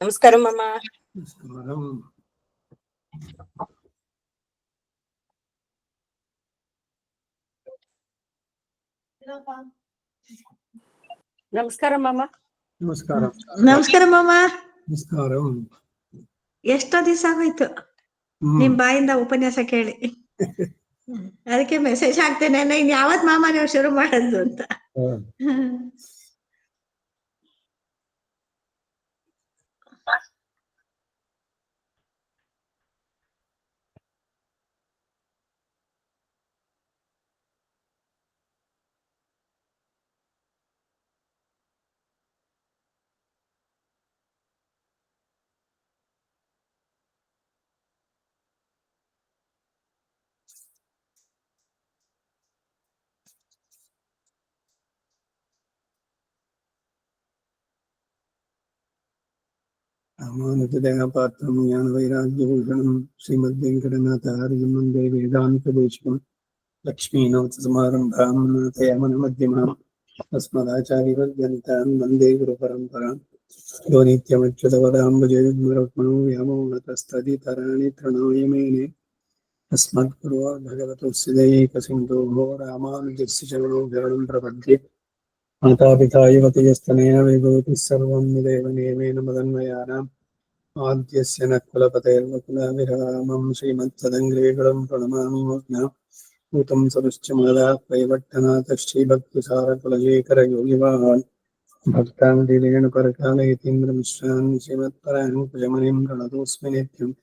నమస్కారం అమ్మా. ನಮಸ್ಕಾರ ಮಾಮ. ನಮಸ್ಕಾರ. ನಮಸ್ಕಾರ ಮಾಮ. ನಮಸ್ಕಾರ. ಎಷ್ಟೋ ದಿವಸ ಆಗೋಯ್ತು ನಿಮ್ ಬಾಯಿಂದ ಉಪನ್ಯಾಸ ಕೇಳಿ. ಅದಕ್ಕೆ ಮೆಸೇಜ್ ಹಾಕ್ತೇನೆ, ಇನ್ ಯಾವತ್ ಮಾಮ ನೀವು ಶುರು ಮಾಡೋದು ಅಂತ. रामानुजदयापात्रं ज्ञानवैराग्यभूषणं श्रीमद्वेङ्कटनाथार्यं वन्दे वेदान्तदेशिकं लक्ष्मीनाथसमारम्भां नाथयामनमध्यमाम् अस्मदाचार्यपर्यन्तां वन्दे गुरुपरम्परां यो नित्यमच्युतपदाम्बुजयुग्मरुक्मणो व्यामोहतस्तदितराणि तृणाय मेने अस्मद्गुरो भगवतोऽस्य दयैकसिन्धोः रामानुजस्य चरणौ शरणं प्रपद्ये मातापिता युवतियस्तनया वैभवतिः सर्वं विदेव नियमेन मदन्वयानाम् आद्यस्य न कुलपतेर्वकुलाभिरामं श्रीमत्तदङ्ग्रेगुलं प्रणमामि मुग्नाम् भूतं सदश्च मादाः कैवट्टनाथश्रीभक्तिसारकुलशेखरयोगिवाहान् भक्ताङ्गिरेण परकालयतीन्द्रमिश्रान् श्रीमत्पराङ्कुशमनिं प्रणतोऽस्मि नित्यम्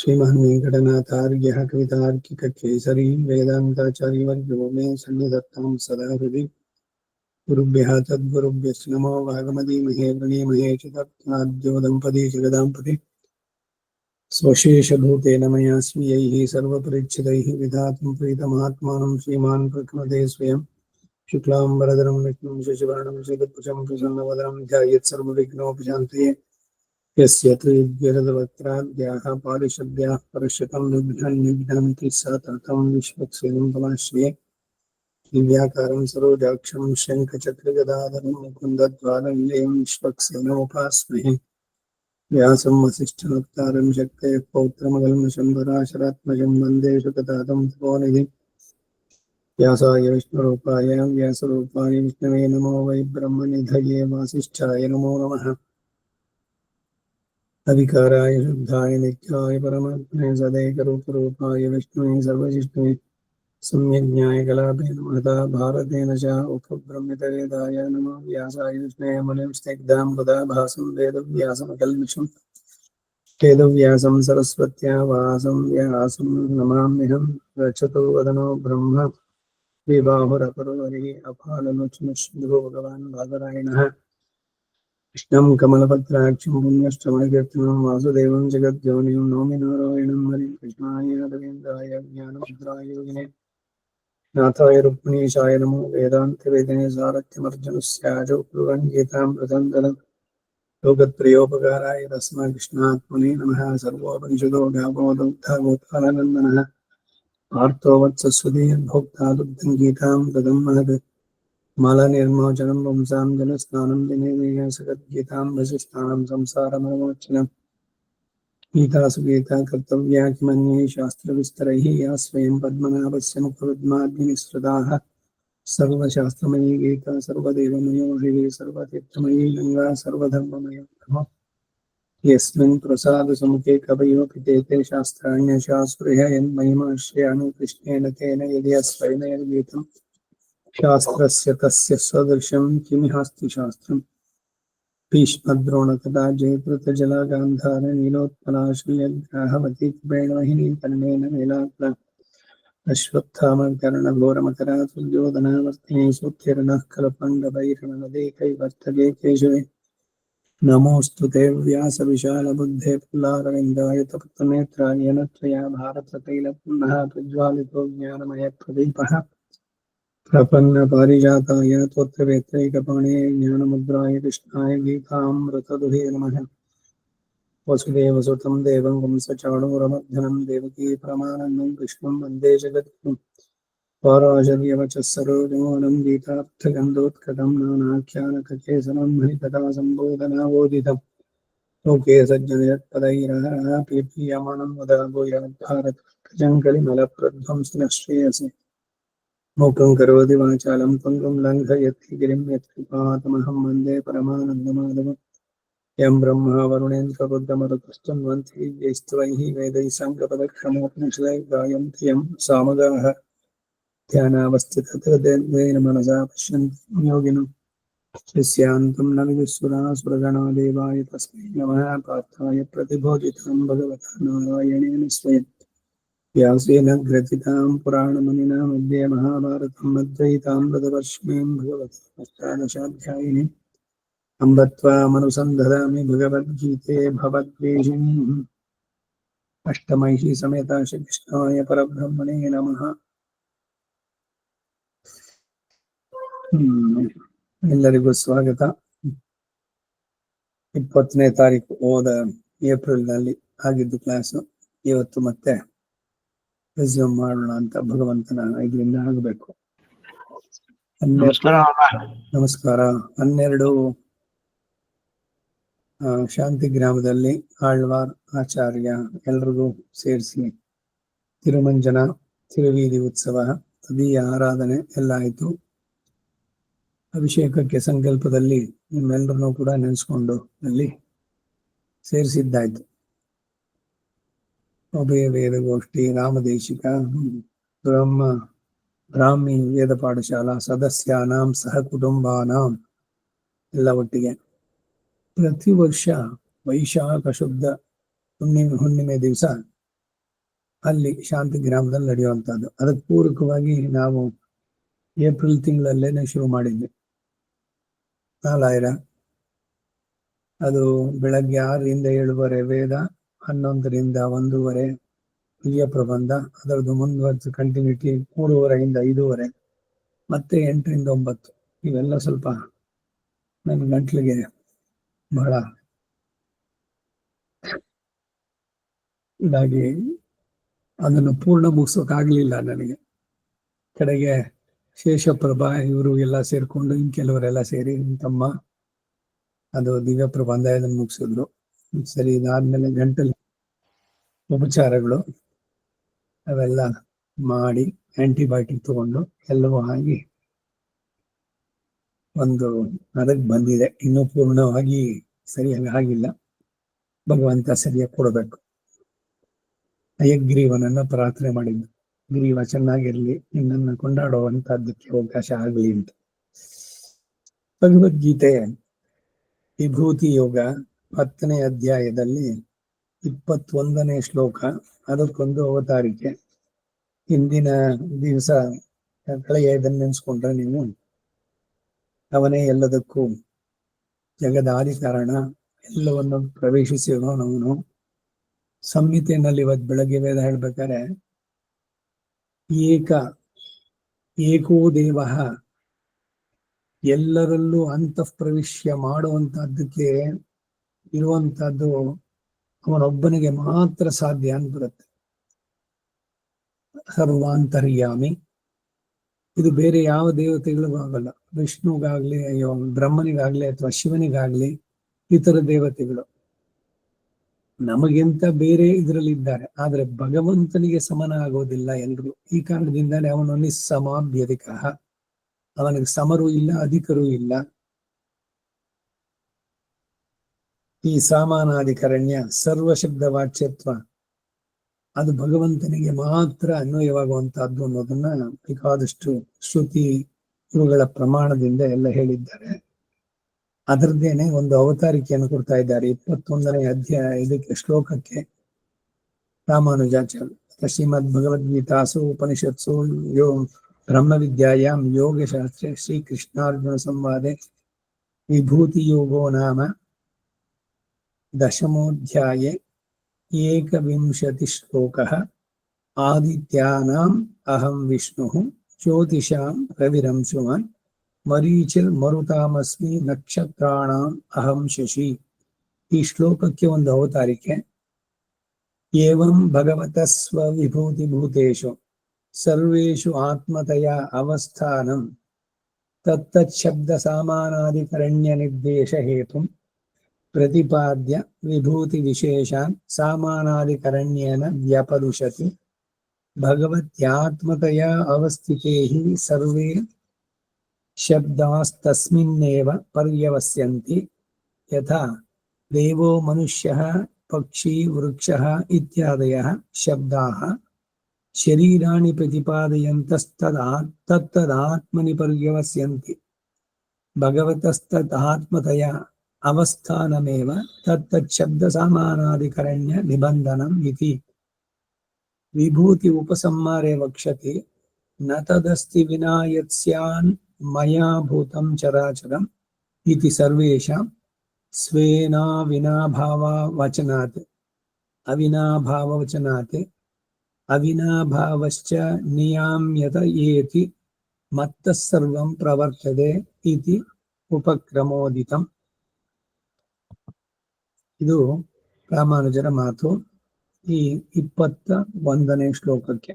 श्रीमन् वेङ्कटनाथार्यः कवितार्किककेसरी वेदान्ताचार्यवर्यो मे सन्निधत्तां सदा हृदि गुरुभ्यः तद्गुरुभ्यश्च नमो वागमदीमहे प्रणीमहे च तत्त्वाद्यो दम्पती जगदाम्पति स्वशेषभूतेन मया स्वीयैः सर्वपरिच्छिदैः विधातुं प्रीतमात्मानं श्रीमान् प्रकृते स्वयं शुक्लाम्बरधरं विष्णुं शशिवर्णं श्रीदत्पुषं प्रसन्नवदनं ध्यायेत् सर्वविघ्नोपशान्तये यस्य त्रिविद्यरदवक्त्राद्याः पारिषद्याः परश्यतं निघ्नन्ति सततं विश्वक्सेनं तमाश्रये दिव्याकारं सरोजाक्षं शङ्खचक्रगदाधरं मुकुन्दद्वारनिलयं विश्वक्सेनोपास्महे व्यासं वसिष्ठनप्तारं शक्तयः पौत्रमगल्मशम्भराशरात्मजं वन्दे शुकतातं तपोनिधिं व्यासाय विष्णुरूपाय व्यासरूपाय विष्णवे नमो वै ब्रह्मनिधये वासिष्ठाय नमो नमः अविकाराय शुद्धाय नित्याय परमात्मने सदैकरूपरूपाय विष्णुवे सर्वजिष्णुवे सम्यज्ञाय कलापेन महता भारतेन च उपब्रह्मितवेदाय नमो व्यासाय विष्णवे मुनिं स्निग्धां पदा भासं वेदव्यासमकल्मषं वेदव्यासं सरस्वत्या वासं व्यासं नमाम्यहं रचतो वदनो ब्रह्म विबाहुरपरो अपाललोचनश्रुतो भगवान् बादरायणः कृष्णं कमलपत्राक्षं पुण्यश्रवणकीर्तनं वासुदेवं जगद्योनिं नौमि नारायणं हरिं कृष्णाय यादवेन्द्राय ज्ञानमुद्राय योगिने नाथाय रुक्मिणीशाय नमो वेदान्तवेदिने सारथ्यमर्जुनस्याजो कुर्वन् गीतां प्रसन्दनं लोकत्रयोपकाराय तस्मै कृष्णात्मने नमः सर्वोपनिषदो गावो दुग्धा गोपालनन्दनः पार्थो वत्सस्वदीर्भोक्ता दुग्धं गीतां ददं महत् मालानिर्मोचनं पुंसां जनस्नानं दिने दिने सगद्गीतां वसिष्ठानं संसारमोचनं गीतासु गीता कर्तव्या किमन्ये शास्त्रविस्तरैः या स्वयं पद्मनाभस्य मुखपद्माग्निनिःसृताः सर्वशास्त्रमयी गीता सर्वदेवमयो हरिः सर्वतीर्थमयी गङ्गा सर्वधर्ममयो ब्रह्म यस्मिन् प्रसादसमुखे कवयोऽपि ते शास्त्राण्यशास्त्रेह यन्महिमाश्रयाणु कृष्णेन तेन यदि अस्वैन यद्गीतं शास्त्रस्य तस्य सदृशं किमिहास्ति शास्त्रम् भीष्मद्रोणतथा जयद्रथजला गान्धार नीलोत्पलाश्रियग्राहवती कृपेणवाहिनी कर्णेन नीलाकुला अश्वत्थामकर्णघोरमकरा तुल्योदनावर्तिनी सुत्थिर्नः कल्पण्डभैरणनदे कैवर्तके केशवे नमोऽस्तु ते व्यासविशालबुद्धे पुल्लारविन्दाय तप्तनेत्राय त्वया भारततैलपुन्नः प्रज्वालितो ज्ञानमयप्रदीपः प्रपन्नपारिजाताय त्वत्तवेत्रैकपाणे ज्ञानमुद्राय कृष्णाय गीतामृतदुहे नमः वसुदेवसुतं देवं कंसचाणूरमर्दनं देवकी परमानन्दं कृष्णं वन्दे जगद्गुरुं पाराशर्यवचः सरोजमोहनं गीतार्थगन्धोत्कटं नानाख्यानककेसरं हरिकथा सम्बोधनावोदितं लोके सज्जनयत्पदैरहरः पीप्यमानं वदागो यद्भारत कजङ्कलिमलप्रध्वंसिनः श्रेयसे मूकं करोति वाचालं पङ्गुं लङ्घयति गिरिं यत्कृपातमहं वन्दे परमानन्दमाधवम् यं ब्रह्मा वरुणेन्द्ररुद्रमरुतश्चन्वन्ति यैस्त्वैः वेदैः साङ्गपदक्षमोपनिषदैः गायन्ति यं सामगाः ध्यानावस्थिततदेन मनसा पश्यन्ति योगिनः शिष्यान्तं न विदुःसुरासुरगणा देवाय तस्मै नमः पार्थाय प्रतिबोधितं भगवता नारायणेन स्वयं व्यासेन ग्रथितां पुराणमुनिना मध्ये महाभारतम् अद्वैतामृतवर्षिणीं भगवती अष्टादशाध्यायिनीम् अम्ब त्वामनुसन्धरामि भगवद्गीते भवद्वेषिणीम् अष्टमैषी समेता श्रीकृष्णाय परब्रह्मणे नमः। ಎಲ್ಲರಿಗೂ ಸ್ವಾಗತ. 20ನೇ ತಾರೀಕು ಹೋದ ಏಪ್ರಿಲ್ ನಲ್ಲಿ ಆಗಿದ್ದು ಕ್ಲಾಸು ಇವತ್ತು ಮತ್ತೆ ರೆಸ್ಯೂಮ್ ಮಾಡೋಣ ಅಂತ ಭಗವಂತನ ಇದರಿಂದ ಆಗಬೇಕು. ನಮಸ್ಕಾರ. 12 ಶಾಂತಿ ಗ್ರಾಮದಲ್ಲಿ ಆಳ್ವಾರ್ ಆಚಾರ್ಯ ಎಲ್ರಿಗೂ ಸೇರಿಸಿ ತಿರುಮಂಜನ ತಿರುವೀದಿ ಉತ್ಸವ ತದೀಯ ಆರಾಧನೆ ಎಲ್ಲ ಆಯ್ತು. ಅಭಿಷೇಕಕ್ಕೆ ಸಂಕಲ್ಪದಲ್ಲಿ ನಿಮ್ಮೆಲ್ಲರನ್ನೂ ಕೂಡ ನೆನೆಸ್ಕೊಂಡು ಅಲ್ಲಿ ಸೇರಿಸಿದ್ದಾಯ್ತು. ಉಭಯ ವೇದಗೋಷ್ಠಿ, ರಾಮದೇಶಿಕ, ಬ್ರಾಹ್ಮಿ ವೇದ ಪಾಠಶಾಲಾ ಸದಸ್ಯಾನಾಂ ಸಹ ಕುಟುಂಬಾನಾಂ ಎಲ್ಲ ಒಟ್ಟಿಗೆ ಪ್ರತಿ ವರ್ಷ ವೈಶಾಖ ಶುದ್ಧ ಹುಣ್ಣಿಮೆ ದಿವಸ ಅಲ್ಲಿ ಶಾಂತಿ ಗ್ರಾಮದಲ್ಲಿ ನಡೆಯುವಂಥದ್ದು. ಅದಕ್ಕೆ ಪೂರಕವಾಗಿ ನಾವು ಏಪ್ರಿಲ್ ತಿಂಗಳಲ್ಲೇನೆ ಶುರು ಮಾಡಿದ್ವಿ. 4000 ಅದು ಬೆಳಗ್ಗೆ 6ರಿಂದ 7:15 ವೇದ, 11ರಿಂದ 1:30 ಹಿರಿಯ ಪ್ರಬಂಧ, ಅದರದ್ದು ಮುಂದುವರೆದು ಕಂಟಿನ್ಯೂಟಿ 3:30ರಿಂದ 5:30, ಮತ್ತೆ 8ರಿಂದ 9. ಇವೆಲ್ಲ ಸ್ವಲ್ಪ ನನ್ನ ಗಂಟ್ಲಿಗೆ ಬಹಳ ಇದಾಗಿ ಅದನ್ನು ಪೂರ್ಣ ಮುಗಿಸೋಕಾಗ್ಲಿಲ್ಲ ನನಗೆ. ಕಡೆಗೆ ಶೇಷಪ್ರಭಾ ಇವರು ಎಲ್ಲ ಸೇರ್ಕೊಂಡು ಇನ್ ಕೆಲವರೆಲ್ಲ ಸೇರಿ ತಮ್ಮ ಅದು ದಿವ್ಯ ಪ್ರಬಂಧ ಇದನ್ನು ಮುಗಿಸಿದ್ರು. ಸರಿ, ಇದಾದ್ಮೇಲೆ ಗಂಟಲು ಉಪಚಾರಗಳು ಅವೆಲ್ಲ ಮಾಡಿ ಆಂಟಿಬಯೋಟಿಕ್ ತಗೊಂಡು ಎಲ್ಲವೂ ಆಗಿ ಒಂದು ಅದಕ್ಕೆ ಬಂದಿದೆ. ಇನ್ನೂ ಪೂರ್ಣವಾಗಿ ಸರಿಯಾಗಿ ಆಗಿಲ್ಲ. ಭಗವಂತ ಸರಿಯಾಗಿ ಕೊಡಬೇಕು. ಹಯಗ್ರೀವನನ್ನ ಪ್ರಾರ್ಥನೆ ಮಾಡಿದ್ದು, ಗ್ರೀವ ಚೆನ್ನಾಗಿರ್ಲಿ, ನಿನ್ನನ್ನು ಕೊಂಡಾಡುವಂತಹದ್ದಕ್ಕೆ ಅವಕಾಶ ಆಗಲಿ ಅಂತ. ಭಗವದ್ಗೀತೆ ವಿಭೂತಿ ಯೋಗ 10ನೇ ಅಧ್ಯಾಯದಲ್ಲಿ 21ನೇ ಶ್ಲೋಕ. ಅದಕ್ಕೊಂದು ಅವತಾರಿಕೆ. ಹಿಂದಿನ ದಿವಸ ಕಳೆಯ ಇದನ್ನು ನೆನೆಸ್ಕೊಂಡ್ರೆ ನೀವು, ಅವನೇ ಎಲ್ಲದಕ್ಕೂ ಜಗದಾದಿ ಕಾರಣ, ಎಲ್ಲವನ್ನು ಪ್ರವೇಶಿಸಿರೋನವನು. ಸಂಹಿತೆಯಲ್ಲಿ ಇವತ್ತು ಬೆಳಗ್ಗೆ ವೇದ ಹೇಳ್ಬೇಕಾದ್ರೆ ಏಕೋ ದೇವ ಎಲ್ಲರಲ್ಲೂ ಅಂತಃ ಪ್ರವೇಶ ಮಾಡುವಂತಹದ್ದಕ್ಕೆ ಇರುವಂತಹದ್ದು ಅವನೊಬ್ಬನಿಗೆ ಮಾತ್ರ ಸಾಧ್ಯ ಅಂತ ಬರುತ್ತೆ. ಸರ್ವಾಂತರ್ಯಾಮಿ. ಇದು ಬೇರೆ ಯಾವ ದೇವತೆಗಳಿಗೂ ಆಗಲ್ಲ. ವಿಷ್ಣುಗಾಗ್ಲಿ, ಬ್ರಹ್ಮನಿಗಾಗ್ಲಿ ಅಥವಾ ಶಿವನಿಗಾಗ್ಲಿ, ಇತರ ದೇವತೆಗಳು ನಮಗಿಂತ ಬೇರೆ ಇದರಲ್ಲಿ ಇದ್ದಾರೆ, ಆದ್ರೆ ಭಗವಂತನಿಗೆ ಸಮನ ಆಗೋದಿಲ್ಲ ಎಲ್ರು. ಈ ಕಾರಣದಿಂದಾನೇ ಅವನು ನಿಸ್ಸಮಾಭ್ಯಧಿಕ. ಅವನಿಗೆ ಸಮರೂ ಇಲ್ಲ, ಅಧಿಕರೂ ಇಲ್ಲ. ಈ ಸಾಮಾನಾಧಿಕರಣ್ಯ ಸರ್ವಶಬ್ದ ವಾಚ್ಯತ್ವ ಅದು ಭಗವಂತನಿಗೆ ಮಾತ್ರ ಅನ್ವಯವಾಗುವಂತಹದ್ದು ಅನ್ನೋದನ್ನ ಬೇಕಾದಷ್ಟು ಶ್ರುತಿ ಇವುಗಳ ಪ್ರಮಾಣದಿಂದ ಎಲ್ಲ ಹೇಳಿದ್ದಾರೆ. ಅದರದ್ದೇನೆ ಒಂದು ಅವತಾರಿಕೆಯನ್ನು ಕೊಡ್ತಾ ಇದ್ದಾರೆ 21ನೇ ಅಧ್ಯಾಯ ಇದಕ್ಕೆ ಶ್ಲೋಕಕ್ಕೆ. ರಾಮಾನುಜಾಚಾರ್ಯ ಶ್ರೀಮದ್ ಭಗವದ್ಗೀತಾಸು ಉಪನಿಷತ್ಸು ಬ್ರಹ್ಮವಿದ್ಯಾಯಾಂ ಯೋಗಶಾಸ್ತ್ರೇ ಶ್ರೀಕೃಷ್ಣಾರ್ಜುನ ಸಂವಾದೆ ವಿಭೂತಿ ಯೋಗೋ ನಾಮ 10ಮೋಧ್ಯಾಯೇ 21 ಶ್ಲೋಕಃ. ಆದಿತ್ಯಾನಾಂ ಅಹಂ ವಿಷ್ಣುಃ ಜ್ಯೋತಿಷಾಂ ರವಿರಂಶುಮಾನ್ ಮರೀಚಿರ್ ಮರುತಾಮಸ್ಮಿ ನಕ್ಷತ್ರಾಣಾಂ ಅಹಂ ಶಶಿ. ಈ ಶ್ಲೋಕಕ್ಕೆ ಒಂದು ಅವತಾರಿಕೆ. ಏವಂ ಭಗವತಃ ಸ್ವವಿಭೂತಿ ಭೂತೇಷು ಸರ್ವೇಷು ಆತ್ಮತಯ ಅವಸ್ಥಾನಂ ತತ್ತತ್ ಶಬ್ದ ಸಾಮಾನಾಧಿಕರಣ್ಯ ನಿರ್ದೇಶ ಹೇತು ಪ್ರತಿಪಾದ್ಯ ವಿಭೂತಿ ವಿಶೇಷಾನ್ ಸಾಮಾನಾಧಿಕರಣ್ಯೇನ ವ್ಯಪರುಷತಿ ಭಗವತ್ಯಾತ್ಮತಯ ಅವಸ್ಥಿತೇ ಹಿ ಸರ್ವೇ ಶಬ್ದಾಸ್ತಸ್ಮಿನ್ನೇವ ಪರ್ಯವಸ್ಯಂತಿ ಯಥಾ ದೇವೋ ಮನುಷ್ಯಃ ಪಕ್ಷಿ ವೃಕ್ಷಃ ಇತ್ಯಾದಯಃ ಶಬ್ದಾಃ ಶರೀರಾಣಿ ಪ್ರತಿಪಾದಯಂತಸ್ತದಾತ್ಮನಿ ಪರ್ಯವಸ್ಯಂತಿ ಭಗವತಸ್ತದಾತ್ಮತಯ ಅವಸ್ಥಾನಮೇವ ತತ್ತಚ್ಛಬ್ದ ಸಾಮಾನಾಧಿಕರಣ್ಯ ನಿಬಂಧನಂ ಇತಿ ವಿಭೂತಿ ಉಪಸಂಹಾರೇ ವಕ್ಷ್ಯತೆ ನ ತದಸ್ತಿ ವಿನಾ ಯತ್ಸ್ಯಾನ್ ಮಯಾ ಭೂತಂ ಚರಾಚರಂ ಇತಿ ಸರ್ವೇಷಾಂ ಸ್ವೇನಾವಿನಾಭಾವವಚನಾತ್ ಅವಿನಾಭಾವವಚನಾತ್ ಅವಿನಾಭಾವಶ್ಚ ನಿಯಾಮ್ಯತ ಏತಿ ಮತ್ತಃ ಸರ್ವಂ ಪ್ರವರ್ತದೆ ಇತಿ ಉಪಕ್ರಮೋದಿತಂ. ಇದು ರಾಮಾನುಜರ ಮಾತು ಈ 21ನೇ ಶ್ಲೋಕಕ್ಕೆ.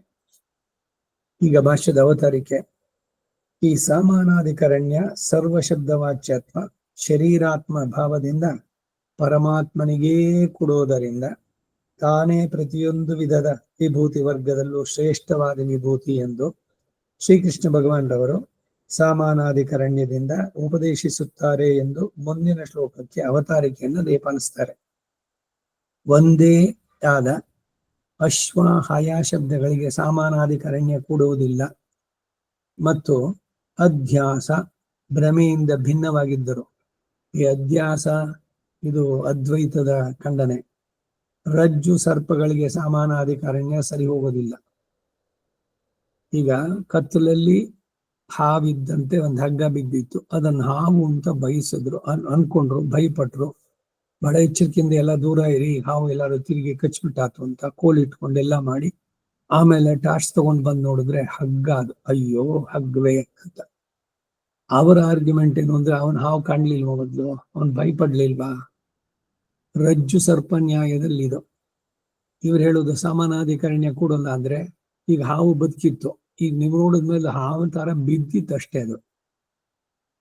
ಈಗ ಭಾಷ್ಯದ ಅವತಾರಿಕೆ. ಈ ಸಾಮಾನಾಧಿಕರಣ್ಯ ಸರ್ವಶಬ್ದವಾಚ್ಯತ್ವ ಶರೀರಾತ್ಮ ಭಾವದಿಂದ ಪರಮಾತ್ಮನಿಗೇ ಕೊಡೋದರಿಂದ ತಾನೇ ಪ್ರತಿಯೊಂದು ವಿಧದ ವಿಭೂತಿ ವರ್ಗದಲ್ಲೂ ಶ್ರೇಷ್ಠವಾದ ವಿಭೂತಿ ಎಂದು ಶ್ರೀಕೃಷ್ಣ ಭಗವಾನರವರು ಸಾಮಾನಾಧಿಕರಣ್ಯದಿಂದ ಉಪದೇಶಿಸುತ್ತಾರೆ ಎಂದು ಮುಂದಿನ ಶ್ಲೋಕಕ್ಕೆ ಅವತಾರಿಕೆಯನ್ನು ಲೇಪನಿಸ್ತಾರೆ. ಒಂದೇ ಆದ ಅಶ್ವ ಹಯ ಶಬ್ದಗಳಿಗೆ ಸಾಮಾನಾಧಿಕರಣ್ಯ ಕೂಡುವುದಿಲ್ಲ ಮತ್ತು ಅಧ್ಯಾಸ ಭ್ರಮೆಯಿಂದ ಭಿನ್ನವಾಗಿದ್ದರು. ಈ ಅಧ್ಯಾಸ ಇದು ಅದ್ವೈತದ ಖಂಡನೆ. ರಜ್ಜು ಸರ್ಪಗಳಿಗೆ ಸಮಾನಾಧಿಕಾರಣ್ಯ ಸರಿ ಹೋಗೋದಿಲ್ಲ. ಈಗ ಕತ್ತಲಲ್ಲಿ ಹಾವಿದ್ದಂತೆ ಒಂದು ಹಗ್ಗ ಬಿದ್ದಿತ್ತು, ಅದನ್ನು ಹಾವು ಅಂತ ಬಯಸಿದ್ರು, ಅನ್ಕೊಂಡ್ರು, ಭಯಪಟ್ರು, ಬಹಳ ಎಚ್ಚರಿಕೆಯಿಂದ ಎಲ್ಲ ದೂರ ಇರಿ, ಹಾವು ಎಲ್ಲಾರು ತಿರುಗಿ ಕಚ್ಬಿಟ್ಟಾತು ಅಂತ ಕೋಲಿಟ್ಕೊಂಡು ಎಲ್ಲ ಮಾಡಿ ಆಮೇಲೆ ಟಾರ್ಚ್ ತಗೊಂಡ್ ಬಂದು ನೋಡಿದ್ರೆ ಹಗ್ಗ ಅದು. ಅಯ್ಯೋ ಹಗ್ಗವೇ ಅಂತ. ಅವರ ಆರ್ಗ್ಯುಮೆಂಟ್ ಏನು ಅಂದ್ರೆ ಅವನ್ ಹಾವು ಕಾಣ್ಲಿಲ್ವ, ಮೊದ್ಲು ಅವನ್ ಭಯಪಡ್ಲಿಲ್ವಾ? ರಜ್ಜು ಸರ್ಪ ನ್ಯಾಯದಲ್ಲಿ ಇದು. ಇವ್ರು ಹೇಳೋದು ಸಮಾನಾಧಿಕರಣ್ಯ ಕೂಡಲ್ಲ ಅಂದ್ರೆ, ಈಗ ಹಾವು ಬದುಕಿತ್ತು, ಈಗ ನೀವು ನೋಡಿದ್ಮೇಲೆ ಹಾವು ತರ ಬಿದ್ದಿತ್ತು ಅಷ್ಟೇ, ಅದು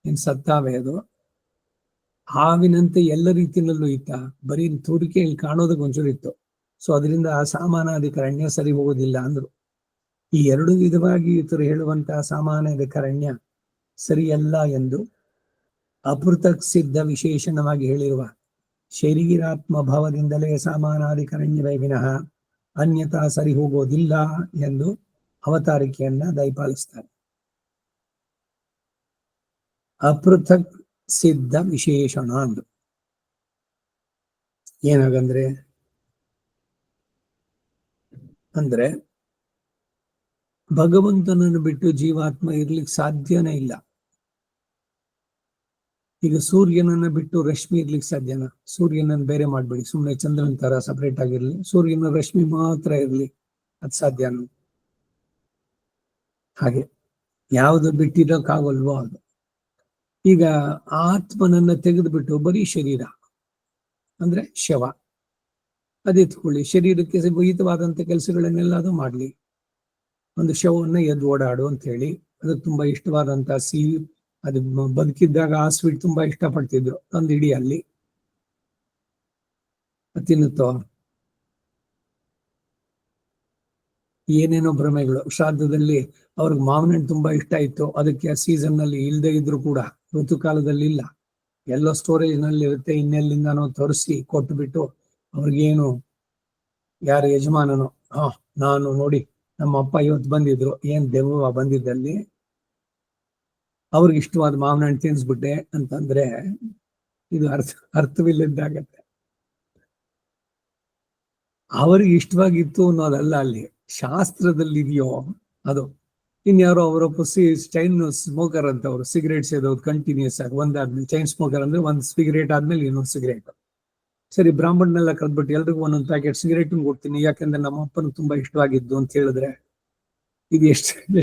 ಏನ್ ಸತ್ತಾವೆ? ಅದು ಹಾವಿನಂತೆ ಎಲ್ಲ ರೀತಿಯಲ್ಲೂ ಇತ್ತ, ಬರೀ ತೋರಿಕೆಯಲ್ಲಿ ಕಾಣೋದಕ್ಕೆ ಒಂಚೂರು ಇತ್ತು. ಸೊ ಅದರಿಂದ ಆ ಸಮಾನಾಧಿಕರಣ್ಯ ಸರಿ ಹೋಗೋದಿಲ್ಲ ಅಂದ್ರು. ಈ ಎರಡು ವಿಧವಾಗಿ ಇತರು ಹೇಳುವಂತಹ ಸಮಾನಾಧಿಕರಣ್ಯ ಸರಿಯಲ್ಲ ಎಂದು ಅಪೃಥಕ್ ಸಿದ್ಧ ವಿಶೇಷಣವಾಗಿ ಹೇಳಿರುವ ಶರೀರಾತ್ಮ ಭಾವದಿಂದಲೇ ಸಮಾನಾಧಿಕರಣ್ಯವೇ ವಿನಃ ಅನ್ಯತಾ ಸರಿ ಹೋಗೋದಿಲ್ಲ ಎಂದು ಅವತಾರಿಕೆಯನ್ನ ದಯಪಾಲಿಸ್ತಾರೆ. ಅಪೃಥಕ್ ಸಿದ್ಧ ವಿಶೇಷಣ ಅಂದು ಏನಾಗಂದ್ರೆ ಅಂದ್ರೆ ಭಗವಂತನನ್ನು ಬಿಟ್ಟು ಜೀವಾತ್ಮ ಇರ್ಲಿಕ್ಕೆ ಸಾಧ್ಯನೇ ಇಲ್ಲ. ಈಗ ಸೂರ್ಯನನ್ನ ಬಿಟ್ಟು ರಶ್ಮಿ ಇರ್ಲಿಕ್ಕೆ ಸಾಧ್ಯನಾ? ಸೂರ್ಯನನ್ನು ಬೇರೆ ಮಾಡ್ಬೇಡಿ, ಸುಮ್ಮನೆ ಚಂದ್ರನ ತರ ಸಪರೇಟ್ ಆಗಿರ್ಲಿ, ಸೂರ್ಯನ ರಶ್ಮಿ ಮಾತ್ರ ಇರ್ಲಿ, ಅದು ಸಾಧ್ಯನಾ? ಹಾಗೆ ಯಾವುದು ಬಿಟ್ಟಿರೋಕ್ಕಾಗಲ್ವೋ ಅದು. ಈಗ ಆತ್ಮನನ್ನ ತೆಗೆದುಬಿಟ್ಟು ಬರೀ ಶರೀರ ಅಂದ್ರೆ ಶವ ಅದೆತ್ಕೊಳ್ಳಿ, ಶರೀರಕ್ಕೆ ವಿಹಿತವಾದಂತ ಕೆಲಸಗಳನ್ನೆಲ್ಲ ಅದು ಮಾಡ್ಲಿ. ಒಂದು ಶವನ್ನ ಎದ್ದು ಓಡಾಡು ಅಂತ ಹೇಳಿ, ಅದಕ್ಕೆ ತುಂಬಾ ಇಷ್ಟವಾದಂತ ಸಿಹಿ, ಅದು ಬದುಕಿದ್ದಾಗ ಆ ಸ್ವೀಟ್ ತುಂಬಾ ಇಷ್ಟಪಡ್ತಿದ್ರು, ಒಂದು ಇಡೀ ಅಲ್ಲಿ ತಿನ್ನುತ್ತೋ. ಏನೇನೋ ಭ್ರಮೆಗಳು. ಶ್ರಾದ್ದದಲ್ಲಿ ಅವ್ರಿಗೆ ಮಾವಿನ ಹಣ್ಣು ತುಂಬಾ ಇಷ್ಟ ಇತ್ತು, ಅದಕ್ಕೆ ಆ ಸೀಸನ್ ನಲ್ಲಿ ಇಲ್ಲದೆ ಇದ್ರು ಕೂಡ, ಋತುಕಾಲದಲ್ಲಿ ಇಲ್ಲ, ಎಲ್ಲೋ ಸ್ಟೋರೇಜ್ ನಲ್ಲಿ ಇರುತ್ತೆ, ಇನ್ನೆಲ್ಲಿಂದಾನೋ ತರಿಸಿ ಕೊಟ್ಟುಬಿಟ್ಟು ಅವ್ರಿಗೇನು, ಯಾರು ಯಜಮಾನನು, ನಾನು ನೋಡಿ ನಮ್ಮ ಅಪ್ಪ ಇವತ್ತು ಬಂದಿದ್ರು, ಏನ್ ದೆವ್ವ ಬಂದಿದ್ದಲ್ಲಿ, ಅವ್ರಿಗೆ ಇಷ್ಟವಾದ ಮಾವಿನ ಹಣ್ಣು ತಿನ್ಸ್ಬಿಟ್ಟೆ ಅಂತಂದ್ರೆ ಇದು ಅರ್ಥವಿಲ್ಲದ್ದಾಗತ್ತೆ. ಅವ್ರಿಗೆ ಇಷ್ಟವಾಗಿತ್ತು ಅನ್ನೋದಲ್ಲ, ಅಲ್ಲಿ ಶಾಸ್ತ್ರದಲ್ಲಿ ಇದೆಯೋ ಅದು. ಇನ್ಯಾರೋ ಅವರೊಬ್ಬ ಚೈನ್ ಸ್ಮೋಕರ್ ಅಂತ, ಅವರು ಸಿಗರೇಟ್ ಸೇದೋದು ಕಂಟಿನ್ಯೂಸ್ ಆಗಿ ಒಂದಾದ್ಮೇಲೆ, ಚೈನ್ ಸ್ಮೋಕರ್ ಅಂದ್ರೆ ಒಂದು ಸಿಗರೇಟ್ ಆದ್ಮೇಲೆ ಇನ್ನೊಂದು ಸಿಗರೇಟ್. ಸರಿ, ಬ್ರಾಹ್ಮಣನೆಲ್ಲ ಕದ್ಬಿಟ್ಟು ಎಲ್ರಿಗೂ ಒಂದೊಂದು ಪ್ಯಾಕೆಟ್ ಸಿಗರೇಟ್ ಕೊಡ್ತೀನಿ, ಯಾಕಂದ್ರೆ ನಮ್ಮ ಅಪ್ಪನ ತುಂಬಾ ಇಷ್ಟವಾಗಿದ್ದು ಅಂತ ಹೇಳಿದ್ರೆ, ಇದು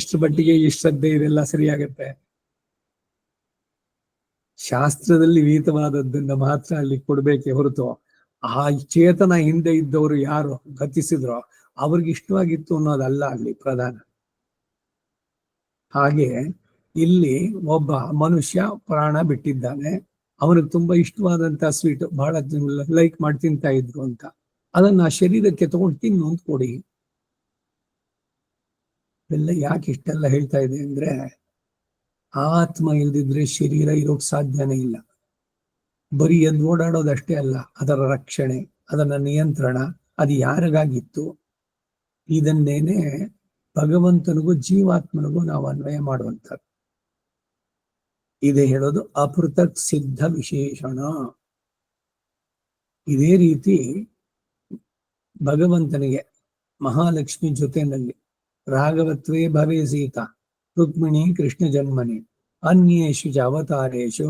ಎಷ್ಟು ಮಟ್ಟಿಗೆ ಈ ಶ್ರದ್ಧೆ ಇದೆಲ್ಲ ಸರಿಯಾಗತ್ತೆ? ಶಾಸ್ತ್ರದಲ್ಲಿ ವಿಹಿತವಾದದ್ದನ್ನ ಮಾತ್ರ ಅಲ್ಲಿ ಕೊಡ್ಬೇಕೆ ಹೊರತು, ಆ ಚೇತನ ಹಿಂದೆ ಇದ್ದವರು ಯಾರು ಗತಿಸಿದ್ರೋ ಅವ್ರಿಗೆ ಇಷ್ಟವಾಗಿತ್ತು ಅನ್ನೋದಲ್ಲ ಅಲ್ಲಿ ಪ್ರಧಾನ. ಹಾಗೆ ಇಲ್ಲಿ ಒಬ್ಬ ಮನುಷ್ಯ ಪ್ರಾಣ ಬಿಟ್ಟಿದ್ದಾನೆ, ಅವನಿಗೆ ತುಂಬಾ ಇಷ್ಟವಾದಂತ ಸ್ವೀಟ್ ಬಹಳ ಲೈಕ್ ಮಾಡಿ ತಿಂತಾ ಇದ್ರು ಅಂತ, ಅದನ್ನ ಆ ಶರೀರಕ್ಕೆ ತಗೊಂಡು ತಿನ್ನು ಅಂತ ಕೊಡಿ. ಎಲ್ಲ ಯಾಕೆ ಇಷ್ಟೆಲ್ಲ ಹೇಳ್ತಾ ಇದೆ ಅಂದ್ರೆ, ಆತ್ಮ ಇಲ್ದಿದ್ರೆ ಶರೀರ ಇರೋಕ್ ಸಾಧ್ಯನೇ ಇಲ್ಲ. ಬರೀ ಎದ್ದು ಓಡಾಡೋದಷ್ಟೇ ಅಲ್ಲ, ಅದರ ರಕ್ಷಣೆ, ಅದನ್ನ ನಿಯಂತ್ರಣ, ಅದು ಯಾರಿಗಾಗಿತ್ತು? ಇದನ್ನೇನೆ ಭಗವಂತನಿಗೂ ಜೀವಾತ್ಮನಿಗೂ ನಾವು ಅನ್ವಯ ಮಾಡುವಂಥದ್ದು. ಇದೇ ಹೇಳೋದು ಅಪೃಥಕ್ ಸಿದ್ಧ ವಿಶೇಷಣ. ಇದೇ ರೀತಿ ಭಗವಂತನಿಗೆ ಮಹಾಲಕ್ಷ್ಮಿ ಜೊತೆಯಲ್ಲಿ ರಾಘವತ್ವೇ ಭವೇ ಸೀತಾ ರುಕ್ಮಿಣಿ ಕೃಷ್ಣ ಜನ್ಮನಿ ಅನ್ಯೇಷು ಚ ಅವತಾರೇಶು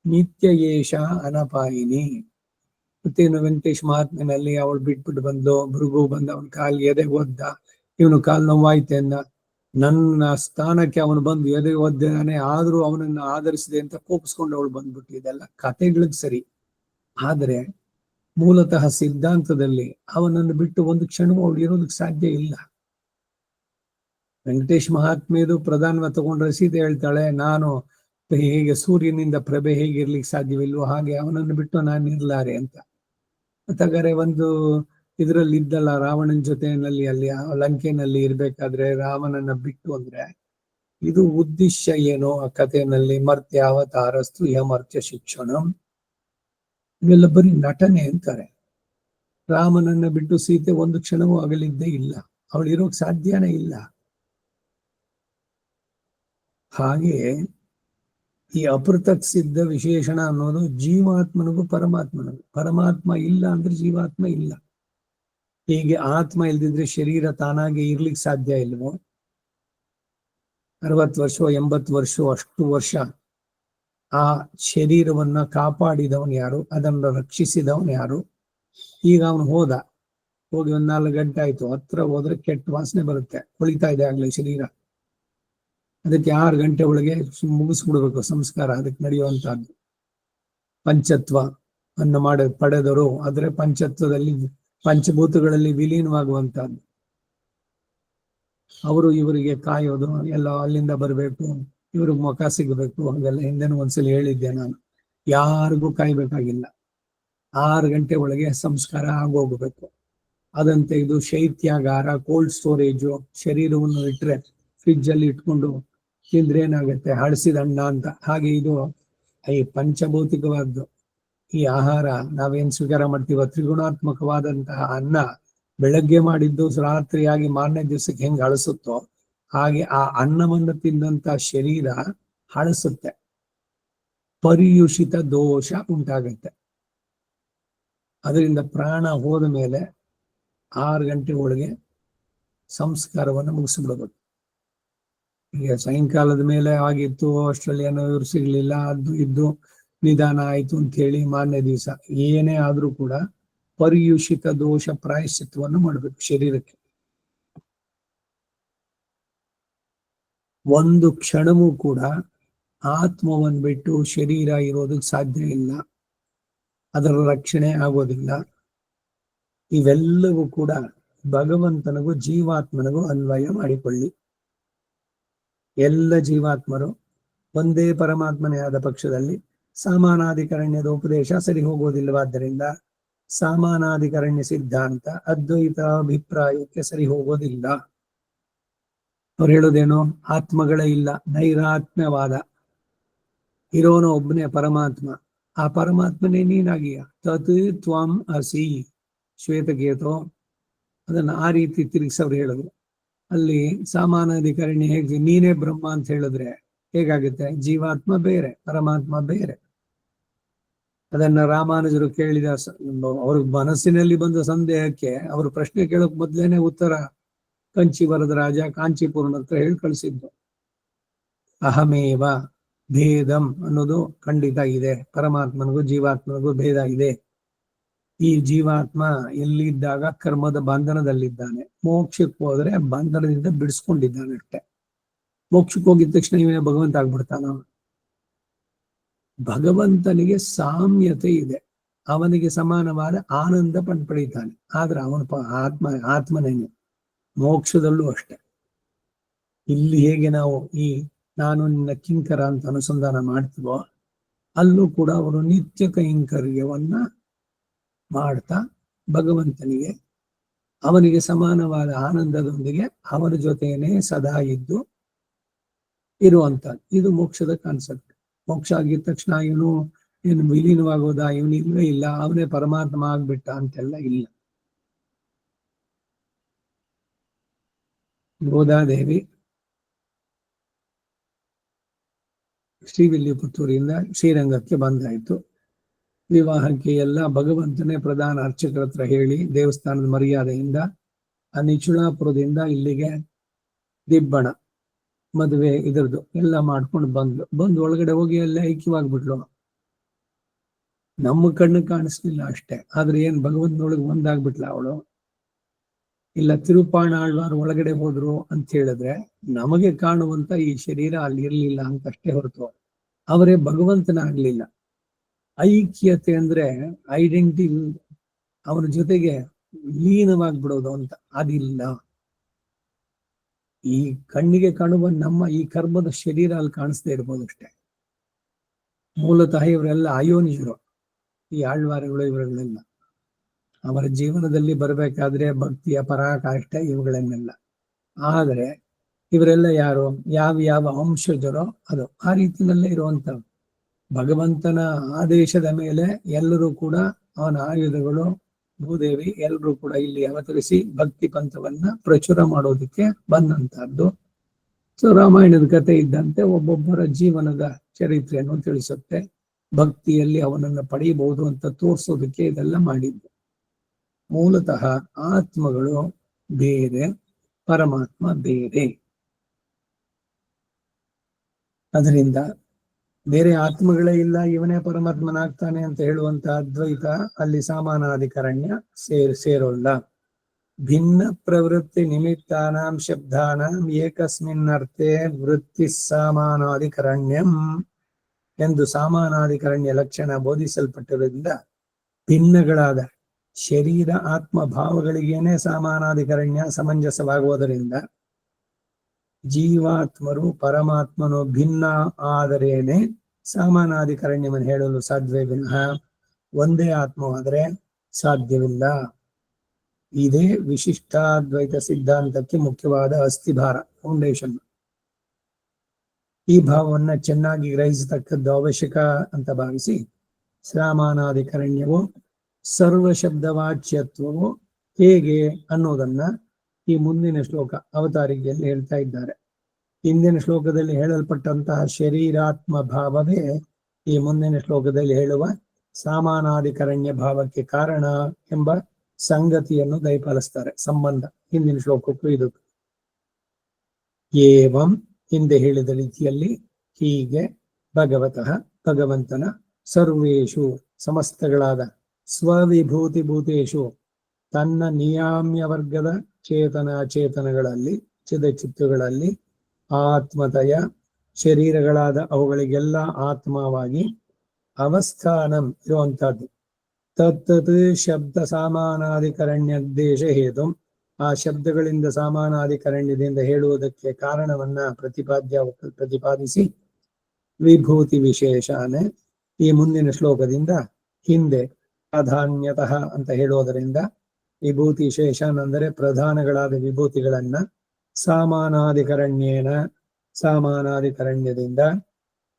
ನಿತ್ಯ ಏಷ ಅನಪಾಯಿನಿ. ಮತ್ತೇನು ವೆಂಕಟೇಶ್ ಮಹಾತ್ಮೆನಲ್ಲಿ ಅವಳು ಬಿಟ್ಬಿಟ್ಟು ಬಂದು ಭೃಗು ಬಂದ ಅವನ ಕಾಲು ಎದೆಗೆ ಒದ್ದ, ಇವನು ಕಾಲು ನೋವಾಯ್ತೆ ಅಂದ, ನನ್ನ ಸ್ಥಾನಕ್ಕೆ ಅವನು ಬಂದು ಎದೆಗೆ ಒದ್ದಾನೆ, ಆದ್ರೂ ಅವನನ್ನು ಆಧರಿಸಿದೆ ಅಂತ ಕೋಪಿಸ್ಕೊಂಡು ಅವಳು ಬಂದ್ಬಿಟ್ಟು. ಇದೆಲ್ಲ ಕಥೆಗಳಿಗೆ ಸರಿ, ಆದ್ರೆ ಮೂಲತಃ ಸಿದ್ಧಾಂತದಲ್ಲಿ ಅವನನ್ನು ಬಿಟ್ಟು ಒಂದು ಕ್ಷಣವೂ ಅವಳು ಇರೋದಕ್ಕೆ ಸಾಧ್ಯ ಇಲ್ಲ. ವೆಂಕಟೇಶ್ ಮಹಾತ್ಮೆಯದು ಪ್ರಧಾನವ ತಗೊಂಡ್ರೆ ಸೀತೆ ಹೇಳ್ತಾಳೆ, ನಾನು ಹೇಗೆ ಸೂರ್ಯನಿಂದ ಪ್ರಭೆ ಹೇಗಿರ್ಲಿಕ್ಕೆ ಸಾಧ್ಯವಿಲ್ವೋ ಹಾಗೆ ಅವನನ್ನು ಬಿಟ್ಟು ನಾನು ಇರ್ಲಾರೆ ಅಂತ. ಮತ್ತಾಗಾರೆ ಒಂದು ಇದರಲ್ಲಿ ಇದ್ದಲ್ಲ, ರಾವಣನ ಜೊತೆಯಲ್ಲಿ ಅಲ್ಲಿ ಲಂಕೆನಲ್ಲಿ ಇರ್ಬೇಕಾದ್ರೆ ರಾವಣನ ಬಿಟ್ಟು ಅಂದ್ರೆ, ಇದು ಉದ್ದೇಶ ಏನೋ ಆ ಕಥೆಯಲ್ಲಿ, ಮರ್ತ್ಯ ಅವತಾರಸ್ತು ಯಮರ್ತ್ಯ ಶಿಕ್ಷಣ, ಇವೆಲ್ಲ ಬರೀ ನಟನೆ ಅಂತಾರೆ. ರಾಮನನ್ನ ಬಿಟ್ಟು ಸೀತೆ ಒಂದು ಕ್ಷಣವೂ ಆಗಲಿದ್ದೇ ಇಲ್ಲ, ಅವಳು ಇರೋಕ್ ಸಾಧ್ಯನೇ ಇಲ್ಲ. ಹಾಗೆ ಈ ಅಪೃಥಕ್ ಸಿದ್ಧ ವಿಶೇಷಣ ಅನ್ನೋದು ಜೀವಾತ್ಮನಿಗೂ ಪರಮಾತ್ಮನಿಗೂ. ಪರಮಾತ್ಮ ಇಲ್ಲ ಅಂದ್ರೆ ಜೀವಾತ್ಮ ಇಲ್ಲ. ಹೀಗೆ ಆತ್ಮ ಇಲ್ದಿದ್ರೆ ಶರೀರ ತಾನಾಗಿ ಇರ್ಲಿಕ್ಕೆ ಸಾಧ್ಯ ಇಲ್ವೋ? 60 ವರ್ಷ 80 ವರ್ಷ ಅಷ್ಟು ವರ್ಷ ಆ ಶರೀರವನ್ನ ಕಾಪಾಡಿದವನು ಯಾರು? ಅದನ್ನು ರಕ್ಷಿಸಿದವನು ಯಾರು? ಈಗ ಅವನು ಹೋಗಿ 4 ಗಂಟೆ ಆಯ್ತು, ಹತ್ರ ಹೋದ್ರೆ ಕೆಟ್ಟ ವಾಸನೆ ಬರುತ್ತೆ, ಹೊಳಿತಾ ಇದೆ ಆಗ್ಲೇ ಶರೀರ. ಅದಕ್ಕೆ 6 ಗಂಟೆ ಒಳಗೆ ಮುಗಿಸ್ಬಿಡ್ಬೇಕು ಸಂಸ್ಕಾರ, ಅದಕ್ಕೆ ನಡೆಯುವಂತಹದ್ದು. ಪಂಚತ್ವ ಅನ್ನು ಪಡೆದರು, ಆದ್ರೆ ಪಂಚತ್ವದಲ್ಲಿ ಪಂಚಭೂತಗಳಲ್ಲಿ ವಿಲೀನವಾಗುವಂತಹದ್ದು. ಅವರು ಇವರಿಗೆ ಕಾಯೋದು ಎಲ್ಲ, ಅಲ್ಲಿಂದ ಬರಬೇಕು, ಇವ್ರಿಗೆ ಮುಖ ಸಿಗಬೇಕು, ಹಾಗೆಲ್ಲ ಹಿಂದೆನೂ ಒಂದ್ಸಲ ಹೇಳಿದ್ದೆ ನಾನು. ಯಾರಿಗೂ ಕಾಯ್ಬೇಕಾಗಿಲ್ಲ, 6 ಗಂಟೆ ಒಳಗೆ ಸಂಸ್ಕಾರ ಆಗೋಗ್ಬೇಕು. ಅದಂತೆ ಇದು ಶೈತ್ಯಾಗಾರ, ಕೋಲ್ಡ್ ಸ್ಟೋರೇಜು, ಶರೀರವನ್ನು ಇಟ್ರೆ ಫ್ರಿಡ್ಜ್ ಅಲ್ಲಿ ಇಟ್ಕೊಂಡು ತಿಂದ್ರೆ ಏನಾಗುತ್ತೆ? ಹಳಸಿದ ಅನ್ನ ಅಂತ. ಹಾಗೆ ಇದು ಈ ಪಂಚಭೌತಿಕವಾದ್ದು ಈ ಆಹಾರ ನಾವೇನ್ ಸ್ವೀಕಾರ ಮಾಡ್ತೀವ, ತ್ರಿಗುಣಾತ್ಮಕವಾದಂತಹ ಅನ್ನ ಬೆಳಗ್ಗೆ ಮಾಡಿದ್ದು ರಾತ್ರಿಯಾಗಿ ಮಾರನೇ ದಿವಸಕ್ಕೆ ಹೆಂಗ್ ಹಳಸುತ್ತೋ ಹಾಗೆ ಆ ಅನ್ನವನ್ನು ತಿಂದಂತ ಶರೀರ ಹಳಸುತ್ತೆ, ಪರ್ಯುಷಿತ ದೋಷ ಉಂಟಾಗತ್ತೆ. ಅದರಿಂದ ಪ್ರಾಣ ಹೋದ ಮೇಲೆ 6 ಗಂಟೆ ಒಳಗೆ ಸಂಸ್ಕಾರವನ್ನು ಮುಗಿಸ್ಬಿಡ್ಬೇಕು. ಈಗ ಸಾಯಂಕಾಲದ ಮೇಲೆ ಆಗಿತ್ತು, ಅಷ್ಟರಲ್ಲಿ ಏನೋ ಇವ್ರು ಸಿಗ್ಲಿಲ್ಲ, ಅದು ಇದ್ದು ನಿಧಾನ ಆಯ್ತು ಅಂತ ಹೇಳಿ ಮಾರನೇ ದಿವಸ ಏನೇ ಆದ್ರೂ ಕೂಡ ಪರ್ಯುಷಿತ ದೋಷ ಪ್ರಾಯಶ್ಚಿತ್ವವನ್ನು ಮಾಡ್ಬೇಕು ಶರೀರಕ್ಕೆ. ಒಂದು ಕ್ಷಣವೂ ಕೂಡ ಆತ್ಮವನ್ನು ಬಿಟ್ಟು ಶರೀರ ಇರೋದಕ್ಕೆ ಸಾಧ್ಯ ಇಲ್ಲ, ಅದರ ರಕ್ಷಣೆ ಆಗೋದಿಲ್ಲ. ಇವೆಲ್ಲವೂ ಕೂಡ ಭಗವಂತನಿಗೂ ಜೀವಾತ್ಮನಿಗೂ ಅನ್ವಯ ಮಾಡಿಕೊಳ್ಳಿ. ಎಲ್ಲ ಜೀವಾತ್ಮರು ಒಂದೇ ಪರಮಾತ್ಮನೇ ಆದ ಪಕ್ಷದಲ್ಲಿ ಸಮಾನಾಧಿಕರಣ್ಯದ ಉಪದೇಶ ಸರಿ ಹೋಗೋದಿಲ್ಲವಾದ್ದರಿಂದ ಸಮಾನಾಧಿಕರಣ್ಯ ಸಿದ್ಧಾಂತ ಅದ್ವೈತ ಅಭಿಪ್ರಾಯಕ್ಕೆ ಸರಿ ಹೋಗೋದಿಲ್ಲ. ಅವ್ರು ಹೇಳೋದೇನು? ಆತ್ಮಗಳೇ ಇಲ್ಲ, ನೈರಾತ್ಮ್ಯವಾದ. ಇರೋನು ಒಬ್ಬನೇ ಪರಮಾತ್ಮ, ಆ ಪರಮಾತ್ಮನೇ ನೀನಾಗಿಯ. ತತ್ ತ್ವಂ ಅಸಿ ಶ್ವೇತಕೇತೋ, ಅದನ್ನ ಆ ರೀತಿ ತಿರುಗಿಸವ್ರು ಹೇಳಿದ್ರು. ಅಲ್ಲಿ ಸಮಾನಾಧಿಕರಣ್ಯ ಹೇಗೆ ನೀನೇ ಬ್ರಹ್ಮ ಅಂತ ಹೇಳಿದ್ರೆ ಹೇಗಾಗುತ್ತೆ? ಜೀವಾತ್ಮ ಬೇರೆ, ಪರಮಾತ್ಮ ಬೇರೆ. ಅದನ್ನ ರಾಮಾನುಜರು ಕೇಳಿದ ಅವ್ರ ಮನಸ್ಸಿನಲ್ಲಿ ಬಂದ ಸಂದೇಹಕ್ಕೆ ಅವರು ಪ್ರಶ್ನೆ ಕೇಳೋಕ್ ಮೊದ್ಲೇನೆ ಉತ್ತರ ಕಂಚಿ ವರದರಾಜ ಕಾಂಚೀಪುರನ ಹತ್ರ ಹೇಳಿ ಕಳಿಸಿದ್ದು. ಅಹಮೇವ ಭೇದಂ ಅನ್ನೋದು ಖಂಡಿತ ಇದೆ, ಪರಮಾತ್ಮನಿಗೂ ಜೀವಾತ್ಮನಿಗೂ ಭೇದ ಇದೆ. ಈ ಜೀವಾತ್ಮ ಎಲ್ಲಿದ್ದಾಗ ಕರ್ಮದ ಬಂಧನದಲ್ಲಿದ್ದಾನೆ, ಮೋಕ್ಷಕ್ಕೆ ಹೋದ್ರೆ ಬಂಧನದಿಂದ ಬಿಡಿಸ್ಕೊಂಡಿದ್ದಾನೆ ಅಷ್ಟೆ. ಮೋಕ್ಷಕ್ಕೆ ಹೋಗಿದ ತಕ್ಷಣ ಇವನೇ ಭಗವಂತ ಆಗ್ಬಿಡ್ತಾನ? ಭಗವಂತನಿಗೆ ಸಾಮ್ಯತೆ ಇದೆ, ಅವನಿಗೆ ಸಮಾನವಾದ ಆನಂದ ಪಡೆಯುತ್ತಾನೆ. ಆದ್ರೆ ಅವನ ಆತ್ಮನೇನು ಮೋಕ್ಷದಲ್ಲೂ ಅಷ್ಟೆ. ಇಲ್ಲಿ ಹೇಗೆ ನಾವು ಈ ನಾನು ನಿನ್ನ ಕಿಂಕರ ಅಂತ ಅನುಸಂಧಾನ ಮಾಡ್ತೀವೋ, ಅಲ್ಲೂ ಕೂಡ ಅವರು ನಿತ್ಯ ಕೈಂಕರ್ಯವನ್ನ ಮಾಡ್ತಾ ಭಗವಂತನಿಗೆ ಅವನಿಗೆ ಸಮಾನವಾದ ಆನಂದದೊಂದಿಗೆ ಅವನ ಜೊತೆನೇ ಸದಾ ಇದ್ದು ಇರುವಂತದ್ದು. ಇದು ಮೋಕ್ಷದ ಕಾನ್ಸೆಪ್ಟ್. ಮೋಕ್ಷ ಆಗಿದ ತಕ್ಷಣ ಇವನು ಏನು ವಿಲೀನವಾಗೋದ, ಇವನಿಲ್ವೇ ಇಲ್ಲ, ಅವನೇ ಪರಮಾತ್ಮ ಆಗ್ಬಿಟ್ಟ ಅಂತೆಲ್ಲ ಇಲ್ಲ. ಗೋದಾದೇವಿ ಶ್ರೀವಿಲ್ಲಿಪುತ್ತೂರಿಂದ ಶ್ರೀರಂಗಕ್ಕೆ ಬಂದಾಯ್ತು. ವಿವಾಹಕ್ಕೆ ಎಲ್ಲ ಭಗವಂತನೇ ಪ್ರಧಾನ ಅರ್ಚಕರ ಹತ್ರ ಹೇಳಿ ದೇವಸ್ಥಾನದ ಮರ್ಯಾದೆಯಿಂದ ಆ ನಿಚುಳಾಪುರದಿಂದ ಇಲ್ಲಿಗೆ ದಿಬ್ಬಣ ಮದುವೆ ಇದ್ರದ್ದು ಎಲ್ಲ ಮಾಡ್ಕೊಂಡು ಬಂದು ಒಳಗಡೆ ಹೋಗಿ ಎಲ್ಲ ಐಕ್ಯವಾಗ್ಬಿಟ್ಲು. ನಮ್ಮ ಕಣ್ಣು ಕಾಣಿಸ್ಲಿಲ್ಲ ಅಷ್ಟೇ, ಆದ್ರೆ ಏನ್ ಭಗವಂತನೊಳಗೆ ಒಂದಾಗ್ಬಿಟ್ಲ ಅವಳು. ಇಲ್ಲ ತಿರುಪಾಣ ಆಳ್ವಾರ್ ಒಳಗಡೆ ಹೋದ್ರು ಅಂತ ಹೇಳಿದ್ರೆ ನಮಗೆ ಕಾಣುವಂತ ಈ ಶರೀರ ಅಲ್ಲಿ ಇರ್ಲಿಲ್ಲ ಅಂತಷ್ಟೇ ಹೊರತು ಅವರೇ ಭಗವಂತನಾಗ್ಲಿಲ್ಲ. ಐಕ್ಯತೆ ಅಂದ್ರೆ ಐಡೆಂಟಿ, ಅವನ ಜೊತೆಗೆ ಲೀನವಾಗ್ಬಿಡೋದು ಅಂತ ಅದಿಲ್ಲ. ಈ ಕಣ್ಣಿಗೆ ಕಾಣುವ ನಮ್ಮ ಈ ಕರ್ಮದ ಶರೀರ ಅಲ್ಲಿ ಕಾಣಿಸ್ದೇ ಇರ್ಬೋದು ಅಷ್ಟೇ. ಮೂಲತಃ ಇವರೆಲ್ಲ ಅಯೋನಿಜರು, ಈ ಆಳ್ವಾರಗಳು ಇವರುಗಳೆಲ್ಲ ಅವರ ಜೀವನದಲ್ಲಿ ಬರಬೇಕಾದ್ರೆ ಭಕ್ತಿಯ ಪರಾಕಾಷ್ಠ ಇವುಗಳನ್ನೆಲ್ಲ. ಆದರೆ ಇವರೆಲ್ಲ ಯಾರು, ಯಾವ ಅಂಶಜರೋ ಅದು ಆ ರೀತಿಯಲ್ಲೇ ಇರುವಂತ ಭಗವಂತನ ಆದೇಶದ ಮೇಲೆ ಎಲ್ಲರೂ ಕೂಡ ಅವನ ಆಯುಧಗಳು ಭೂದೇವಿ ಎಲ್ಲರೂ ಕೂಡ ಇಲ್ಲಿ ಅವತರಿಸಿ ಭಕ್ತಿ ಪಂಥವನ್ನ ಪ್ರಚುರ ಮಾಡೋದಕ್ಕೆ ಬಂದಂತಹದ್ದು. ಸೊ ರಾಮಾಯಣದ ಕಥೆ ಇದ್ದಂತೆ ಒಬ್ಬೊಬ್ಬರ ಜೀವನದ ಚರಿತ್ರೆಯನ್ನು ತಿಳಿಸುತ್ತೆ. ಭಕ್ತಿಯಲ್ಲಿ ಅವನನ್ನು ಪಡೆಯಬಹುದು ಅಂತ ತೋರಿಸೋದಕ್ಕೆ ಇದೆಲ್ಲ ಮಾಡಿದ್ದು. ಮೂಲತಃ ಆತ್ಮಗಳು ಬೇರೆ, ಪರಮಾತ್ಮ ಬೇರೆ. ಅದರಿಂದ ಬೇರೆ ಆತ್ಮಗಳೇ ಇಲ್ಲ, ಇವನೇ ಪರಮಾತ್ಮನಾಗ್ತಾನೆ ಅಂತ ಹೇಳುವಂತ ಅದ್ವೈತ ಅಲ್ಲಿ ಸಾಮಾನಾಧಿಕರಣ್ಯ ಸೇರೋಲ್ಲ. ಭಿನ್ನ ಪ್ರವೃತ್ತಿ ನಿಮಿತ್ತಾನಾಂ ಶಬ್ದಾನಾಂ ಏಕಸ್ಮಿನ್ನರ್ಥೆ ವೃತ್ತಿ ಸಾಮಾನಾಧಿಕರಣ್ಯಂ ಎಂದು ಸಾಮಾನಾಧಿಕರಣ್ಯ ಲಕ್ಷಣ ಬೋಧಿಸಲ್ಪಟ್ಟಿರುವುದರಿಂದ ಭಿನ್ನಗಳಾದ ಶರೀರ ಆತ್ಮ ಭಾವಗಳಿಗೇನೆ ಸಾಮಾನಾಧಿಕರಣ್ಯ ಸಮಂಜಸವಾಗುವುದರಿಂದ ಜೀವಾತ್ಮರು ಪರಮಾತ್ಮನು ಭಿನ್ನ ಆದರೇನೆ ಸಾಮಾನಾಧಿಕರಣ್ಯವನ್ನು ಹೇಳಲು ಸಾಧ್ಯವೇ ವಿನಃ ಒಂದೇ ಆತ್ಮವಾದರೆ ಸಾಧ್ಯವಿಲ್ಲ. ಇದೇ ವಿಶಿಷ್ಟಾದ್ವೈತ ಸಿದ್ಧಾಂತಕ್ಕೆ ಮುಖ್ಯವಾದ ಅಸ್ಥಿಭಾರ, ಫೌಂಡೇಶನ್. ಈ ಭಾವವನ್ನ ಚೆನ್ನಾಗಿ ಗ್ರಹಿಸತಕ್ಕದ್ದು ಅವಶ್ಯಕ ಅಂತ ಭಾವಿಸಿ ಸಾಮಾನಾಧಿಕರಣ್ಯವು ಸರ್ವಶಬ್ದವಾಚ್ಯತ್ವವು ಹೇಗೆ ಅನ್ನೋದನ್ನ ಈ ಮುಂದಿನ ಶ್ಲೋಕ ಅವತಾರಿಕೆಯಲ್ಲಿ ಹೇಳ್ತಾ ಇದ್ದಾರೆ. ಹಿಂದಿನ ಶ್ಲೋಕದಲ್ಲಿ ಹೇಳಲ್ಪಟ್ಟಂತಹ ಶರೀರಾತ್ಮ ಭಾವವೇ ಈ ಮುಂದಿನ ಶ್ಲೋಕದಲ್ಲಿ ಹೇಳುವ ಸಾಮಾನಾಧಿಕರಣ್ಯ ಭಾವಕ್ಕೆ ಕಾರಣ ಎಂಬ ಸಂಗತಿಯನ್ನು ದಯಪಾಲಿಸ್ತಾರೆ. ಸಂಬಂಧ ಹಿಂದಿನ ಶ್ಲೋಕಕ್ಕೂ ಇದಕ್ಕೂ. ಏವಂ ಹಿಂದೆ ಹೇಳಿದ ರೀತಿಯಲ್ಲಿ ಹೀಗೆ ಭಗವತಃ ಭಗವಂತನ ಸರ್ವೇಷು ಸಮಸ್ತಗಳಾದ ಸ್ವವಿಭೂತಿ ಭೂತೇಶು ತನ್ನ ನಿಯಾಮ್ಯ ವರ್ಗದ ಚೇತನ ಚೇತನಗಳಲ್ಲಿ ಚಿತ್ತಗಳಲ್ಲಿ ಆತ್ಮತಯ ಶರೀರಗಳಾದ ಅವುಗಳಿಗೆಲ್ಲ ಆತ್ಮವಾಗಿ ಅವಸ್ಥಾನಂ ಇರುವಂತಹದ್ದು. ತತ್ತತ್ ಶಬ್ದ ಸಾಮಾನಾಧಿಕರಣ್ಯದೇಶ ಹೇತು, ಆ ಶಬ್ದಗಳಿಂದ ಸಾಮಾನಾಧಿಕರಣ್ಯದಿಂದ ಹೇಳುವುದಕ್ಕೆ ಕಾರಣವನ್ನ ಪ್ರತಿಪಾದಿಸಿ ವಿಭೂತಿ ವಿಶೇಷಾನೆ ಈ ಮುಂದಿನ ಶ್ಲೋಕದಿಂದ ಹಿಂದೆ ಪ್ರಾಧಾನ್ಯತಃ ಅಂತ ಹೇಳುವುದರಿಂದ ವಿಭೂತಿ ಶೇಷನ್ ಅಂದರೆ ಪ್ರಧಾನಗಳಾದ ವಿಭೂತಿಗಳನ್ನ ಸಾಮಾನಾಧಿಕರಣ್ಯದಿಂದ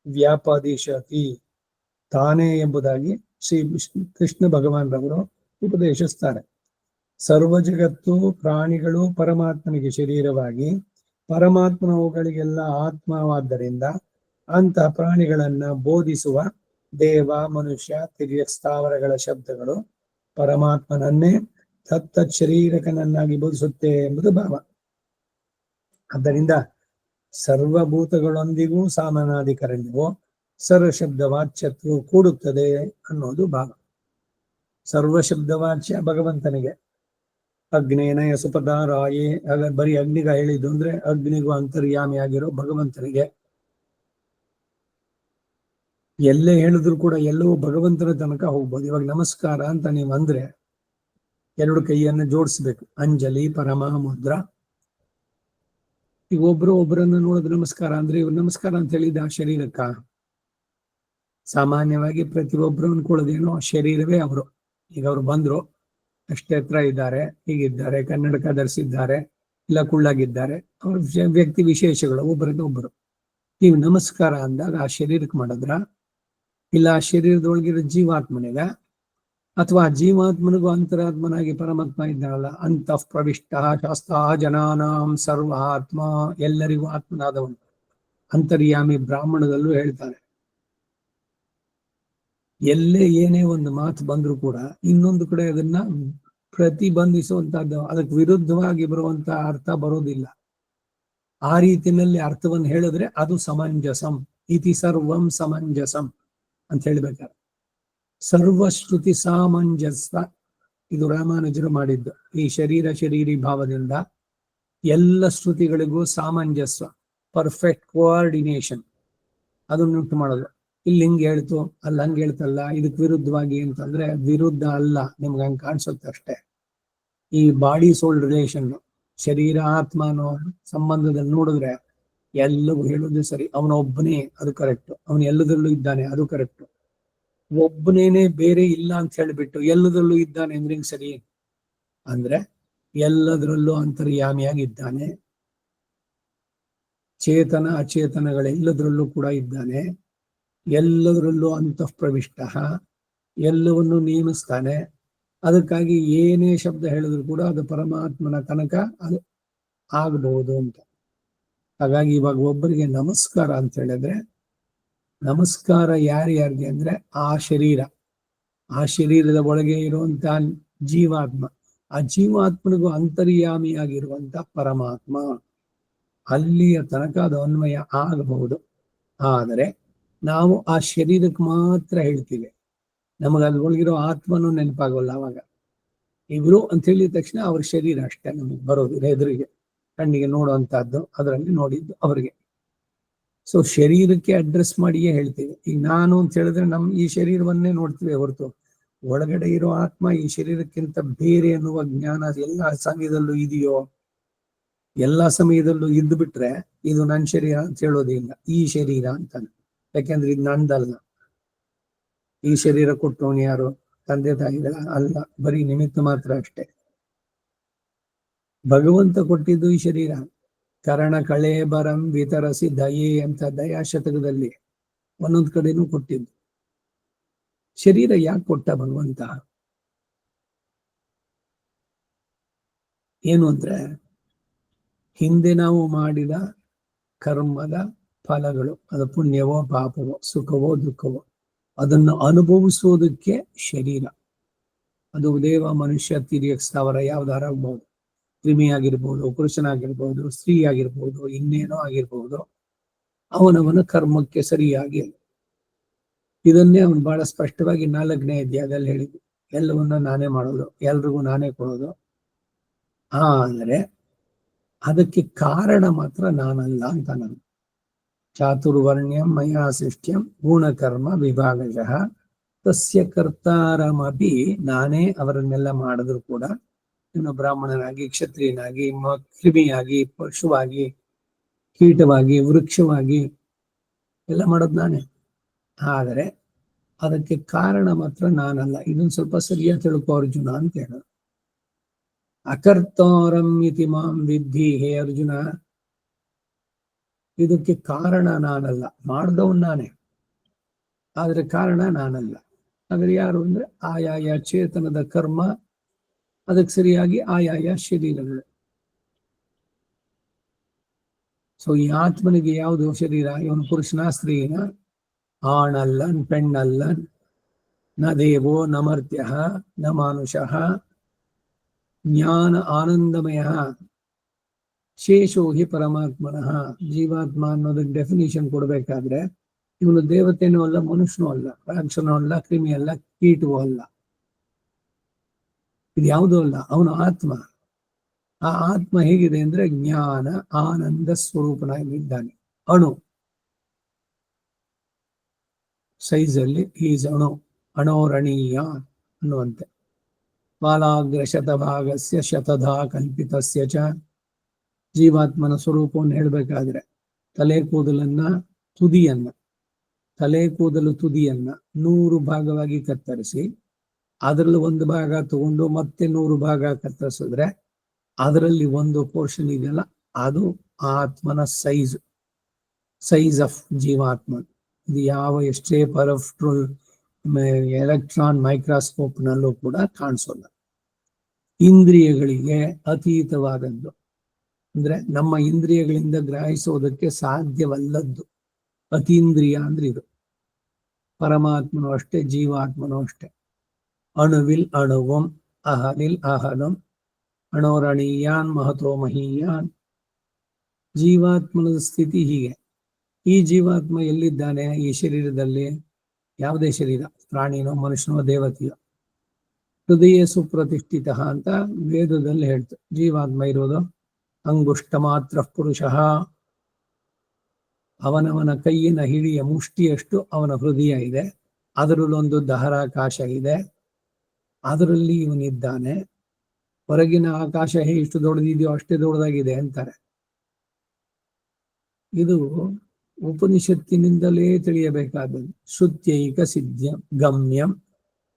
ವ್ಯಾಪದಿಶತಿ ತಾನೇ ಎಂಬುದಾಗಿ ಶ್ರೀ ಕೃಷ್ಣ ಭಗವಾನ್ರವರು ಉಪದೇಶಿಸ್ತಾರೆ. ಸರ್ವ ಜಗತ್ತು ಪ್ರಾಣಿಗಳು ಪರಮಾತ್ಮನಿಗೆ ಶರೀರವಾಗಿ ಪರಮಾತ್ಮನವುಗಳಿಗೆಲ್ಲ ಆತ್ಮವಾದ್ದರಿಂದ ಅಂತಹ ಪ್ರಾಣಿಗಳನ್ನ ಬೋಧಿಸುವ ದೇವ ಮನುಷ್ಯ ತಿರ್ಯ ಸ್ಥಾವರಗಳ ಶಬ್ದಗಳು ಪರಮಾತ್ಮನನ್ನೇ ತತ್ತತ್ ಶರೀರಕನನ್ನಾಗಿ ಬೋಧಿಸುತ್ತೆ ಎಂಬುದು ಭಾವ. ಆದ್ದರಿಂದ ಸರ್ವಭೂತಗಳೊಂದಿಗೂ ಸಾಮಾನಾಧಿಕರಣ್ಯವು ಸರ್ವಶಬ್ದ ವಾಚ್ಯತ್ವವು ಕೂಡುತ್ತದೆ ಅನ್ನೋದು ಭಾವ. ಸರ್ವಶಬ್ದವಾಚ್ಯ ಭಗವಂತನಿಗೆ ಅಗ್ನೇನಯ ಸುಪದಾರಾಯೇ, ಬರೀ ಅಗ್ನಿಗ ಹೇಳಿದ್ದು ಅಂದ್ರೆ ಅಗ್ನಿಗೂ ಅಂತರ್ಯಾಮಿಯಾಗಿರೋ ಭಗವಂತನಿಗೆ. ಎಲ್ಲೇ ಹೇಳಿದ್ರು ಕೂಡ ಎಲ್ಲವೂ ಭಗವಂತನ ತನಕ ಹೋಗ್ಬೋದು. ಇವಾಗ ನಮಸ್ಕಾರ ಅಂತ ನೀವು ಅಂದ್ರೆ ಎರಡು ಕೈಯನ್ನು ಜೋಡಿಸ್ಬೇಕು, ಅಂಜಲಿ ಪರಮ ಮುದ್ರ. ಈಗ ಒಬ್ಬರನ್ನ ನೋಡಿದ್ರೆ ನಮಸ್ಕಾರ ಅಂದ್ರೆ ಇವ್ರು ನಮಸ್ಕಾರ ಅಂತ ಹೇಳಿದ ಆ ಶರೀರಕ್ಕ ಸಾಮಾನ್ಯವಾಗಿ ಪ್ರತಿಯೊಬ್ರು ಅನ್ಕೊಳ್ಳೋದೇನೋ ಶರೀರವೇ ಅವರು. ಈಗ ಅವ್ರು ಬಂದ್ರು, ಅಷ್ಟೇ ಹತ್ರ ಇದ್ದಾರೆ, ಹೀಗಿದ್ದಾರೆ, ಕನ್ನಡಕ ಧರಿಸಿದ್ದಾರೆ, ಇಲ್ಲ ಕುಳ್ಳಾಗಿದ್ದಾರೆ, ಅವ್ರ ವ್ಯಕ್ತಿ ವಿಶೇಷಗಳು ಒಬ್ಬರಿಗೆ ಒಬ್ಬರು. ನೀವು ನಮಸ್ಕಾರ ಅಂದಾಗ ಆ ಶರೀರಕ್ಕೆ ಮಾಡಿದ್ರ, ಇಲ್ಲ ಆ ಶರೀರದೊಳಗಿರೋ ಜೀವಾತ್ಮನಿಗ, ಅಥವಾ ಜೀವಾತ್ಮನಿಗೂ ಅಂತರಾತ್ಮನಾಗಿ ಪರಮಾತ್ಮ ಇದ್ದಾನಲ್ಲ, ಅಂತಃ ಪ್ರವಿಷ್ಟ ಶಾಸ್ತ್ರ ಜನಾನಾಂ ಸರ್ವ ಆತ್ಮ, ಎಲ್ಲರಿಗೂ ಆತ್ಮನಾದವನು ಅಂತರ್ಯಾಮಿ. ಬ್ರಾಹ್ಮಣದಲ್ಲೂ ಹೇಳ್ತಾನೆ, ಎಲ್ಲೇ ಏನೇ ಒಂದು ಮಾತು ಬಂದ್ರು ಕೂಡ ಇನ್ನೊಂದು ಕಡೆ ಅದನ್ನ ಪ್ರತಿಬಂಧಿಸುವಂತಹದ್ದು, ಅದಕ್ಕೆ ವಿರುದ್ಧವಾಗಿ ಬರುವಂತ ಅರ್ಥ ಬರೋದಿಲ್ಲ. ಆ ರೀತಿಯಲ್ಲಿ ಅರ್ಥವನ್ನು ಹೇಳಿದ್ರೆ ಅದು ಸಮಂಜಸಂ. ಇತಿ ಸರ್ವಂ ಸಮಂಜಸಂ ಅಂತ ಹೇಳ್ಬೇಕಾರೆ, ಸರ್ವಶ್ರುತಿ ಸಾಮಂಜಸ್ವ, ಇದು ರಾಮಾನುಜರು ಮಾಡಿದ್ದು. ಈ ಶರೀರಿ ಭಾವದಿಂದ ಎಲ್ಲ ಶ್ರುತಿಗಳಿಗೂ ಸಾಮಂಜಸ್ವ, ಪರ್ಫೆಕ್ಟ್ ಕೋಆರ್ಡಿನೇಷನ್, ಅದನ್ನುಂಟು ಮಾಡೋದು. ಇಲ್ಲಿ ಹಿಂಗೆ ಹೇಳ್ತು, ಅಲ್ಲಿ ಹಂಗೆ ಹೇಳ್ತಲ್ಲ, ಇದಕ್ಕೆ ವಿರುದ್ಧವಾಗಿ ಅಂತಂದ್ರೆ ವಿರುದ್ಧ ಅಲ್ಲ, ನಿಮ್ಗೆ ಹಂಗೆ ಕಾಣಿಸುತ್ತೆ ಅಷ್ಟೇ. ಈ ಬಾಡಿ ಸೋಲ್ ರಿಲೇಷನ್, ಶರೀರ ಆತ್ಮ ಅನ್ನೋ ಸಂಬಂಧದಲ್ಲಿ ನೋಡಿದ್ರೆ ಎಲ್ಲವೂ ಹೇಳೋದು ಸರಿ. ಅವನೊಬ್ಬನೇ, ಅದು ಕರೆಕ್ಟ್. ಅವನು ಎಲ್ಲದರಲ್ಲೂ ಇದ್ದಾನೆ, ಅದು ಕರೆಕ್ಟ್. ಒಬ್ಬನೇನೆ ಬೇರೆ ಇಲ್ಲ ಅಂತ ಹೇಳಿಬಿಟ್ಟು ಎಲ್ಲದರಲ್ಲೂ ಇದ್ದಾನೆ ಅಂದ್ರೆ ಹಿಂಗ್ ಸರಿ ಅಂದ್ರೆ, ಎಲ್ಲದರಲ್ಲೂ ಅಂತರ್ಯಾಮಿಯಾಗಿದ್ದಾನೆ. ಚೇತನ ಅಚೇತನಗಳೆಲ್ಲದರಲ್ಲೂ ಕೂಡ ಇದ್ದಾನೆ. ಎಲ್ಲದರಲ್ಲೂ ಅಂತಃ ಪ್ರವಿಷ್ಟ, ಎಲ್ಲವನ್ನು ನೇಮಿಸ್ತಾನೆ. ಅದಕ್ಕಾಗಿ ಏನೇ ಶಬ್ದ ಹೇಳಿದ್ರು ಕೂಡ ಅದು ಪರಮಾತ್ಮನ ತನಕ ಅದು ಆಗಬಹುದು ಅಂತ. ಹಾಗಾಗಿ ಇವಾಗ ಒಬ್ಬರಿಗೆ ನಮಸ್ಕಾರ ಅಂತ ಹೇಳಿದ್ರೆ, ನಮಸ್ಕಾರ ಯಾರ್ಯಾರಿಗೆ ಅಂದ್ರೆ ಆ ಶರೀರ, ಆ ಶರೀರದ ಒಳಗೆ ಇರುವಂತ ಜೀವಾತ್ಮ, ಆ ಜೀವಾತ್ಮನಿಗೂ ಅಂತರ್ಯಾಮಿಯಾಗಿರುವಂತ ಪರಮಾತ್ಮ, ಅಲ್ಲಿಯ ತನಕ ಅದು ಅನ್ವಯ ಆಗಬಹುದು. ಆದರೆ ನಾವು ಆ ಶರೀರಕ್ಕೆ ಮಾತ್ರ ಹೇಳ್ತೀವಿ, ನಮಗೆ ಅಲ್ಲಿ ಒಳಗಿರೋ ಆತ್ಮನೂ ನೆನಪಾಗೋಲ್ಲ. ಅವಾಗ ಇವರು ಅಂತ ಹೇಳಿದ ತಕ್ಷಣ ಅವ್ರ ಶರೀರ ಅಷ್ಟೇ ನಮಗೆ ಬರೋದು ಎದುರಿಗೆ, ಕಣ್ಣಿಗೆ ನೋಡುವಂತಹದ್ದು, ಅದರಲ್ಲಿ ನೋಡಿದ್ದು ಅವರಿಗೆ. ಸೊ ಶರೀರಕ್ಕೆ ಅಡ್ರೆಸ್ ಮಾಡಿಯೇ ಹೇಳ್ತೀವಿ. ಈಗ ನಾನು ಅಂತ ಹೇಳಿದ್ರೆ ಈ ಶರೀರವನ್ನೇ ನೋಡ್ತೀವಿ ಹೊರತು ಒಳಗಡೆ ಇರೋ ಆತ್ಮ ಈ ಶರೀರಕ್ಕಿಂತ ಬೇರೆ ಅನ್ನುವ ಜ್ಞಾನ ಎಲ್ಲ ಸಮಯದಲ್ಲೂ ಇದೆಯೋ? ಎಲ್ಲಾ ಸಮಯದಲ್ಲೂ ಇದ್ದು ಬಿಟ್ರೆ ಇದು ನನ್ನ ಶರೀರ ಅಂತ ಹೇಳೋದಿಲ್ಲ, ಈ ಶರೀರ ಅಂತಾನೆ. ಯಾಕೆಂದ್ರೆ ಇದು ನಂದಲ್ಲ. ಈ ಶರೀರ ಕೊಟ್ಟವನು ಯಾರು? ತಂದೆ ತಾಯಿಗಳ ಅಲ್ಲ, ಬರೀ ನಿಮಿತ್ತ ಮಾತ್ರ ಅಷ್ಟೇ. ಭಗವಂತ ಕೊಟ್ಟಿದ್ದು ಈ ಶರೀರ. ಕರಣ ಕಳೇಬರಂ ವಿತರಸಿ ದಯೆ ಅಂತ ದಯಾಶತಕದಲ್ಲಿ ಒಂದೊಂದ್ ಕಡೆನೂ ಕೊಟ್ಟಿದ್ದು. ಶರೀರ ಯಾಕೆ ಕೊಟ್ಟ ಭಗವಂತ? ಏನು ಅಂದ್ರೆ, ಹಿಂದೆ ನಾವು ಮಾಡಿದ ಕರ್ಮದ ಫಲಗಳು, ಅದು ಪುಣ್ಯವೋ ಪಾಪವೋ ಸುಖವೋ ದುಃಖವೋ, ಅದನ್ನು ಅನುಭವಿಸೋದಕ್ಕೆ ಶರೀರ. ಅದು ದೇವ ಮನುಷ್ಯ ತಿರ್ಯಕ್ ಸ್ಥಾವರ ಯಾವ್ದಾರ ಆಗ್ಬಹುದು, ಕ್ರಿಮಿ ಆಗಿರ್ಬೋದು, ಪುರುಷನಾಗಿರ್ಬೋದು, ಸ್ತ್ರೀ ಆಗಿರ್ಬೋದು, ಇನ್ನೇನೋ ಆಗಿರ್ಬೋದು, ಅವನವನ ಕರ್ಮಕ್ಕೆ ಸರಿಯಾಗಿ. ಇದನ್ನೇ ಅವನು ಬಹಳ ಸ್ಪಷ್ಟವಾಗಿ 4ನೇ ಅಧ್ಯಾಯದಲ್ಲಿ ಹೇಳಿದ್ದು. ಎಲ್ಲವನ್ನ ನಾನೇ ಮಾಡೋದು, ಎಲ್ರಿಗೂ ನಾನೇ ಕೊಡೋದು. ಆದರೆ ಅದಕ್ಕೆ ಕಾರಣ ಮಾತ್ರ ನಾನಲ್ಲ ಅಂತ. ನಾನು ಚಾತುರ್ವರ್ಣ್ಯಂ ಮಯಾ ಸೃಷ್ಟ್ಯಂ ಗುಣಕರ್ಮ ವಿಭಾಗಶಃ ತಸ್ಯ ಕರ್ತಾರಮಪಿ, ನಾನೇ ಅವರನ್ನೆಲ್ಲ ಮಾಡಿದ್ರು ಕೂಡ, ಇನ್ನು ಬ್ರಾಹ್ಮಣನಾಗಿ, ಕ್ಷತ್ರಿಯನಾಗಿ, ಕ್ರಿಮಿಯಾಗಿ, ಪಶುವಾಗಿ, ಕೀಟವಾಗಿ, ವೃಕ್ಷವಾಗಿ ಎಲ್ಲ ಮಾಡೋದು ನಾನೇ. ಆದರೆ ಅದಕ್ಕೆ ಕಾರಣ ಮಾತ್ರ ನಾನಲ್ಲ. ಇದನ್ನು ಸ್ವಲ್ಪ ಸರಿಯಾಗಿ ತಿಳ್ಕೋ ಅರ್ಜುನ ಅಂತ ಹೇಳೋದು. ಅಕರ್ತಾರಂ ಇತಿ ಮಾಂ ವಿದ್ಧಿ, ಹೇ ಅರ್ಜುನ, ಇದಕ್ಕೆ ಕಾರಣ ನಾನಲ್ಲ, ಮಾಡ್ದವನ್ ನಾನೇ, ಆದ್ರೆ ಕಾರಣ ನಾನಲ್ಲ. ಆದ್ರೆ ಯಾರು ಅಂದ್ರೆ ಆಯಾಯ ಚೇತನದ ಕರ್ಮ, ಅದಕ್ಕೆ ಸರಿಯಾಗಿ ಆಯಾಯ ಶರೀರಗಳು. ಸೊ ಈ ಆತ್ಮನಿಗೆ ಯಾವುದು ಶರೀರ? ಇವನು ಪುರುಷನ ಸ್ತ್ರೀನ? ಆಣಲ್ಲನ್ ಪೆಣ್ಣಲ್ಲನ್, ನ ದೇವೋ ನ ಮರ್ತ್ಯ ನ ಮಾನುಷಃ, ಜ್ಞಾನ ಆನಂದಮಯ ಶೇಷೋ ಹಿ ಪರಮಾತ್ಮನಃ. ಜೀವಾತ್ಮ ಅನ್ನೋದಕ್ಕೆ ಡೆಫಿನಿಷನ್ ಕೊಡ್ಬೇಕಾದ್ರೆ ಇವನು ದೇವತೆನೂ ಅಲ್ಲ, ಮನುಷ್ಯನೂ ಅಲ್ಲ, ರಾಕ್ಷಸನೂ ಅಲ್ಲ, ಕ್ರಿಮಿ ಅಲ್ಲ, ಕೀಟವೂ ಅಲ್ಲ, ಇದು ಯಾವುದೂ ಅಲ್ಲ. ಅವನು ಆತ್ಮ. ಆ ಆತ್ಮ ಹೇಗಿದೆ ಅಂದ್ರೆ ಜ್ಞಾನ ಆನಂದ ಸ್ವರೂಪನಾಗಿದ್ದಾನೆ. ಅಣು ಸೈಜಲ್ಲಿ ಈಸ್ ಅಣು, ಅಣೋರಣೀಯ ಅನ್ನುವಂತೆ. ಬಾಲಾಗ್ರ ಶತಭಾಗಸ್ಯ ಶತಧಾ ಕಲ್ಪಿತಸ್ಯ ಚ. ಜೀವಾತ್ಮನ ಸ್ವರೂಪವನ್ನು ಹೇಳ್ಬೇಕಾದ್ರೆ ತಲೆ ಕೂದಲನ್ನ, ತುದಿಯನ್ನ, ತಲೆ ಕೂದಲು ತುದಿಯನ್ನ 100 ಭಾಗವಾಗಿ ಕತ್ತರಿಸಿ ಅದರಲ್ಲಿ ಒಂದು ಭಾಗ ತಗೊಂಡು ಮತ್ತೆ 100 ಭಾಗ ಕತ್ತರಿಸಿದ್ರೆ ಅದರಲ್ಲಿ ಒಂದು ಪೋರ್ಷನ್ ಇದೆಯಲ್ಲ, ಅದು ಆತ್ಮನ ಸೈಜ್ ಆಫ್ ಜೀವಾತ್ಮ. ಇದು ಯಾವ ಎಷ್ಟೇ ಪವರ್ಫುಲ್ ಎಲೆಕ್ಟ್ರಾನ್ ಮೈಕ್ರೋಸ್ಕೋಪ್ ನಲ್ಲೂ ಕೂಡ ಕಾಣಿಸೋಲ್ಲ. ಇಂದ್ರಿಯಗಳಿಗೆ ಅತೀತವಾದದ್ದು, ಅಂದ್ರೆ ನಮ್ಮ ಇಂದ್ರಿಯಗಳಿಂದ ಗ್ರಹಿಸೋದಕ್ಕೆ ಸಾಧ್ಯವಲ್ಲದ್ದು ಅತೀಂದ್ರಿಯ ಅಂದ್ರೆ ಇದು. ಪರಮಾತ್ಮನೂ ಅಷ್ಟೇ, ಜೀವಾತ್ಮನೂ ಅಷ್ಟೇ. ಅಣುವಿಲ್ ಅಣುವಂ ಅಹಲಿಲ್ ಅಹಲಂ ಅಣೋರಣೀಯಾನ್ ಮಹತೋ ಮಹೀಯಾನ್. ಜೀವಾತ್ಮನ ಸ್ಥಿತಿ ಹೀಗೆ. ಈ ಜೀವಾತ್ಮ ಎಲ್ಲಿದ್ದಾನೆ? ಈ ಶರೀರದಲ್ಲಿ. ಯಾವುದೇ ಶರೀರ, ಪ್ರಾಣಿನೋ ಮನುಷ್ಯನೋ ದೇವತೆಯೋ. ಹೃದಯ ಸುಪ್ರತಿಷ್ಠಿತ ಅಂತ ವೇದದಲ್ಲಿ ಹೇಳ್ತು. ಜೀವಾತ್ಮ ಇರೋದು ಅಂಗುಷ್ಟ ಮಾತ್ರ ಪುರುಷ. ಅವನವನ ಕೈಯಿನ ಹಿಡಿಯ ಮುಷ್ಟಿಯಷ್ಟು ಅವನ ಹೃದಯ ಇದೆ. ಅದರಲ್ಲೊಂದು ದಹರಾಕಾಶ ಇದೆ, ಅದರಲ್ಲಿ ಇವನಿದ್ದಾನೆ. ಹೊರಗಿನ ಆಕಾಶ ಎಷ್ಟು ದೊಡ್ಡದಿದೆಯೋ ಅಷ್ಟೇ ದೊಡ್ಡದಾಗಿದೆ ಅಂತಾರೆ. ಇದು ಉಪನಿಷತ್ತಿನಿಂದಲೇ ತಿಳಿಯಬೇಕಾದದ್ದು. ಶ್ರುತ್ಯೈಕ ಸಿದ್ಧ ಗಮ್ಯಂ.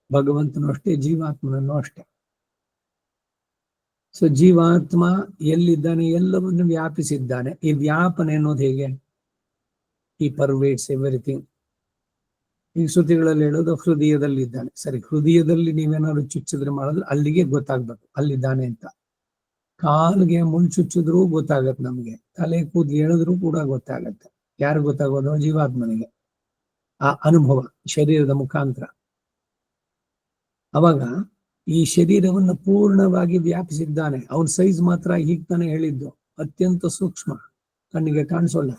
ಭಗವಂತನು ಅಷ್ಟೇ, ಜೀವಾತ್ಮನನ್ನು ಅಷ್ಟೇ. ಸೊ ಜೀವಾತ್ಮ ಎಲ್ಲಿದ್ದಾನೆ? ಎಲ್ಲವನ್ನು ವ್ಯಾಪಿಸಿದ್ದಾನೆ. ಈ ವ್ಯಾಪನೆ ಅನ್ನೋದು ಹೇಗೆ? ಈ ಪರ್ವೇಟ್ಸ್ ಎವ್ರಿಥಿಂಗ್. ಈ ಶ್ರುತಿಗಳಲ್ಲಿ ಹೇಳೋದು ಹೃದಯದಲ್ಲಿ ಇದ್ದಾನೆ. ಸರಿ, ಹೃದಯದಲ್ಲಿ ನೀವೇನಾದ್ರು ಚುಚ್ಚಿದ್ರೆ ಮಾಡಿದ್ರೆ ಅಲ್ಲಿಗೆ ಗೊತ್ತಾಗ್ಬೇಕು ಅಲ್ಲಿದ್ದಾನೆ ಅಂತ. ಕಾಲಿಗೆ ಚುಚ್ಚಿದ್ರೂ ಗೊತ್ತಾಗತ್ತೆ ನಮ್ಗೆ. ತಲೆ ಕೂದಲು ಎಳೆದ್ರೂ ಕೂಡ ಗೊತ್ತಾಗತ್ತೆ. ಯಾರು ಗೊತ್ತಾಗೋದು? ಜೀವಾತ್ಮನಿಗೆ. ಆ ಅನುಭವ ಶರೀರದ ಮುಖಾಂತರ. ಅವಾಗ ಈ ಶರೀರವನ್ನು ಪೂರ್ಣವಾಗಿ ವ್ಯಾಪಿಸಿದ್ದಾನೆ. ಅವನ ಸೈಜ್ ಮಾತ್ರ ಹೀಗೆ ತಾನೇ ಹೇಳಿದ್ದು, ಅತ್ಯಂತ ಸೂಕ್ಷ್ಮ, ಕಣ್ಣಿಗೆ ಕಾಣಿಸೋಲ್ಲ.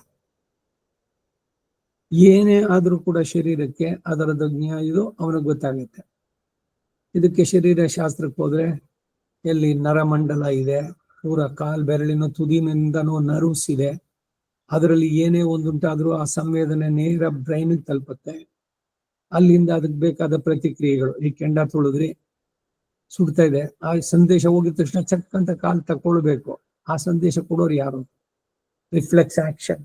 ಏನೇ ಆದ್ರೂ ಕೂಡ ಶರೀರಕ್ಕೆ ಅದರದ ಇದು ಅವನಿಗೆ ಗೊತ್ತಾಗುತ್ತೆ. ಇದಕ್ಕೆ ಶರೀರ ಶಾಸ್ತ್ರಕ್ಕೆ ಹೋದ್ರೆ ಎಲ್ಲಿ ನರಮಂಡಲ ಇದೆ, ಪೂರ ಕಾಲ್ ಬೆರಳಿನ ತುದಿನಿಂದನೂ ನರ್ವ್ಸ್ ಇದೆ. ಅದರಲ್ಲಿ ಏನೇ ಒಂದುಂಟಾದ್ರೂ ಆ ಸಂವೇದನೆ ನೇರ ಬ್ರೈನ್ಗೆ ತಲುಪುತ್ತೆ. ಅಲ್ಲಿಂದ ಅದಕ್ಕೆ ಬೇಕಾದ ಪ್ರತಿಕ್ರಿಯೆಗಳು. ಈ ಕೆಂಡ ತುಳಿದ್ರಿ ಸುಡ್ತಾ ಇದೆ, ಆ ಸಂದೇಶ ಹೋಗಿದ ತಕ್ಷಣ ಚಕ್ ಅಂತ ಕಾಲ್ ತಕೊಳ್ಬೇಕು. ಆ ಸಂದೇಶ ಕೊಡೋರು ಯಾರು? Reflex action.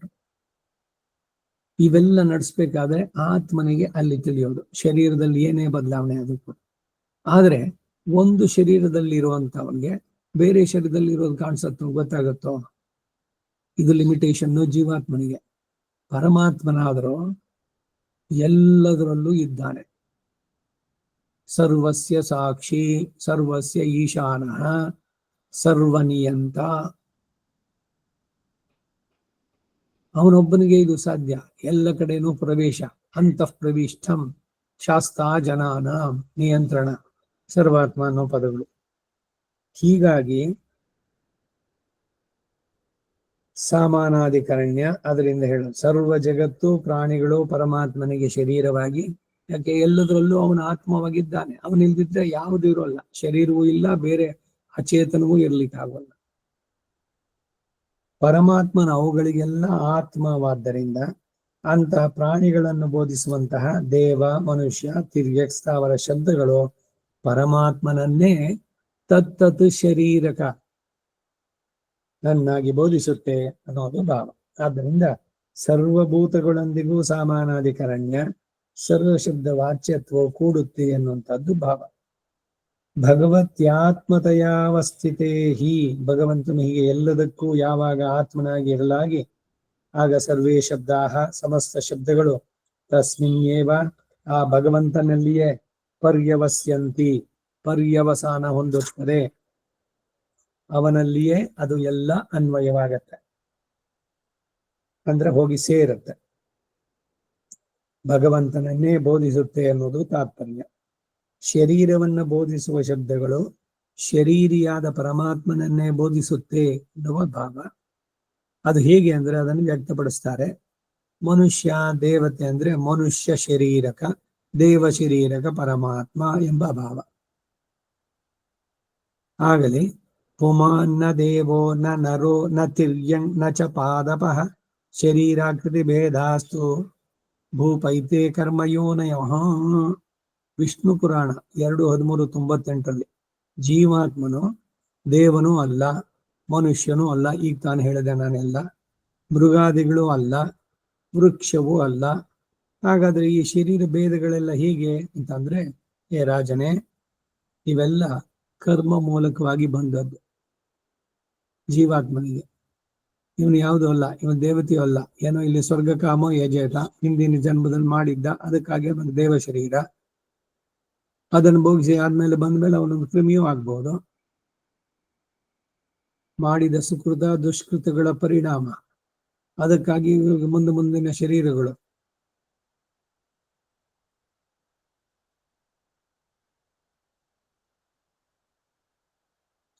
ಇವೆಲ್ಲ ನಡೆಸ್ಬೇಕಾದ್ರೆ ಆತ್ಮನಿಗೆ ಅಲ್ಲಿ ತಿಳಿಯೋದು. ಶರೀರದಲ್ಲಿ ಏನೇ ಬದಲಾವಣೆ ಅದಕ್ಕೂ. ಆದ್ರೆ ಒಂದು ಶರೀರದಲ್ಲಿ ಇರುವಂತವನಿಗೆ ಬೇರೆ ಶರೀರದಲ್ಲಿ ಇರೋದು ಕಾಣಿಸತ್ತೋ, ಗೊತ್ತಾಗತ್ತೋ? ಇದು ಲಿಮಿಟೇಷನ್ ಜೀವಾತ್ಮನಿಗೆ. ಪರಮಾತ್ಮನಾದರೂ ಎಲ್ಲದರಲ್ಲೂ ಇದ್ದಾನೆ. ಸರ್ವಸ್ಯ ಸಾಕ್ಷಿ, ಸರ್ವಸ್ಯ ಈಶಾನಃ, ಸರ್ವನಿಯಂತ. ಅವನೊಬ್ಬನಿಗೆ ಇದು ಸಾಧ್ಯ. ಎಲ್ಲ ಕಡೆನೂ ಪ್ರವೇಶ. ಅಂತಃ ಪ್ರವಿಷ್ಟಂ ಶಾಸ್ತಾ ಜನಾನ ನಿಯಂತ್ರಣ, ಸರ್ವಾತ್ಮ ಅನ್ನೋ ಪದಗಳು. ಹೀಗಾಗಿ ಸಾಮಾನಾಧಿಕರಣ್ಯ ಅದರಿಂದ ಹೇಳೋದು ಸರ್ವ ಜಗತ್ತು ಪ್ರಾಣಿಗಳು ಪರಮಾತ್ಮನಿಗೆ ಶರೀರವಾಗಿ. ಯಾಕೆ? ಎಲ್ಲದರಲ್ಲೂ ಅವನ ಆತ್ಮವಾಗಿದ್ದಾನೆ. ಅವನಿಲ್ದಿದ್ರೆ ಯಾವುದು ಇರೋಲ್ಲ. ಶರೀರವೂ ಇಲ್ಲ, ಬೇರೆ ಅಚೇತನವೂ ಇರ್ಲಿಕ್ಕಾಗಲ್ಲ. ಪರಮಾತ್ಮನ ಅವುಗಳಿಗೆಲ್ಲ ಆತ್ಮವಾದ್ದರಿಂದ ಅಂತಹ ಪ್ರಾಣಿಗಳನ್ನು ಬೋಧಿಸುವಂತಹ ದೇವ, ಮನುಷ್ಯ, ತಿರ್ಯಕ್, ಸ್ಥಾವರ ಶಬ್ದಗಳು ಪರಮಾತ್ಮನನ್ನೇ ತತ್ತತ್ ಶರೀರಕ ನನ್ನಾಗಿ ಬೋಧಿಸುತ್ತೆ ಅನ್ನೋದು ಭಾವ. ಆದ್ದರಿಂದ ಸರ್ವಭೂತಗಳೊಂದಿಗೂ ಸಮಾನಾಧಿಕರಣ್ಯ, ಸರ್ವ ಶಬ್ದ ವಾಚ್ಯತ್ವ ಕೂಡುತ್ತೆ ಎನ್ನುವಂಥದ್ದು ಭಾವ. ಭಗವತ್ಯಾತ್ಮತೆಯಾವಸ್ಥಿತೇ ಹಿ. ಭಗವಂತನು ಹೀಗೆ ಎಲ್ಲದಕ್ಕೂ ಯಾವಾಗ ಆತ್ಮನಾಗಿ ಇರಲಾಗಿ ಆಗ ಸರ್ವೇ ಶಬ್ದಾಹ ಸಮಸ್ತ ಶಬ್ದಗಳು ತಸ್ಮಿನ್ಯೇವ ಆ ಭಗವಂತನಲ್ಲಿಯೇ ಪರ್ಯವಸ್ಯಂತಿ ಪರ್ಯವಸಾನ ಹೊಂದುತ್ತದೆ. ಅವನಲ್ಲಿಯೇ ಅದು ಎಲ್ಲ ಅನ್ವಯವಾಗತ್ತೆ, ಅಂದ್ರೆ ಹೋಗಿ ಸೇರುತ್ತೆ. ಭಗವಂತನನ್ನೇ ಬೋಧಿಸುತ್ತೆ ಅನ್ನೋದು ತಾತ್ಪರ್ಯ. ಶರೀರವನ್ನು ಬೋಧಿಸುವ ಶಬ್ದಗಳು ಶರೀರಿಯಾದ ಪರಮಾತ್ಮನನ್ನೇ ಬೋಧಿಸುತ್ತೆ ಎನ್ನುವ ಭಾವ. ಅದು ಹೇಗೆ ಅಂದ್ರೆ ಅದನ್ನು ವ್ಯಕ್ತಪಡಿಸ್ತಾರೆ. ಮನುಷ್ಯ ದೇವತೆ ಅಂದ್ರೆ ಮನುಷ್ಯ ಶರೀರಕ, ದೇವ ಶರೀರಕ ಪರಮಾತ್ಮ ಎಂಬ ಭಾವ. ಆಗಲಿ ಪುಮಾನ್ನ ದೇವೋ ನ ನರೋ ನ ತಿರ್ಯಂ ನ ಚ ಪಾದಪಃ ಶರೀರಾಕೃತಿ ಭೇದಾಸ್ತು ಭೂಪೈತೆ ಕರ್ಮಯೋನಯ. ವಿಷ್ಣು ಪುರಾಣ 2:13-98 ಜೀವಾತ್ಮನು ದೇವನೂ ಅಲ್ಲ, ಮನುಷ್ಯನೂ ಅಲ್ಲ. ಈಗ ತಾನು ಹೇಳಿದೆ ನಾನೆಲ್ಲ. ಮೃಗಾದಿಗಳು ಅಲ್ಲ, ವೃಕ್ಷವೂ ಅಲ್ಲ, ಹಾಗಾದ್ರೆ ಈ ಶರೀರ ಭೇದಗಳೆಲ್ಲ ಹೇಗೆ ಅಂತಂದ್ರೆ, ಏ ರಾಜನೇ, ಇವೆಲ್ಲ ಕರ್ಮ ಮೂಲಕವಾಗಿ ಬಂದದ್ದು ಜೀವಾತ್ಮನಿಗೆ. ಇವನು ಯಾವುದೂ ಅಲ್ಲ, ಇವನು ದೇವತೆಯೂ ಅಲ್ಲ, ಏನೋ ಇಲ್ಲಿ ಸ್ವರ್ಗ ಕಾಮೋ ಯಜೇತ, ಹಿಂದಿನ ಜನ್ಮದಲ್ಲಿ ಮಾಡಿದ್ದ, ಅದಕ್ಕಾಗಿ ಅವನು ದೇವ ಶರೀರ. ಅದನ್ನು ಭೋಗಿಸಿ ಆದ್ಮೇಲೆ ಬಂದ್ಮೇಲೆ ಅವನೊಂದು ಕ್ರಿಮಿಯೂ ಆಗ್ಬಹುದು. ಮಾಡಿದ ಸುಕೃತ ದುಷ್ಕೃತಗಳ ಪರಿಣಾಮ, ಅದಕ್ಕಾಗಿ ಮುಂದಿನ ಶರೀರಗಳು.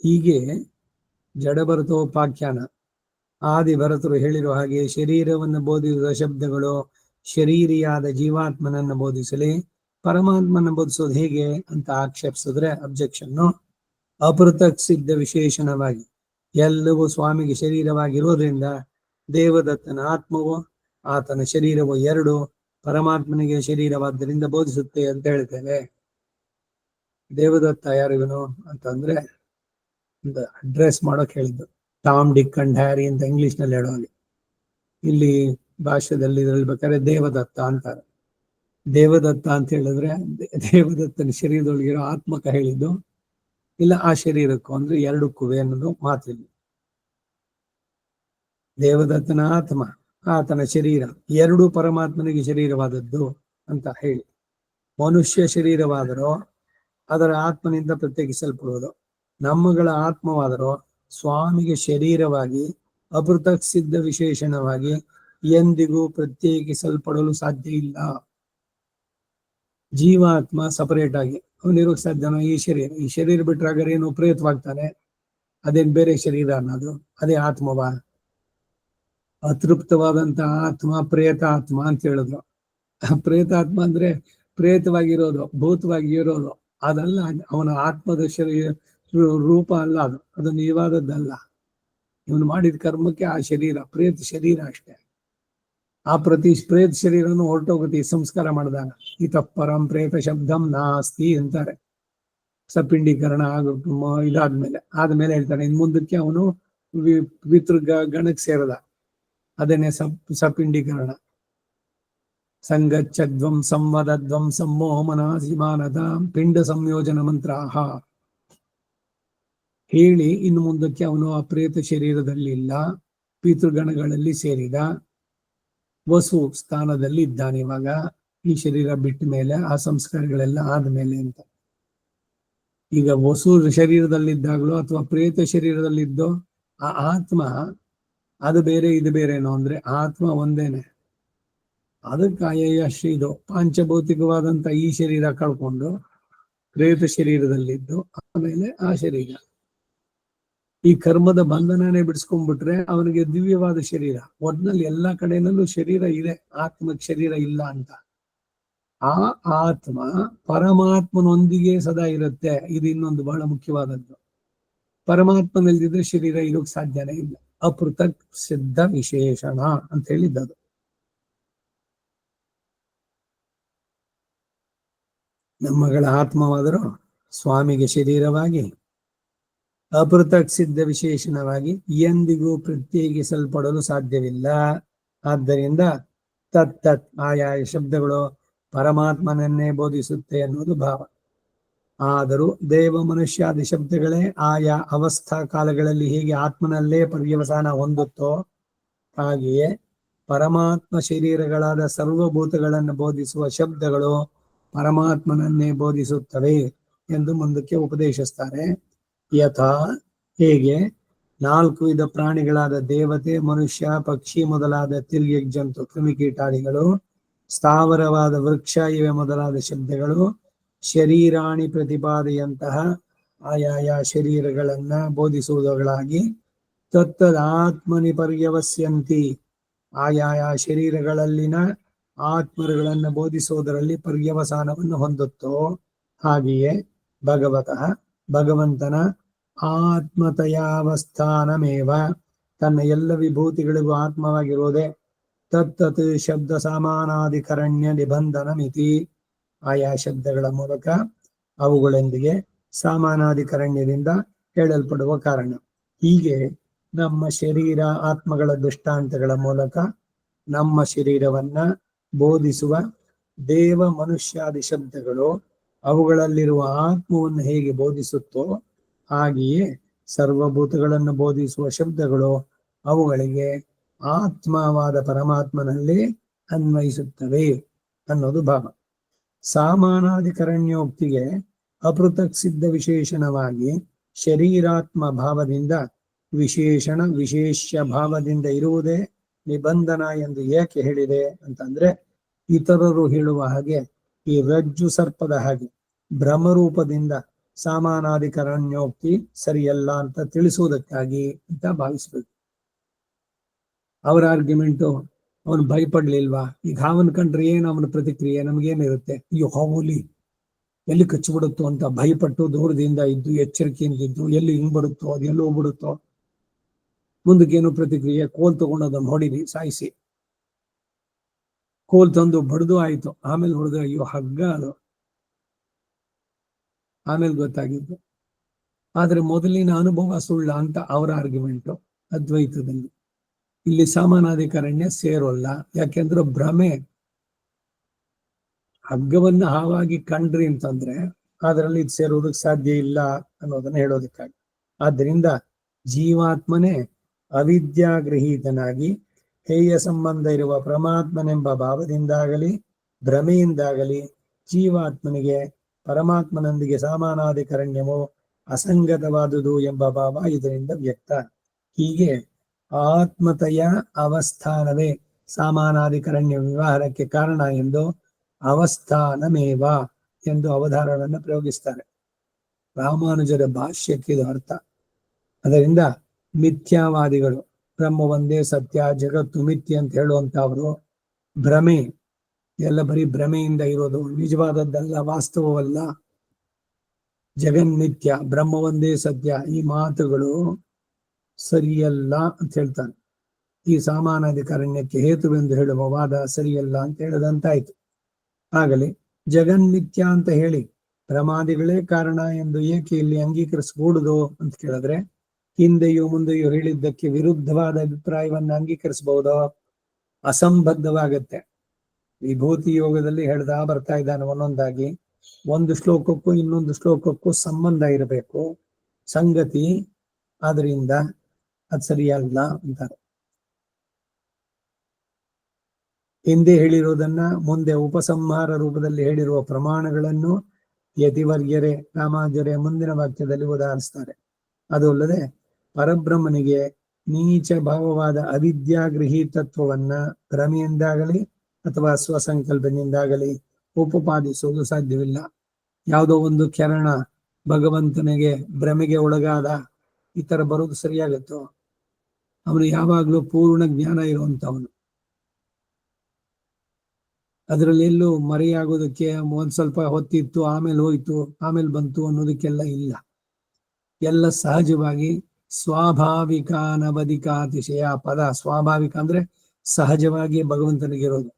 ಹೀಗೆ ಜಡಭರತೋಪಾಖ್ಯಾನ ಆದಿ ಭರತರು ಹೇಳಿರುವ ಹಾಗೆ ಶರೀರವನ್ನು ಬೋಧಿಸುವ ಶಬ್ದಗಳು ಶರೀರಿಯಾದ ಜೀವಾತ್ಮನನ್ನು ಬೋಧಿಸಲಿ, ಪರಮಾತ್ಮನ ಬೋಧಿಸೋದು ಹೇಗೆ ಅಂತ ಆಕ್ಷೇಪಿಸಿದ್ರೆ ಅಬ್ಜೆಕ್ಷನ್ನು, ಅಪೃಥಕ್ ಸಿದ್ಧ ವಿಶೇಷಣವಾಗಿ ಎಲ್ಲವೂ ಸ್ವಾಮಿಗೆ ಶರೀರವಾಗಿರೋದ್ರಿಂದ ದೇವದತ್ತನ ಆತ್ಮವು ಆತನ ಶರೀರವು ಎರಡು ಪರಮಾತ್ಮನಿಗೆ ಶರೀರವಾದ್ದರಿಂದ ಬೋಧಿಸುತ್ತೆ ಅಂತ ಹೇಳ್ತೇವೆ. ದೇವದತ್ತ ಯಾರಿವನು ಅಂತಂದ್ರೆ ಅಡ್ರೆಸ್ ಮಾಡೋಕ್ ಹೇಳಿದ್ದು, ಟಾಮ್ ಡಿಕ್ ಅಂಡ್ ಹ್ಯಾರಿ ಅಂತ ಇಂಗ್ಲಿಷ್ ನಲ್ಲಿ ಹೇಳೋಲಿ. ಇಲ್ಲಿ ಭಾಷೆದಲ್ಲಿ ಇದ್ರಲ್ಲಿ ಬೇಕಾದ್ರೆ ದೇವದತ್ತ ಅಂತಾರೆ. ದೇವದತ್ತ ಅಂತ ಹೇಳಿದ್ರೆ ದೇವದತ್ತನ ಶರೀರದೊಳಗಿರೋ ಆತ್ಮಕ ಹೇಳಿದ್ದು, ಇಲ್ಲ ಆ ಶರೀರಕ್ಕೂ ಅಂದ್ರೆ ಎರಡಕ್ಕೂ ಅನ್ನೋದು ಮಾತಿಲ್ಲ. ದೇವದತ್ತನ ಆತ್ಮ ಆತನ ಶರೀರ ಎರಡೂ ಪರಮಾತ್ಮನಿಗೆ ಶರೀರವಾದದ್ದು ಅಂತ ಹೇಳಿ. ಮನುಷ್ಯ ಶರೀರವಾದರೂ ಅದರ ಆತ್ಮನಿಂದ ಪ್ರತ್ಯೇಕಿಸಲ್ಪಡುವುದು, ನಮ್ಮಗಳ ಆತ್ಮವಾದರೂ ಸ್ವಾಮಿಗೆ ಶರೀರವಾಗಿ ಅಪೃಥಕ್ ಸಿದ್ಧ ವಿಶೇಷಣವಾಗಿ ಎಂದಿಗೂ ಪ್ರತ್ಯೇಕಿಸಲ್ಪಡಲು ಸಾಧ್ಯ ಇಲ್ಲ. ಜೀವಾತ್ಮ ಸಪರೇಟ್ ಆಗಿ ಅವನಿರೋಕ್ ಸಾಧ್ಯನೋ? ಈ ಶರೀರ ಬಿಟ್ರಾಗರೆ ಏನು ಪ್ರೇತವಾಗ್ತಾನೆ, ಅದೇನ್ ಬೇರೆ ಶರೀರ ಅನ್ನೋದು? ಅದೇ ಆತ್ಮವ? ಅತೃಪ್ತವಾದಂತಹ ಆತ್ಮ ಪ್ರೇತಾತ್ಮ ಅಂತ ಹೇಳಿದ್ರು. ಪ್ರೇತಾತ್ಮ ಅಂದ್ರೆ ಪ್ರೇತವಾಗಿರೋದು, ಭೂತವಾಗಿರೋದು, ಅದಲ್ಲ. ಅವನ ಆತ್ಮದ ಶರೀರ ರೂಪ ಅಲ್ಲ, ಅದು ನಿಜವಾದದ್ದಲ್ಲ. ಇವನು ಮಾಡಿದ ಕರ್ಮಕ್ಕೆ ಆ ಶರೀರ ಪ್ರೇತ ಶರೀರ ಅಷ್ಟೇ. ಆ ಪ್ರೇತ ಶರೀರನು ಹೊರಟೋಗುತ್ತೆ ಸಂಸ್ಕಾರ ಮಾಡಿದಾಗ. ಇತಃ ಪರಂ ಪ್ರೇತ ಶಬ್ದಂ ನಾಸ್ತಿ ಅಂತಾರೆ. ಸಪಿಂಡೀಕರಣ ಆದ್ಮೇಲೆ ಹೇಳ್ತಾನೆ, ಇನ್ ಮುಂದಕ್ಕೆ ಅವನು ಗಣಕ್ಕೆ ಸೇರದ, ಅದನ್ನೇ ಸಪಿಂಡೀಕರಣ. ಸಂಗಚ್ಛದ್ವಂ ಸಂವದದ್ವಂ ಸಮ್ಮೋಹಮನಾಸಿಮಾನದ ಪಿಂಡ ಸಂಯೋಜನ ಮಂತ್ರಾಹ ಹೇಳಿ ಇನ್ನು ಮುಂದಕ್ಕೆ ಅವನು ಆ ಪ್ರೇತ ಶರೀರದಲ್ಲಿ ಇಲ್ಲ, ಪಿತೃಗಣಗಳಲ್ಲಿ ಸೇರಿದ ವಸು ಸ್ಥಾನದಲ್ಲಿ ಇದ್ದಾನೆ ಇವಾಗ. ಈ ಶರೀರ ಬಿಟ್ಟ ಮೇಲೆ ಆ ಸಂಸ್ಕಾರಗಳೆಲ್ಲ ಆದ್ಮೇಲೆ ಅಂತ. ಈಗ ವಸು ಶರೀರದಲ್ಲಿದ್ದಾಗಲೋ ಅಥವಾ ಪ್ರೇತ ಶರೀರದಲ್ಲಿದ್ದೋ ಆ ಆತ್ಮ ಅದು ಬೇರೆ ಇದು ಬೇರೆನೋ ಅಂದ್ರೆ ಆತ್ಮ ಒಂದೇನೆ. ಅದಕ್ಕೆ ಇದು ಪಾಂಚಭೌತಿಕವಾದಂತ ಈ ಶರೀರ ಕಳ್ಕೊಂಡು ಪ್ರೇತ ಶರೀರದಲ್ಲಿದ್ದು ಆಮೇಲೆ ಆ ಶರೀರ ಈ ಕರ್ಮದ ಬಂಧನನೇ ಬಿಡಿಸ್ಕೊಂಡ್ಬಿಟ್ರೆ ಅವನಿಗೆ ದಿವ್ಯವಾದ ಶರೀರ. ಒಟ್ನಲ್ಲಿ ಎಲ್ಲಾ ಕಡೆನಲ್ಲೂ ಶರೀರ ಇದೆ, ಆತ್ಮಕ್ಕೆ ಶರೀರ ಇಲ್ಲ ಅಂತ. ಆ ಆತ್ಮ ಪರಮಾತ್ಮನೊಂದಿಗೆ ಸದಾ ಇರುತ್ತೆ. ಇದು ಇನ್ನೊಂದು ಬಹಳ ಮುಖ್ಯವಾದದ್ದು. ಪರಮಾತ್ಮನಲ್ಲಿದ್ರೆ ಶರೀರ ಇರೋಕ್ ಸಾಧ್ಯನೇ ಇಲ್ಲ. ಅಪೃಥಕ್ ಸಿದ್ಧ ವಿಶೇಷಣ ಅಂತ ಹೇಳಿದ್ದದು. ನಮ್ಮಗಳ ಆತ್ಮವಾದರೂ ಸ್ವಾಮಿಗೆ ಶರೀರವಾಗಿ ಅಪೃಥಕ್ ಸಿದ್ಧ ವಿಶೇಷಣವಾಗಿ ಎಂದಿಗೂ ಪ್ರತ್ಯೇಕಿಸಲ್ಪಡಲು ಸಾಧ್ಯವಿಲ್ಲ. ಆದ್ದರಿಂದ ತತ್ ಆಯಾಯ ಶಬ್ದಗಳು ಪರಮಾತ್ಮನನ್ನೇ ಬೋಧಿಸುತ್ತೆ ಅನ್ನೋದು ಭಾವ. ಆದರೂ ದೇವ ಮನುಷ್ಯಾದಿ ಶಬ್ದಗಳೇ ಆಯಾ ಅವಸ್ಥಾ ಕಾಲಗಳಲ್ಲಿ ಹೇಗೆ ಆತ್ಮನಲ್ಲೇ ಪರ್ಯವಸಾನ ಹೊಂದುತ್ತೋ ಹಾಗೆಯೇ ಪರಮಾತ್ಮ ಶರೀರಗಳಾದ ಸರ್ವಭೂತಗಳನ್ನು ಬೋಧಿಸುವ ಶಬ್ದಗಳು ಪರಮಾತ್ಮನನ್ನೇ ಬೋಧಿಸುತ್ತವೆ ಎಂದು ಮುಂದಕ್ಕೆ ಉಪದೇಶಿಸ್ತಾರೆ. ಯಥಾ ಹೇಗೆ 4 ವಿಧ ಪ್ರಾಣಿಗಳಾದ ದೇವತೆ, ಮನುಷ್ಯ, ಪಕ್ಷಿ ಮೊದಲಾದ ತಿರ್ಯಕ್ ಜಂತು, ಕ್ರಿಮಿಕೀಟಾದಿಗಳು, ಸ್ಥಾವರವಾದ ವೃಕ್ಷ ಇವೆ ಮೊದಲಾದ ಶಬ್ದಗಳು ಶರೀರಾಣಿ ಪ್ರತಿಪಾದೆಯಂತಹ ಆಯಾಯ ಶರೀರಗಳನ್ನ ಬೋಧಿಸುವುದುಗಳಾಗಿ ತತ್ತದಾತ್ಮನಿ ಪರ್ಯವಸ್ಯಂತಿ ಆಯಾಯ ಶರೀರಗಳಲ್ಲಿನ ಆತ್ಮರುಗಳನ್ನು ಬೋಧಿಸುವುದರಲ್ಲಿ ಪರ್ಯವಸಾನವನ್ನು ಹೊಂದುತ್ತೋ ಹಾಗೆಯೇ ಭಗವತಃ ಭಗವಂತನ ಆತ್ಮತಯಾವಸ್ಥಾನಮೇವ ತನ್ನ ಎಲ್ಲ ವಿಭೂತಿಗಳಿಗೂ ಆತ್ಮವಾಗಿರುವುದೇ ತತ್ತತ್ ಶಬ್ದ ಸಮಾನಾಧಿಕರಣ್ಯ ನಿಬಂಧನ ಮಿತಿ ಆಯಾ ಶಬ್ದಗಳ ಮೂಲಕ ಅವುಗಳೊಂದಿಗೆ ಸಮಾನಾಧಿಕರಣ್ಯದಿಂದ ಹೇಳಲ್ಪಡುವ ಕಾರಣ. ಹೀಗೆ ನಮ್ಮ ಶರೀರ ಆತ್ಮಗಳ ದೃಷ್ಟಾಂತಗಳ ಮೂಲಕ ನಮ್ಮ ಶರೀರವನ್ನ ಬೋಧಿಸುವ ದೇವ ಮನುಷ್ಯಾದಿ ಶಬ್ದಗಳು ಅವುಗಳಲ್ಲಿರುವ ಆತ್ಮವನ್ನು ಹೇಗೆ ಬೋಧಿಸುತ್ತೋ ಹಾಗೆಯೇ ಸರ್ವಭೂತಗಳನ್ನು ಬೋಧಿಸುವ ಶಬ್ದಗಳು ಅವುಗಳಿಗೆ ಆತ್ಮವಾದ ಪರಮಾತ್ಮನಲ್ಲಿ ಅನ್ವಯಿಸುತ್ತವೆ ಅನ್ನೋದು ಭಾವ. ಸಾಮಾನಾಧಿಕರಣ್ಯೋಕ್ತಿಗೆ ಅಪೃಥಕ್ ಸಿದ್ಧ ವಿಶೇಷಣವಾಗಿ ಶರೀರಾತ್ಮ ಭಾವದಿಂದ ವಿಶೇಷಣ ವಿಶೇಷ್ಯ ಭಾವದಿಂದ ಇರುವುದೇ ನಿಬಂಧನ ಎಂದು ಏಕೆ ಹೇಳಿದೆ ಅಂತಂದ್ರೆ, ಇತರರು ಹೇಳುವ ಹಾಗೆ ಈ ರಜ್ಜು ಸರ್ಪದ ಹಾಗೆ ಭ್ರಮರೂಪದಿಂದ ಸಾಮಾನಾಧಿಕರಣ್ಯೋಕ್ತಿ ಸರಿಯಲ್ಲ ಅಂತ ತಿಳಿಸುವುದಕ್ಕಾಗಿ ಅಂತ ಭಾವಿಸ್ಬೇಕು. ಅವರ ಆರ್ಗ್ಯುಮೆಂಟು ಅವನು ಭಯಪಡ್ಲಿಲ್ವಾ? ಈಗ ಹಾವನ್ ಕಂಡ್ರೆ ಏನು ಅವನ ಪ್ರತಿಕ್ರಿಯೆ? ನಮ್ಗೇನಿರುತ್ತೆ? ಅಯ್ಯೋ ಹಾವುಲಿ ಎಲ್ಲಿ ಕಚ್ಚಿಬಿಡುತ್ತೋ ಅಂತ ಭಯಪಟ್ಟು ದೂರದಿಂದ ಇದ್ದು ಎಚ್ಚರಿಕೆಯಿಂದ ಇದ್ದು ಎಲ್ಲಿ ಹಿಂಗ್ ಬರುತ್ತೋ ಅದು ಎಲ್ಲಿ ಹೋಗ್ಬಿಡುತ್ತೋ. ಮುಂದಕ್ಕೇನು ಪ್ರತಿಕ್ರಿಯೆ? ಕೋಲ್ ತಗೊಂಡು ಅದನ್ನು ಹೊಡಿರಿ, ಸಾಯಿಸಿ. ಕೋಲ್ ತಂದು ಬಡ್ದು ಆಯ್ತು. ಆಮೇಲೆ ಹೊಡೆದು ಅಯ್ಯೋ ಹಗ್ಗ ಅದು. ಆಮೇಲೆ ಗೊತ್ತಾಗಿದ್ದು. ಆದ್ರೆ ಮೊದಲಿನ ಅನುಭವ ಸುಳ್ಳ ಅಂತ ಅವರ ಆರ್ಗ್ಯುಮೆಂಟು ಅದ್ವೈತದಲ್ಲಿ. ಇಲ್ಲಿ ಸಮಾನಾಧಿಕರಣ್ಯ ಸೇರೋಲ್ಲ. ಯಾಕೆಂದ್ರೆ ಭ್ರಮೆ. ಹಗ್ಗವನ್ನ ಹಾವಾಗಿ ಕಂಡ್ರಿ ಅಂತಂದ್ರೆ ಅದರಲ್ಲಿ ಇದು ಸೇರೋದಕ್ಕೆ ಸಾಧ್ಯ ಇಲ್ಲ ಅನ್ನೋದನ್ನ ಹೇಳೋದಕ್ಕಾಗಿ. ಆದ್ದರಿಂದ ಜೀವಾತ್ಮನೇ ಅವಿದ್ಯಾಗೃಹೀತನಾಗಿ ಹೇಯ ಸಂಬಂಧ ಇರುವ ಪರಮಾತ್ಮನೆಂಬ ಭಾವದಿಂದಾಗಲಿ ಭ್ರಮೆಯಿಂದಾಗಲಿ ಜೀವಾತ್ಮನಿಗೆ ಪರಮಾತ್ಮನೊಂದಿಗೆ ಸಮಾನಾಧಿಕರಣ್ಯವು ಅಸಂಗತವಾದುದು ಎಂಬ ಭಾವ ಇದರಿಂದ ವ್ಯಕ್ತ. ಹೀಗೆ ಆತ್ಮತೆಯ ಅವಸ್ಥಾನವೇ ಸಮಾನಾಧಿಕರಣ್ಯ ವ್ಯವಹಾರಕ್ಕೆ ಕಾರಣ ಎಂದು ಅವಸ್ಥಾನಮೇವ ಎಂದು ಅವಧಾರವನ್ನು ಪ್ರಯೋಗಿಸ್ತಾರೆ. ರಾಮಾನುಜರ ಭಾಷ್ಯಕ್ಕೆ ಇದು ಅರ್ಥ. ಅದರಿಂದ ಮಿಥ್ಯಾವಾದಿಗಳು ಬ್ರಹ್ಮ ಒಂದೇ ಸತ್ಯ, ಜಗತ್ತು ಮಿಥ್ಯ ಅಂತ ಹೇಳುವಂತವರು ಭ್ರಮೆ, ಎಲ್ಲ ಬರೀ ಭ್ರಮೆಯಿಂದ ಇರೋದು, ನಿಜವಾದದ್ದಲ್ಲ, ವಾಸ್ತವವಲ್ಲ, ಜಗನ್ಮಿಥ್ಯ, ಬ್ರಹ್ಮ ಒಂದೇ ಸತ್ಯ, ಈ ಮಾತುಗಳು ಸರಿಯಲ್ಲ ಅಂತ ಹೇಳ್ತಾನೆ. ಈ ಸಮಾನಾಧಿಕರಣ್ಯಕ್ಕೆ ಹೇತುವೆಂದು ಹೇಳುವ ವಾದ ಸರಿಯಲ್ಲ ಅಂತ ಹೇಳದಂತಾಯ್ತು. ಆಗಲಿ ಜಗನ್ಮಿಥ್ಯ ಅಂತ ಹೇಳಿ ಪ್ರಮಾದಿಗಳೇ ಕಾರಣ ಎಂದು ಏಕೆ ಇಲ್ಲಿ ಅಂಗೀಕರಿಸಕೂಡುದು ಅಂತ ಕೇಳಿದ್ರೆ, ಹಿಂದೆಯೂ ಮುಂದೆಯೂ ಹೇಳಿದ್ದಕ್ಕೆ ವಿರುದ್ಧವಾದ ಅಭಿಪ್ರಾಯವನ್ನು ಅಂಗೀಕರಿಸಬಹುದೋ? ಅಸಂಬದ್ಧವಾಗತ್ತೆ. ವಿಭೂತಿ ಯೋಗದಲ್ಲಿ ಹೇಳ್ದ ಬರ್ತಾ ಇದ್ದಾನೆ ಒಂದೊಂದಾಗಿ. ಒಂದು ಶ್ಲೋಕಕ್ಕೂ ಇನ್ನೊಂದು ಶ್ಲೋಕಕ್ಕೂ ಸಂಬಂಧ ಇರಬೇಕು, ಸಂಗತಿ. ಆದ್ರಿಂದ ಅದು ಸರಿಯಲ್ಲ ಅಂತಾರೆ. ಹಿಂದೆ ಹೇಳಿರೋದನ್ನ ಮುಂದೆ ಉಪಸಂಹಾರ ರೂಪದಲ್ಲಿ ಹೇಳಿರುವ ಪ್ರಮಾಣಗಳನ್ನು ಯತಿವರ್ಯರೇ ರಾಮಾನುಜರೇ ಮುಂದಿನ ವಾಕ್ಯದಲ್ಲಿ ಉದಾಹರಿಸ್ತಾರೆ. ಅದು ಅಲ್ಲದೆ ಪರಬ್ರಹ್ಮನಿಗೆ ನೀಚ ಭಾವವಾದ ಅವಿದ್ಯಾಗೃಹೀತತ್ವವನ್ನ ಭ್ರಮೆಯಿಂದಾಗಲಿ ಅಥವಾ ಸ್ವಸಂಕಲ್ಪದಿಂದಾಗಲಿ ಉಪಪಾದಿಸುವುದು ಸಾಧ್ಯವಿಲ್ಲ. ಯಾವುದೋ ಒಂದು ಕಿರಣ ಭಗವಂತನಿಗೆ ಭ್ರಮೆಗೆ ಒಳಗಾದ ಈ ತರ ಬರೋದು ಸರಿಯಾಗತ್ತೋ? ಅವನು ಯಾವಾಗ್ಲೂ ಪೂರ್ಣ ಜ್ಞಾನ ಇರುವಂತವನು. ಅದರಲ್ಲಿ ಎಲ್ಲೂ ಮರೆಯಾಗೋದಕ್ಕೆ ಒಂದ್ ಸ್ವಲ್ಪ ಹೊತ್ತಿತ್ತು, ಆಮೇಲೆ ಹೋಯ್ತು, ಆಮೇಲೆ ಬಂತು ಅನ್ನೋದಕ್ಕೆಲ್ಲ ಇಲ್ಲ. ಎಲ್ಲ ಸಹಜವಾಗಿ ಸ್ವಾಭಾವಿಕ ಅನವಧಿಕಾತಿಶಯ. ಪದ ಸ್ವಾಭಾವಿಕ ಅಂದ್ರೆ ಸಹಜವಾಗಿ ಭಗವಂತನಿಗಿರೋದು.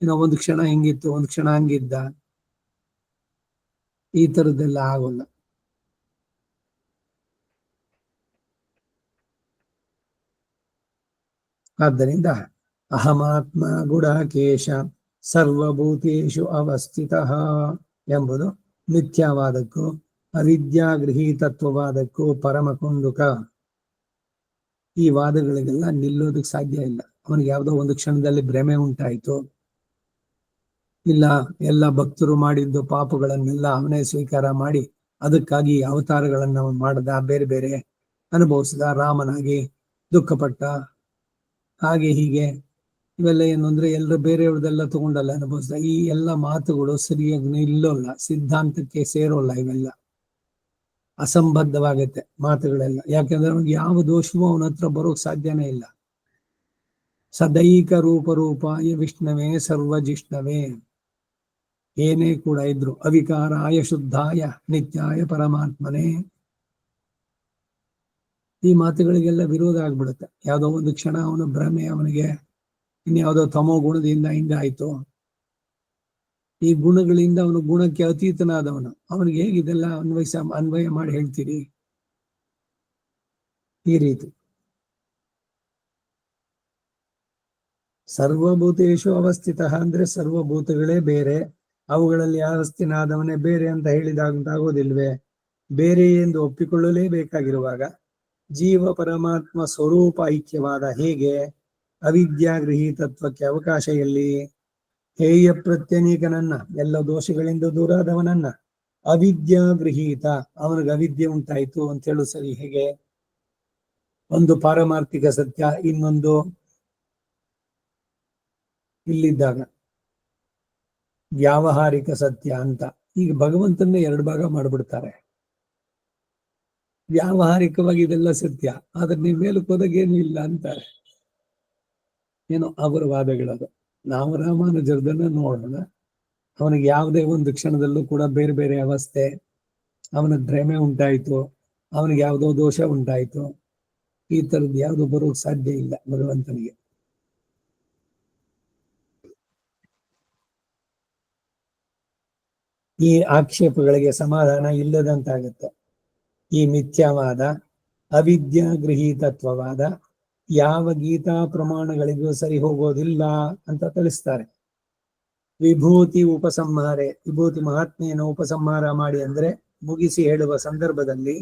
ಇನ್ನು ಒಂದು ಕ್ಷಣ ಹೆಂಗಿತ್ತು, ಒಂದು ಕ್ಷಣ ಹಂಗಿದ್ದ, ಈ ತರದ್ದೆಲ್ಲ ಆಗೋಲ್ಲ. ಆದ್ದರಿಂದ ಅಹಮಾತ್ಮ ಗುಡಾಕೇಶ ಸರ್ವಭೂತೇಷು ಅವಸ್ಥಿತ ಎಂಬುದು ಮಿಥ್ಯಾವಾದಕ್ಕೂ ಅವಿದ್ಯಾಗೃಹೀತತ್ವವಾದಕ್ಕೂ ಪರಮ ಕುಂದುಕ. ಈ ವಾದಗಳಿಗೆಲ್ಲ ನಿಲ್ಲೋದಕ್ಕೆ ಸಾಧ್ಯ ಇಲ್ಲ. ಅವನಿಗೆ ಯಾವುದೋ ಒಂದು ಕ್ಷಣದಲ್ಲಿ ಭ್ರಮೆ ಉಂಟಾಯಿತು, ಇಲ್ಲ ಎಲ್ಲ ಭಕ್ತರು ಮಾಡಿದ್ದು ಪಾಪಗಳನ್ನೆಲ್ಲ ಅವನೇ ಸ್ವೀಕಾರ ಮಾಡಿ ಅದಕ್ಕಾಗಿ ಅವತಾರಗಳನ್ನ ಮಾಡದ, ಬೇರೆ ಬೇರೆ ಅನುಭವಿಸಿದ, ರಾಮನಾಗಿ ದುಃಖಪಟ್ಟ, ಹಾಗೆ ಹೀಗೆ ಇವೆಲ್ಲ ಏನು ಅಂದ್ರೆ ಎಲ್ಲರೂ ಬೇರೆಯವ್ರದೆಲ್ಲ ತಗೊಂಡಲ್ಲ ಅನುಭವಿಸಿದ. ಈ ಎಲ್ಲ ಮಾತುಗಳು ಸರಿಯಾಗಿ ನಿಲ್ಲೋಲ್ಲ, ಸಿದ್ಧಾಂತಕ್ಕೆ ಸೇರೋಲ್ಲ. ಇವೆಲ್ಲ ಅಸಂಬದ್ಧವಾಗತ್ತೆ ಮಾತುಗಳೆಲ್ಲ. ಯಾಕೆಂದ್ರೆ ಅವ್ನಿಗೆ ಯಾವ ದೋಷವೂ ಅವನ ಹತ್ರ ಬರೋಕ್ ಸಾಧ್ಯನೇ ಇಲ್ಲ. ಸದೈಕ ರೂಪರೂಪಾಯ ವಿಷ್ಣವೇ ಸರ್ವಜಿಷ್ಣವೇ. ಏನೇ ಕೂಡ ಇದ್ರು ಅವಿಕಾರಾಯ ಶುದ್ಧಾಯ ನಿತ್ಯಾಯ ಪರಮಾತ್ಮನೇ. ಈ ಮಾತುಗಳಿಗೆಲ್ಲ ವಿರೋಧ ಆಗ್ಬಿಡುತ್ತೆ. ಯಾವುದೋ ಒಂದು ಕ್ಷಣ ಅವನ ಭ್ರಮೆ, ಅವನಿಗೆ ಇನ್ಯಾವುದೋ ತಮೋ ಗುಣದಿಂದ ಹಿಂಗಾಯ್ತು. ಈ ಗುಣಗಳಿಂದ ಅವನು ಗುಣಕ್ಕೆ ಅತೀತನಾದವನು. ಅವನಿಗೆ ಹೇಗಿದೆಲ್ಲ ಅನ್ವಯ ಮಾಡಿ ಹೇಳ್ತೀರಿ? ಈ ರೀತಿ ಸರ್ವಭೂತೇಶು ಅವಸ್ಥಿತ ಅಂದ್ರೆ ಸರ್ವಭೂತಗಳೇ ಬೇರೆ, ಅವುಗಳಲ್ಲಿ ಅವಸ್ಥಿನಾದವನೇ ಬೇರೆ ಅಂತ ಹೇಳಿದಾಗುವುದಿಲ್ವೇ? ಬೇರೆ ಎಂದು ಒಪ್ಪಿಕೊಳ್ಳಲೇಬೇಕಾಗಿರುವಾಗ ಜೀವ ಪರಮಾತ್ಮ ಸ್ವರೂಪ ಐಕ್ಯವಾದ ಹೇಗೆ? ಅವಿದ್ಯಾಗೃಹೀತತ್ವಕ್ಕೆ ಅವಕಾಶ ಎಲ್ಲಿ? ಹೇಯ ಪ್ರತ್ಯನೀಕನನ್ನ, ಎಲ್ಲ ದೋಷಗಳಿಂದ ದೂರಾದವನನ್ನ ಅವಿದ್ಯಾಗೃಹೀತ, ಅವನಿಗೆ ಅವಿದ್ಯೆ ಉಂಟಾಯ್ತು ಅಂತ ಹೇಳು ಸರಿ ಹೇಗೆ? ಒಂದು ಪಾರಮಾರ್ಥಿಕ ಸತ್ಯ, ಇನ್ನೊಂದು ಇಲ್ಲಿದ್ದಾಗ ವ್ಯಾವಹಾರಿಕ ಸತ್ಯ ಅಂತ. ಈಗ ಭಗವಂತನ ಎರಡು ಭಾಗ ಮಾಡಿಬಿಡ್ತಾರೆ. ವ್ಯಾವಹಾರಿಕವಾಗಿ ಇದೆಲ್ಲ ಸತ್ಯ, ಆದ್ರೆ ನೀವು ಮೇಲಕ್ಕೆ ಹೋದಾಗೇನು ಇಲ್ಲ ಅಂತಾರೆ. ಏನೋ ಅವರ ವಾದಗಳದು. ನಾವು ರಾಮಾನುಜರದನ್ನ ನೋಡೋಣ, ಅವನಿಗೆ ಯಾವುದೇ ಒಂದು ಕ್ಷಣದಲ್ಲೂ ಕೂಡ ಬೇರೆ ಬೇರೆ ಅವಸ್ಥೆ, ಅವನ ಭ್ರಮೆ ಉಂಟಾಯ್ತು, ಅವನಿಗೆ ಯಾವುದೋ ದೋಷ ಉಂಟಾಯ್ತು, ಈ ತರದ್ದು ಯಾವುದು ಬರೋಕ್ ಸಾಧ್ಯ ಇಲ್ಲ ಭಗವಂತನಿಗೆ. ಈ ಆಕ್ಷೇಪಗಳಿಗೆ ಸಮಾಧಾನ ಇಲ್ಲದಂತಾಗುತ್ತೆ. ಈ ಮಿಥ್ಯಾವಾದ, ಅವಿದ್ಯಾಗೃಹೀತತ್ವವಾದ ಯಾವ ಗೀತಾ ಪ್ರಮಾಣಗಳಿಗೂ ಸರಿ ಹೋಗೋದಿಲ್ಲ ಅಂತ ತಿಳಿಸ್ತಾರೆ. ವಿಭೂತಿ ಉಪಸಂಹಾರೆ, ವಿಭೂತಿ ಮಹಾತ್ಮೆಯನ್ನು ಉಪಸಂಹಾರ ಮಾಡಿ ಅಂದ್ರೆ ಮುಗಿಸಿ ಹೇಳುವ ಸಂದರ್ಭದಲ್ಲಿ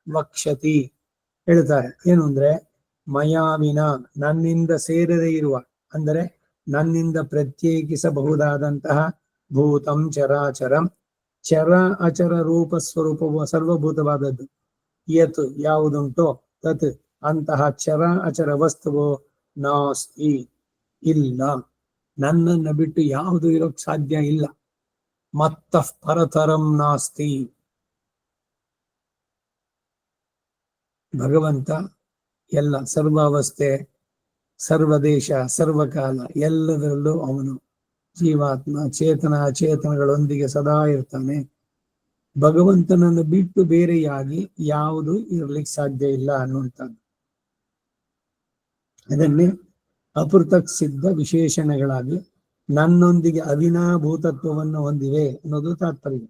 ವಕ್ಷತಿ ಹೇಳ್ತಾರೆ. ಏನು ಅಂದ್ರೆ ಮಯಾವಿನ, ನನ್ನಿಂದ ಸೇರದೇ ಇರುವ, ಅಂದರೆ ನನ್ನಿಂದ ಪ್ರತ್ಯೇಕಿಸಬಹುದಾದಂತಹ ಭೂತಂ ಚರಾಚರಂ, ಚರ ಅಚರ ರೂಪ ಸ್ವರೂಪವು ಸರ್ವಭೂತವಾದದ್ದು. ಯತ್ ಯಾವುದುಂಟೋ ತತ್ ಅಂತಹ ಚರ ಅಚರ ವಸ್ತುವು ನಾಸ್ತಿ ಇಲ್ಲ, ನನ್ನನ್ನು ಬಿಟ್ಟು ಯಾವುದು ಇರೋಕ್ ಸಾಧ್ಯ ಇಲ್ಲ. ಮತ್ತಃ ಪರತರಂ ನಾಸ್ತಿ. ಭಗವಂತ ಎಲ್ಲ ಸರ್ವಾವಸ್ಥೆ, ಸರ್ವದೇಶ, ಸರ್ವಕಾಲ ಎಲ್ಲದರಲ್ಲೂ ಅವನು ಜೀವಾತ್ಮ ಚೇತನ ಅಚೇತನಗಳೊಂದಿಗೆ ಸದಾ ಇರ್ತಾನೆ. ಭಗವಂತನನ್ನು ಬಿಟ್ಟು ಬೇರೆಯಾಗಿ ಯಾವುದು ಇರ್ಲಿಕ್ಕೆ ಸಾಧ್ಯ ಇಲ್ಲ ಅನ್ನುವಂಥದ್ದು. ಅದನ್ನೇ ಅಪೃಥಕ್ ಸಿದ್ಧ ವಿಶೇಷಣಗಳಾಗಿ ನನ್ನೊಂದಿಗೆ ಅವಿನಾಭೂತತ್ವವನ್ನು ಹೊಂದಿವೆ ಅನ್ನೋದು ತಾತ್ಪರ್ಯ.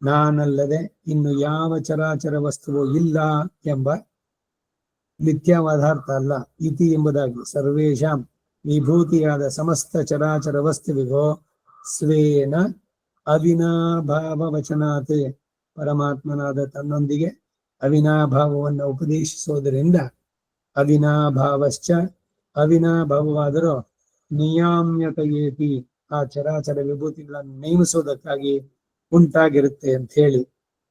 ನಾನಲ್ಲದೆ ಇನ್ನು ಯಾವ ಚರಾಚರ ವಸ್ತುವು ಇಲ್ಲ ಎಂಬ ಮಿಥ್ಯಾವಾದಾರ್ಥ ಅಲ್ಲ. ಇತಿ ಎಂಬುದಾಗಿ ಸರ್ವೇಷಾಂ ವಿಭೂತಿಯಾದ ಸಮಸ್ತ ಚರಾಚರ ವಸ್ತುವಿಗೋ ಸ್ವೇನ ಅವಿನಾಭಾವ ವಚನಾತ್, ಪರಮಾತ್ಮನಾದ ತನ್ನೊಂದಿಗೆ ಅವಿನಾಭಾವವನ್ನು ಉಪದೇಶಿಸೋದರಿಂದ ಅವಿನಾಭಾವಶ್ಚ, ಅವಿನಾಭಾವವಾದರೂ ನಿಯಾಮ್ಯತೆಯೇತಿ, ಆ ಚರಾಚರ ವಿಭೂತಿಗಳನ್ನು ನೇಮಿಸೋದಕ್ಕಾಗಿ ಉಂಟಾಗಿರುತ್ತೆ ಅಂತ ಹೇಳಿ.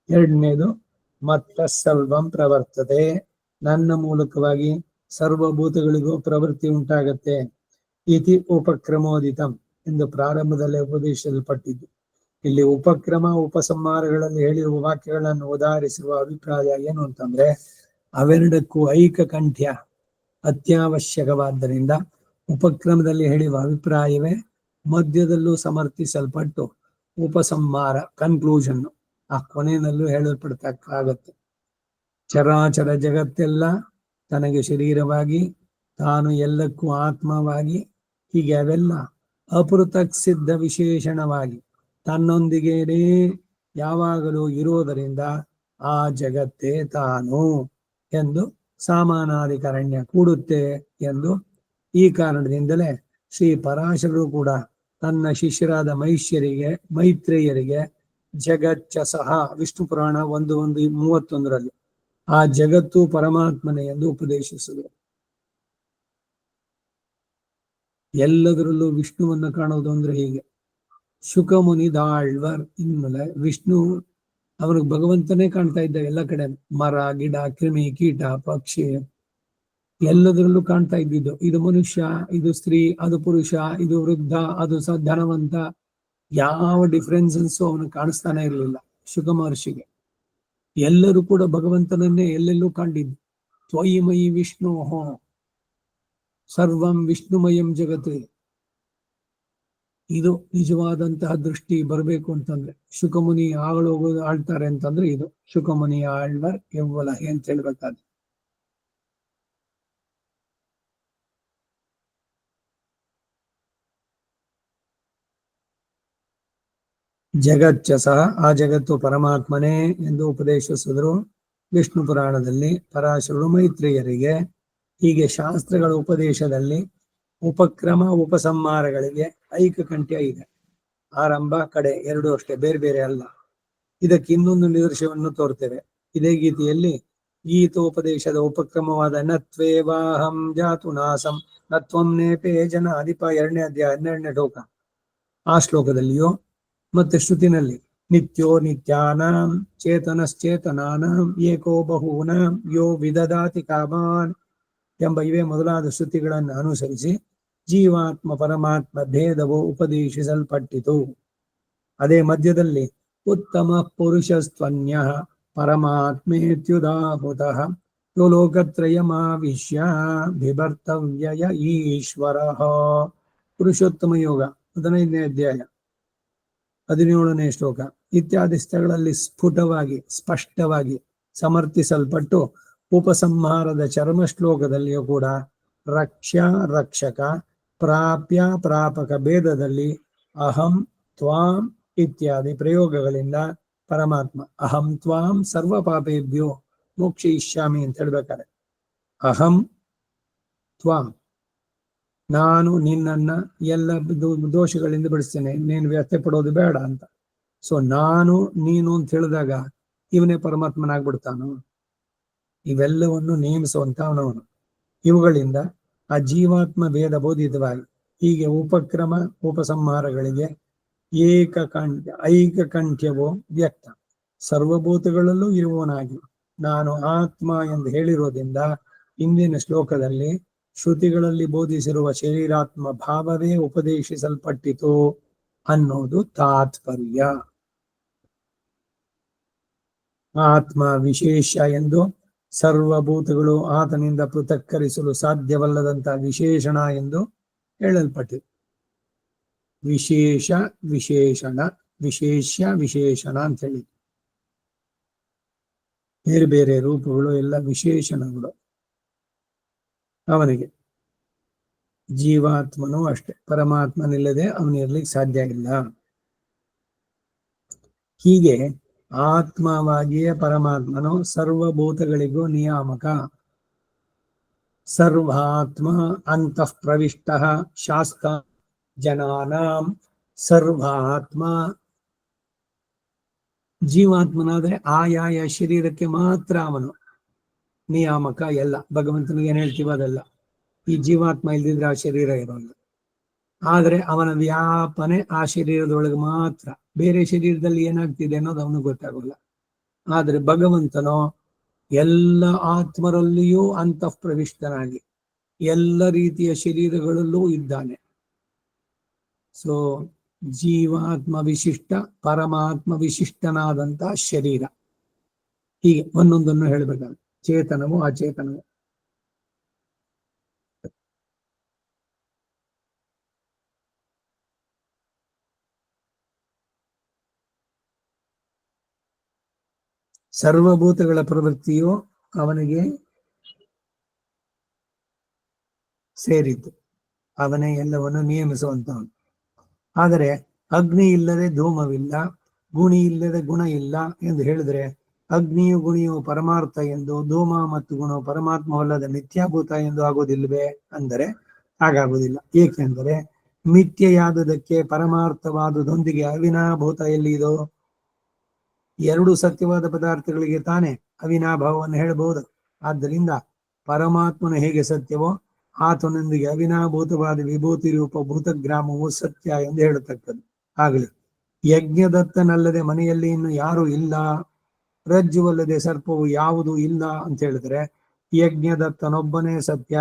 ಎರಡನೇದು ಮತ್ತ ಸರ್ವಂ ಪ್ರವರ್ತತೆ, ನನ್ನ ಮೂಲಕವಾಗಿ ಸರ್ವಭೂತಗಳಿಗೂ ಪ್ರವೃತ್ತಿ ಉಂಟಾಗತ್ತೆ. ಇತಿ ಉಪಕ್ರಮೋದಿತಂ ಎಂದು ಪ್ರಾರಂಭದಲ್ಲೇ ಉಪದೇಶಿಸಲ್ಪಟ್ಟಿದ್ದು. ಇಲ್ಲಿ ಉಪಕ್ರಮ ಉಪಸಂಹಾರಗಳಲ್ಲಿ ಹೇಳಿರುವ ವಾಕ್ಯಗಳನ್ನು ಉದಾಹರಿಸಿರುವ ಅಭಿಪ್ರಾಯ ಏನು ಅಂತಂದ್ರೆ, ಅವೆರಡಕ್ಕೂ ಐಕಕಂಠ್ಯ ಅತ್ಯವಶ್ಯಕವಾದ್ದರಿಂದ ಉಪಕ್ರಮದಲ್ಲಿ ಹೇಳಿರುವ ಅಭಿಪ್ರಾಯವೇ ಮಧ್ಯದಲ್ಲೂ ಸಮರ್ಥಿಸಲ್ಪಟ್ಟು ಉಪಸಂಹಾರ ಕನ್ಕ್ಲೂಷನ್ ಆ ಕೊನೆಯಲ್ಲೂ ಹೇಳಲ್ಪಡ್ತಕ್ಕಾಗತ್ತೆ. ಚರಾಚರ ಜಗತ್ತೆಲ್ಲ ತನಗೆ ಶರೀರವಾಗಿ, ತಾನು ಎಲ್ಲಕ್ಕೂ ಆತ್ಮವಾಗಿ, ಹೀಗೆ ಅವೆಲ್ಲ ಅಪೃಥಕ್ ಸಿದ್ಧ ವಿಶೇಷಣವಾಗಿ ತನ್ನೊಂದಿಗೇನೇ ಯಾವಾಗಲೂ ಇರುವುದರಿಂದ ಆ ಜಗತ್ತೇ ತಾನು ಎಂದು ಸಾಮಾನಾಧಿಕರಣ್ಯ ಕೂಡುತ್ತೆ ಎಂದು. ಈ ಕಾರಣದಿಂದಲೇ ಶ್ರೀ ಪರಾಶರರು ಕೂಡ ತನ್ನ ಶಿಷ್ಯರಾದ ಮೈತ್ರೇಯರಿಗೆ ಜಗಚ್ಚ ಸಹ ವಿಷ್ಣು ಪುರಾಣ 1:31 ಆ ಜಗತ್ತು ಪರಮಾತ್ಮನೇ ಎಂದು ಉಪದೇಶಿಸಿದರು. ಎಲ್ಲದರಲ್ಲೂ ವಿಷ್ಣುವನ್ನು ಕಾಣುವುದು ಅಂದ್ರೆ ಹೀಗೆ. ಶುಕಮುನಿ ದಾಳ್ವರ್ ಇನ್ಮೇಲೆ ವಿಷ್ಣು ಅವನಿಗೆ ಭಗವಂತನೇ ಕಾಣ್ತಾ ಇದ್ದ ಎಲ್ಲ ಕಡೆ. ಮರ, ಗಿಡ, ಕ್ರಿಮಿ, ಕೀಟ, ಪಕ್ಷಿ ಎಲ್ಲದರಲ್ಲೂ ಕಾಣ್ತಾ ಇದ್ದಿದ್ದು. ಇದು ಮನುಷ್ಯ, ಇದು ಸ್ತ್ರೀ, ಅದು ಪುರುಷ, ಇದು ವೃದ್ಧ, ಅದು ಧನವಂತ, ಯಾವ ಡಿಫರೆನ್ಸನ್ಸ್ ಅವನು ಕಾಣಿಸ್ತಾನೆ ಇರಲಿಲ್ಲ ಶುಕ ಮಹರ್ಷಿಗೆ. ಎಲ್ಲರೂ ಕೂಡ ಭಗವಂತನನ್ನೇ ಎಲ್ಲೆಲ್ಲೂ ಕಂಡಿದ್ದು. ತ್ವಯಿಮಯಿ ವಿಷ್ಣು ಸರ್ವಂ ವಿಷ್ಣುಮಯಂ ಜಗತ್. ಇದು ನಿಜವಾದಂತಹ ದೃಷ್ಟಿ ಬರಬೇಕು ಅಂತಂದ್ರೆ, ಶುಕಮುನಿ ಆಳ್ತಾರೆ ಅಂತಂದ್ರೆ ಇದು ಶುಕಮುನಿ ಆಳ್ವರ್ ಎವ್ವಲ ಅಂತ ಹೇಳ್ಬೇಕಾದ್ರೆ. ಜಗಚ್ಚ ಸಹ ಆ ಜಗತ್ತು ಪರಮಾತ್ಮನೇ ಎಂದು ಉಪದೇಶಿಸಿದ್ರು ವಿಷ್ಣು ಪುರಾಣದಲ್ಲಿ ಪರಾಶರರು ಮೈತ್ರೇಯರಿಗೆ. ಹೀಗೆ ಶಾಸ್ತ್ರಗಳ ಉಪದೇಶದಲ್ಲಿ ಉಪಕ್ರಮ ಉಪಸಂಹಾರಗಳಿಗೆ ಐಕಕಂಠ್ಯ ಇದೆ. ಆರಂಭ ಕಡೆ ಎರಡು ಅಷ್ಟೇ, ಬೇರೆ ಬೇರೆ ಅಲ್ಲ. ಇದಕ್ಕೆ ಇನ್ನೊಂದು ನಿದರ್ಶನವನ್ನು ತೋರ್ತೇವೆ. ಇದೇ ಗೀತೆಯಲ್ಲಿ ಗೀತೋಪದೇಶದ ಉಪಕ್ರಮವಾದ ನತ್ವೇವಾಹಂ ಜಾತು ನಾಸಂ ನತ್ವಂ ನೇಪೇ ಜನ ಅಧಿಪ 2ನೇ ಅಧ್ಯಾಯ 12ನೇ ಶ್ಲೋಕ, ಆ ಶ್ಲೋಕದಲ್ಲಿಯೋ ಮತ್ತೆ ಶ್ರುತಿನಲ್ಲಿ ನಿತ್ಯೋ ನಿತ್ಯಾನಾಂ ಚೇತನಶ್ಚೇತನಾನಾಂ ಏಕೋ ಬಹೂನಾಂ ಯೋ ವಿದದಾತಿ ಕಾಮಾನ್ ಎಂಬ ಇವೇ ಮೊದಲಾದ ಶ್ರುತಿಗಳನ್ನು ಅನುಸರಿಸಿ ಜೀವಾತ್ಮ ಪರಮಾತ್ಮ ಭೇದವು ಉಪದೇಶಿಸಲ್ಪಟ್ಟಿತು. ಅದೇ ಮಧ್ಯದಲ್ಲಿ ಉತ್ತಮ ಪುರುಷಸ್ತ್ವನ್ಯ ಪರಮಾತ್ಮೇತ್ಯುದಾಹುತಃ ಯೋ ಲೋಕತ್ರಯಮಾವಿಶ್ಯ ಬಿಭರ್ತವ್ಯಯ ಈಶ್ವರಃ. ಪುರುಷೋತ್ತಮ ಯೋಗ 15ನೇ ಅಧ್ಯಾಯ 17ನೇ ಶ್ಲೋಕ ಇತ್ಯಾದಿ ಸ್ಥಳಗಳಲ್ಲಿ ಸ್ಫುಟವಾಗಿ ಸ್ಪಷ್ಟವಾಗಿ ಸಮರ್ಥಿಸಲ್ಪಟ್ಟು ಉಪಸಂಹಾರದ ಚರ್ಮ ಶ್ಲೋಕದಲ್ಲಿಯೂ ಕೂಡ ರಕ್ಷ ರಕ್ಷಕ ಪ್ರಾಪ್ಯ ಪ್ರಾಪಕ ಭೇದದಲ್ಲಿ ಅಹಂ ತ್ವಾಂ ಇತ್ಯಾದಿ ಪ್ರಯೋಗಗಳಿಂದ ಪರಮಾತ್ಮ ಅಹಂ ತ್ವಾಂ ಸರ್ವ ಪಾಪೇಭ್ಯೋ ಮೋಕ್ಷಯಿಷ್ಯಾಮಿ ಅಂತ ಹೇಳ್ಬೇಕಾರೆ, ಅಹಂ ತ್ವಾಂ ನಾನು ನಿನ್ನನ್ನ ಎಲ್ಲ ದೋಷಗಳಿಂದ ಬಿಡಿಸ್ತೇನೆ, ನೀನು ವ್ಯಥೆ ಪಡೋದು ಬೇಡ ಅಂತ. ಸೊ ನಾನು ನೀನು ಅಂತ ಹೇಳಿದಾಗ ಇವನೇ ಪರಮಾತ್ಮನಾಗ್ಬಿಡ್ತಾನು. ಇವೆಲ್ಲವನ್ನು ನೇಮಿಸುವಂತ ಅವನವನು. ಇವುಗಳಿಂದ ಆ ಜೀವಾತ್ಮ ಭೇದ ಬೋಧಿತವಾಗಿ ಹೀಗೆ ಉಪಕ್ರಮ ಉಪಸಂಹಾರಗಳಿಗೆ ಐಕಕಂಠ್ಯವೋ ವ್ಯಕ್ತ. ಸರ್ವಭೂತಗಳಲ್ಲೂ ಇರುವವನಾಗಿ ನಾನು ಆತ್ಮ ಎಂದು ಹೇಳಿರೋದ್ರಿಂದ ಇಂದಿನ ಶ್ಲೋಕದಲ್ಲಿ ಶ್ರುತಿಗಳಲ್ಲಿ ಬೋಧಿಸಿರುವ ಶರೀರಾತ್ಮ ಭಾವವೇ ಉಪದೇಶಿಸಲ್ಪಟ್ಟಿತು ಅನ್ನೋದು ತಾತ್ಪರ್ಯ. ಆತ್ಮ ವಿಶೇಷ ಎಂದು ಸರ್ವಭೂತಗಳು ಆತನಿಂದ ಪೃಥಕ್ಕರಿಸಲು ಸಾಧ್ಯವಲ್ಲದಂತ ವಿಶೇಷಣ ಎಂದು ಹೇಳಲ್ಪಟ್ಟಿದೆ. ವಿಶೇಷ ವಿಶೇಷಣ ವಿಶೇಷ್ಯ ವಿಶೇಷಣ ಅಂತ ಹೇಳಿ ಬೇರೆ ಬೇರೆ ರೂಪಗಳು ಎಲ್ಲ ವಿಶೇಷಣಗಳು ಅವನಿಗೆ. ಜೀವಾತ್ಮನೂ ಅಷ್ಟೇ, ಪರಮಾತ್ಮನಿಲ್ಲದೆ ಅವನಿರ್ಲಿಕ್ಕೆ ಸಾಧ್ಯ ಇಲ್ಲ. ಹೀಗೆ ಆತ್ಮವಾಗಿಯೇ ಪರಮಾತ್ಮನು ಸರ್ವಭೂತಗಳಿಗೂ ನಿಯಾಮಕ. ಸರ್ವಾತ್ಮ ಅಂತಃ ಪ್ರವಿಷ್ಟ ಶಾಸ್ತ್ರ ಜನಾನಾಂ. ಸರ್ವಾತ್ಮ ಜೀವಾತ್ಮನಾದ್ರೆ ಆಯಾಯ ಶರೀರಕ್ಕೆ ಮಾತ್ರ ಅವನು ನಿಯಾಮಕ. ಎಲ್ಲ ಭಗವಂತನಿಗೆ ಏನ್ ಹೇಳ್ತೀವ ಅದೆಲ್ಲ. ಈ ಜೀವಾತ್ಮ ಇಲ್ದಿದ್ರೆ ಆ ಶರೀರ ಇರೋಲ್ಲ. ಆದ್ರೆ ಅವನ ವ್ಯಾಪನೆ ಆ ಶರೀರದೊಳಗೆ ಮಾತ್ರ. ಬೇರೆ ಶರೀರದಲ್ಲಿ ಏನಾಗ್ತಿದೆ ಅನ್ನೋದು ಅವನಿಗೆ ಗೊತ್ತಾಗಲ್ಲ. ಆದ್ರೆ ಭಗವಂತನೋ ಎಲ್ಲ ಆತ್ಮರಲ್ಲಿಯೂ ಅಂತಃ ಪ್ರವಿಷ್ಟನಾಗಿ ಎಲ್ಲ ರೀತಿಯ ಶರೀರಗಳಲ್ಲೂ ಇದ್ದಾನೆ. ಸೊ ಜೀವಾತ್ಮ ವಿಶಿಷ್ಟ ಪರಮಾತ್ಮ ವಿಶಿಷ್ಟನಾದಂತ ಶರೀರ. ಹೀಗೆ ಒಂದೊಂದನ್ನು ಹೇಳ್ಬೇಕಾದ್ರೆ ಚೇತನವು ಅಚೇತನವು. ಸರ್ವಭೂತಗಳ ಪ್ರವೃತ್ತಿಯು ಅವನಿಗೆ ಸೇರಿದ್ದು. ಅವನೇ ಎಲ್ಲವನ್ನು ನಿಯಮಿಸುವಂತವನು. ಆದರೆ ಅಗ್ನಿ ಇಲ್ಲದೆ ಧೂಮವಿಲ್ಲ, ಗುಣಿ ಇಲ್ಲದೆ ಗುಣ ಇಲ್ಲ ಎಂದು ಹೇಳಿದ್ರೆ ಅಗ್ನಿಯು ಗುಣಿಯು ಪರಮಾರ್ಥ ಎಂದು, ಧೂಮ ಮತ್ತು ಗುಣವು ಪರಮಾತ್ಮವಲ್ಲದ ಮಿಥ್ಯಾಭೂತ ಎಂದು ಆಗೋದಿಲ್ವೇ ಅಂದರೆ ಹಾಗಾಗುವುದಿಲ್ಲ. ಏಕೆಂದರೆ ಮಿಥ್ಯೆಯಾದುದಕ್ಕೆ ಪರಮಾರ್ಥವಾದುದೊಂದಿಗೆ ಅವಿನಾಭೂತ ಎಲ್ಲಿ ಇದೋ? ಎರಡು ಸತ್ಯವಾದ ಪದಾರ್ಥಗಳಿಗೆ ತಾನೇ ಅವಿನಾಭಾವವನ್ನು ಹೇಳಬಹುದು. ಆದ್ದರಿಂದ ಪರಮಾತ್ಮನು ಹೇಗೆ ಸತ್ಯವೋ ಆತನೊಂದಿಗೆ ಅವಿನಾಭೂತವಾದ ವಿಭೂತಿ ರೂಪ ಭೂತಗ್ರಾಮವು ಸತ್ಯ ಎಂದು ಹೇಳತಕ್ಕದ್ದು. ಆಗಲಿ ಯಜ್ಞದತ್ತನಲ್ಲದೆ ಮನೆಯಲ್ಲಿ ಇನ್ನು ಯಾರು ಇಲ್ಲ, ರಜ್ಜುವಲ್ಲದೆ ಸರ್ಪವು ಯಾವುದು ಇಲ್ಲ ಅಂತ ಹೇಳಿದ್ರೆ ಯಜ್ಞದತ್ತನೊಬ್ಬನೇ ಸತ್ಯ.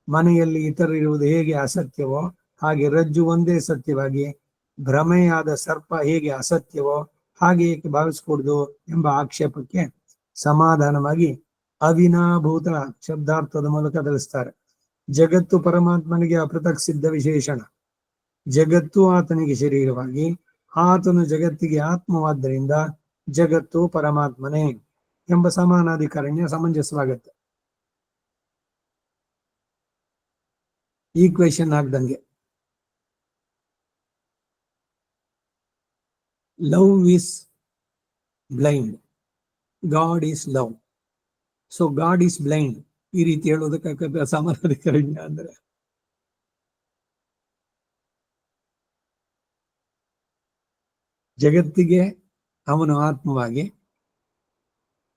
ಮನೆಯಲ್ಲಿ ಇತರರಿರುವುದು ಹೇಗೆ ಅಸತ್ಯವೋ ಹಾಗೆ ರಜ್ಜು ಒಂದೇ ಸತ್ಯವಾಗಿ, ಭ್ರಮೆಯಾದ ಸರ್ಪ ಹೇಗೆ ಅಸತ್ಯವೋ ಹಾಗೆ ಏಕೆ ಭಾವಿಸ್ಕೊಡ್ದು ಎಂಬ ಆಕ್ಷೇಪಕ್ಕೆ ಸಮಾಧಾನವಾಗಿ ಅವಿನಾಭೂತ ಶಬ್ದಾರ್ಥದ ಮೂಲಕ ತಿಳಿಸ್ತಾರೆ. ಜಗತ್ತು ಪರಮಾತ್ಮನಿಗೆ ಅಪೃಥಕ್ ಸಿದ್ಧ ವಿಶೇಷಣ. ಜಗತ್ತು ಆತನಿಗೆ ಶರೀರವಾಗಿ, ಆತನು ಜಗತ್ತಿಗೆ ಆತ್ಮವಾದ್ದರಿಂದ ಜಗತ್ತು ಪರಮಾತ್ಮನೇ ಎಂಬ ಸಮಾನಾಧಿಕರಣ್ಯ ಸಮಂಜಸವಾಗತ್ತೆ. ಈಕ್ವೇಶನ್ ಆಗ್ದಂಗೆ. Love is blind, God is love. So God is blind ಈ ರೀತಿ ಹೇಳೋದಕ್ಕೆ ಸಮಾನಾಧಿಕರಣ್ಯ ಅಂದ್ರೆ ಜಗತ್ತಿಗೆ ಅವನು ಆತ್ಮವಾಗಿ,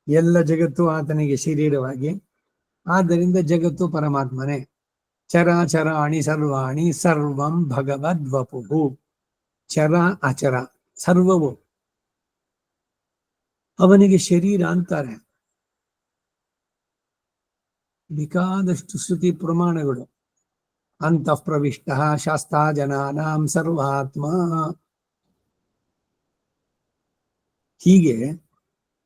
ಎಲ್ಲ ಜಗತ್ತು ಆತನಿಗೆ ಶರೀರವಾಗಿ, ಆದ್ದರಿಂದ ಜಗತ್ತು ಪರಮಾತ್ಮನೇ. ಚರಾಚರಾಣಿ ಸರ್ವಾಣಿ ಸರ್ವಂ ಭಗವದ್ವಪುಃ. ಚರ ಅಚರ ಸರ್ವವು ಅವನಿಗೆ ಶರೀರ ಅಂತಾರೆ. ಬೇಕಾದಷ್ಟು ಶ್ರುತಿ ಪ್ರಮಾಣಗಳು. ಅಂತಃ ಪ್ರವಿಷ್ಟ ಶಾಸ್ತಾ ಜನಾನಾಂ ಸರ್ವಾತ್ಮ. ಹೀಗೆ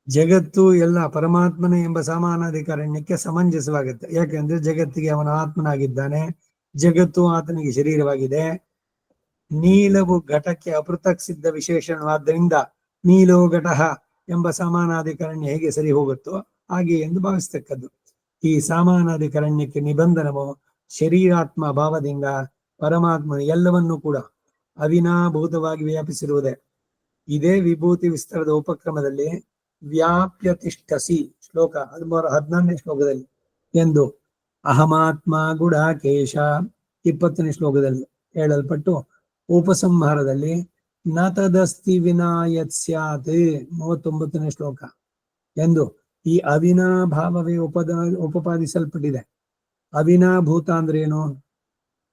ಜಗತ್ತು ಎಲ್ಲ ಪರಮಾತ್ಮನೇ ಎಂಬ ಸಮಾನಾಧಿಕಾರಣ್ಯಕ್ಕೆ ಸಮಂಜಸವಾಗುತ್ತೆ. ಯಾಕೆಂದ್ರೆ ಜಗತ್ತಿಗೆ ಅವನ ಆತ್ಮನಾಗಿದ್ದಾನೆ, ಜಗತ್ತು ಆತನಿಗೆ ಶರೀರವಾಗಿದೆ. ನೀಲವು ಘಟಕ್ಕೆ ಅಪೃಥಕ್ ಸಿದ್ಧ ವಿಶೇಷಣವಾದ್ದರಿಂದ ನೀಲೋ ಘಟಃ ಎಂಬ ಸಮಾನಾಧಿಕರಣ್ಯ ಹೇಗೆ ಸರಿ ಹೋಗುತ್ತೋ ಹಾಗೆ ಎಂದು ಭಾವಿಸ್ತಕ್ಕದ್ದು. ಈ ಸಮಾನಾಧಿಕರಣ್ಯಕ್ಕೆ ನಿಬಂಧನವು ಶರೀರಾತ್ಮ ಭಾವದಿಂದ ಪರಮಾತ್ಮನು ಎಲ್ಲವನ್ನೂ ಕೂಡ ಅವಿನಾಭೂತವಾಗಿ ವ್ಯಾಪಿಸಿರುವುದೇ. ಇದೇ ವಿಭೂತಿ ವಿಸ್ತರದ ಉಪಕ್ರಮದಲ್ಲಿ ವ್ಯಾಪ್ಯ ತಿಷ್ಠಸಿ ಶ್ಲೋಕ 11ನೇ ಶ್ಲೋಕದಲ್ಲಿ ಎಂದು ಅಹಮಾತ್ಮ ಗುಡಾಕೇಶ 20ನೇ ಶ್ಲೋಕದಲ್ಲಿ ಹೇಳಲ್ಪಟ್ಟು, ಉಪಸಂಹಾರದಲ್ಲಿ ನ ತದಸ್ತಿ ವಿನಾಯತ್ ಸ್ಯಾತ್ 39ನೇ ಶ್ಲೋಕ ಎಂದು ಈ ಅವಿನಾಭಾವವೇ ಉಪಪಾದಿಸಲ್ಪಟ್ಟಿದೆ. ಅವಿನಾಭೂತ ಅಂದ್ರೆ ಏನು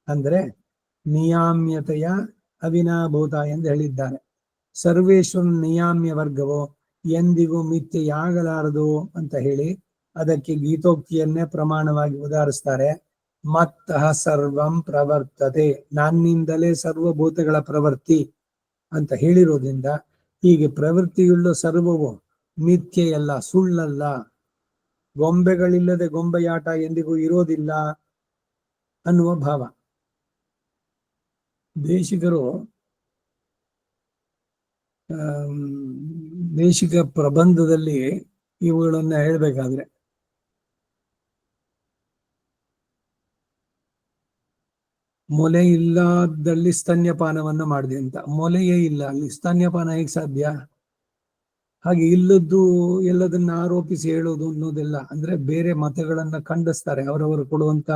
ಅಂದ್ರೆ ನಿಯಾಮ್ಯತೆಯ ಅವಿನಾಭೂತ ಎಂದು ಹೇಳಿದ್ದಾರೆ. ಸರ್ವೇಶ್ವರನ ನಿಯಾಮ್ಯ ವರ್ಗವು ಎಂದಿಗೂ ಮಿಥ್ಯೆಯಾಗಲಾರದು ಅಂತ ಹೇಳಿ ಅದಕ್ಕೆ ಗೀತೋಕ್ತಿಯನ್ನೇ ಪ್ರಮಾಣವಾಗಿ ಉದಾಹರಿಸ್ತಾರೆ. ಮತ್ತಃ ಸರ್ವಂ ಪ್ರವರ್ತತೆ, ನನ್ನಿಂದಲೇ ಸರ್ವಭೂತಗಳ ಪ್ರವೃತ್ತಿ ಅಂತ ಹೇಳಿರೋದ್ರಿಂದ ಹೀಗೆ ಪ್ರವೃತ್ತಿಯುಳ್ಳ ಸರ್ವವು ಮಿಥ್ಯೆಯಲ್ಲ, ಸುಳ್ಳಲ್ಲ. ಗೊಂಬೆಗಳಿಲ್ಲದೆ ಗೊಂಬೆಯಾಟ ಎಂದಿಗೂ ಇರೋದಿಲ್ಲ ಅನ್ನುವ ಭಾವ. ದೇಶಿಕರು ದೇಶಿಕ ಪ್ರಬಂಧದಲ್ಲಿ ಇವುಗಳನ್ನ ಹೇಳ್ಬೇಕಾದ್ರೆ ಮೊಲೆ ಇಲ್ಲದಲ್ಲಿ ಸ್ತನ್ಯಪಾನವನ್ನು ಮಾಡಿದೆ ಅಂತ. ಮೊಲೆಯೇ ಇಲ್ಲ, ಅಲ್ಲಿ ಸ್ತನ್ಯಪಾನ ಹೇಗೆ ಸಾಧ್ಯ? ಹಾಗೆ ಇಲ್ಲದ್ದು ಎಲ್ಲದನ್ನ ಆರೋಪಿಸಿ ಹೇಳೋದು ಅನ್ನೋದೆಲ್ಲ ಅಂದ್ರೆ ಬೇರೆ ಮತಗಳನ್ನ ಖಂಡಿಸ್ತಾರೆ. ಅವರವರು ಕೊಡುವಂತ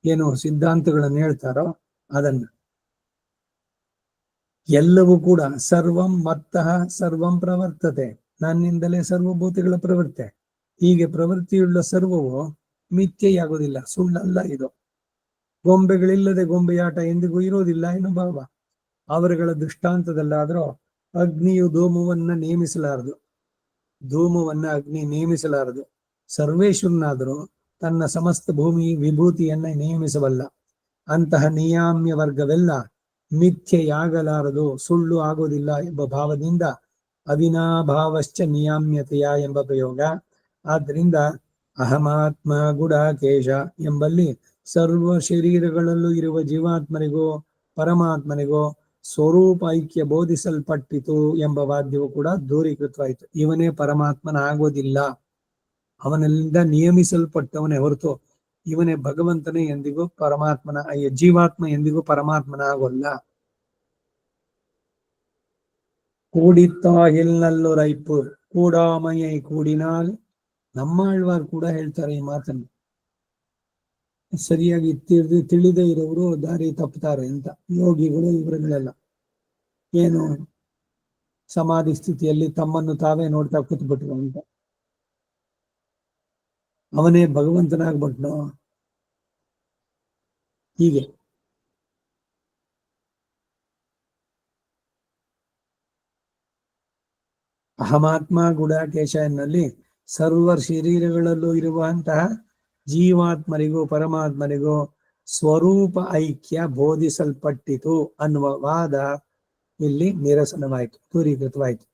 ಏನು ಸಿದ್ಧಾಂತಗಳನ್ನು ಹೇಳ್ತಾರೋ ಅದನ್ನ. ಎಲ್ಲವೂ ಕೂಡ ಸರ್ವಂ ಮತ್ತಃ ಸರ್ವಂ ಪ್ರವರ್ತತೆ, ನನ್ನಿಂದಲೇ ಸರ್ವಭೂತಗಳ ಪ್ರವೃತ್ತೆ. ಹೀಗೆ ಪ್ರವೃತ್ತಿಯುಳ್ಳ ಸರ್ವವು ಮಿಥ್ಯೆಯಾಗೋದಿಲ್ಲ, ಸುಳ್ಳಲ್ಲ ಇದು. ಗೊಂಬೆಗಳಿಲ್ಲದೆ ಗೊಂಬೆಯಾಟ ಎಂದಿಗೂ ಇರೋದಿಲ್ಲ ಎನ್ನುವ ಭಾವ. ಅವರುಗಳ ದೃಷ್ಟಾಂತದಲ್ಲಾದ್ರೂ ಅಗ್ನಿಯು ಧೂಮವನ್ನ ನೇಮಿಸಲಾರದು, ಧೂಮವನ್ನ ಅಗ್ನಿ ನೇಮಿಸಲಾರದು. ಸರ್ವೇಶ್ವರನಾದರೂ ತನ್ನ ಸಮಸ್ತ ಭೂಮಿ ವಿಭೂತಿಯನ್ನ ನೇಮಿಸಬಲ್ಲ. ಅಂತಹ ನಿಯಾಮ್ಯ ವರ್ಗವೆಲ್ಲ ಮಿಥ್ಯೆಯಾಗಲಾರದು, ಸುಳ್ಳು ಆಗೋದಿಲ್ಲ ಎಂಬ ಭಾವದಿಂದ ಅವಿನಾಭಾವಶ್ಚ ನಿಯಾಮ್ಯತೆಯ ಎಂಬ ಪ್ರಯೋಗ. ಆದ್ದರಿಂದ ಅಹಮಾತ್ಮ ಗುಡಾಕೇಶ ಎಂಬಲ್ಲಿ ಸರ್ವ ಶರೀರಗಳಲ್ಲೂ ಇರುವ ಜೀವಾತ್ಮನಿಗೂ ಪರಮಾತ್ಮನಿಗೂ ಸ್ವರೂಪ ಐಕ್ಯ ಬೋಧಿಸಲ್ಪಟ್ಟಿತು ಎಂಬ ವಾದ್ಯವು ಕೂಡ ದೂರೀಕೃತವಾಯಿತು. ಇವನೇ ಪರಮಾತ್ಮನ ಆಗೋದಿಲ್ಲ, ಅವನಿಂದ ನಿಯಮಿಸಲ್ಪಟ್ಟವನೇ ಹೊರತು ಇವನೇ ಭಗವಂತನೇ ಎಂದಿಗೂ ಪರಮಾತ್ಮನ ಜೀವಾತ್ಮ ಎಂದಿಗೂ ಪರಮಾತ್ಮನ ಆಗೋಲ್ಲ. ಕೂಡಿತ್ತಾಹಿಲ್ನಲ್ಲು ರೈಪು ಕೂಡಾಮಯೈ ಕೂಡಿನಾಲ್. ನಮ್ಮಾಳ್ವಾರ್ ಕೂಡ ಹೇಳ್ತಾರೆ ಈ ಮಾತನ್ನು. ಸರಿಯಾಗಿ ತಿಳಿದೇ ಇರೋರು ದಾರಿ ತಪ್ಪುತ್ತಾರೆ ಅಂತ. ಯೋಗಿಗಳು ಇವರುಗಳೆಲ್ಲ ಏನು ಸಮಾಧಿ ಸ್ಥಿತಿಯಲ್ಲಿ ತಮ್ಮನ್ನು ತಾವೇ ನೋಡ್ತಾ ಕೂತ್ಬಿಟ್ರು ಅಂತ. ಅವನೇ ಭಗವಂತನಾಗ್ಬಿಟ್ನೋ ಹೀಗೆ. ಅಹಮಾತ್ಮ ಗುಡಾಕೇಶ ಎನ್ನಲ್ಲಿ ಸರ್ವ ಶರೀರಗಳಲ್ಲೂ ಇರುವಂತಹ ಜೀವಾತ್ಮರಿಗೂ ಪರಮಾತ್ಮನಿಗೂ ಸ್ವರೂಪ ಐಕ್ಯ ಬೋಧಿಸಲ್ಪಟ್ಟಿತು ಅನ್ನುವ ವಾದ ಇಲ್ಲಿ ನಿರಸನವಾಯಿತು, ದೂರೀಕೃತವಾಯಿತು.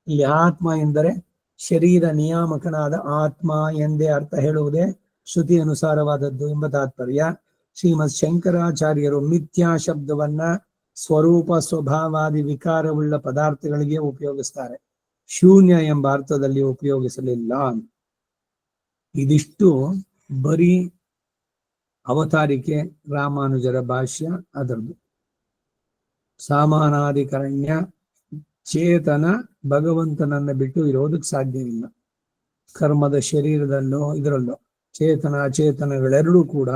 ಇಲ್ಲಿ ಆತ್ಮ ಎಂದರೆ ಶರೀರ ನಿಯಾಮಕನಾದ ಆತ್ಮ ಎಂದೇ ಅರ್ಥ ಹೇಳುವುದೇ ಶ್ರುತಿ ಅನುಸಾರವಾದದ್ದು ಎಂಬ ತಾತ್ಪರ್ಯ. ಶ್ರೀಮದ್ ಶಂಕರಾಚಾರ್ಯರು ಮಿಥ್ಯಾ ಶಬ್ದವನ್ನ ಸ್ವರೂಪ ಸ್ವಭಾವಾದಿ ವಿಕಾರವುಳ್ಳ ಪದಾರ್ಥಗಳಿಗೆ ಉಪಯೋಗಿಸ್ತಾರೆ, ಶೂನ್ಯ ಎಂಬ ಅರ್ಥದಲ್ಲಿ ಉಪಯೋಗಿಸಲಿಲ್ಲ. ಇದಿಷ್ಟು ಬರೀ ಅವತಾರಿಕೆ ರಾಮಾನುಜರ ಭಾಷ್ಯ ಅದರದ್ದು. ಸಮಾನಾಧಿಕರಣ್ಯ ಚೇತನ ಭಗವಂತನನ್ನ ಬಿಟ್ಟು ಇರೋದಕ್ಕೆ ಸಾಧ್ಯವಿಲ್ಲ. ಕರ್ಮದ ಶರೀರದಲ್ಲೋ ಇದರಲ್ಲೋ ಚೇತನ ಅಚೇತನಗಳೆರಡೂ ಕೂಡ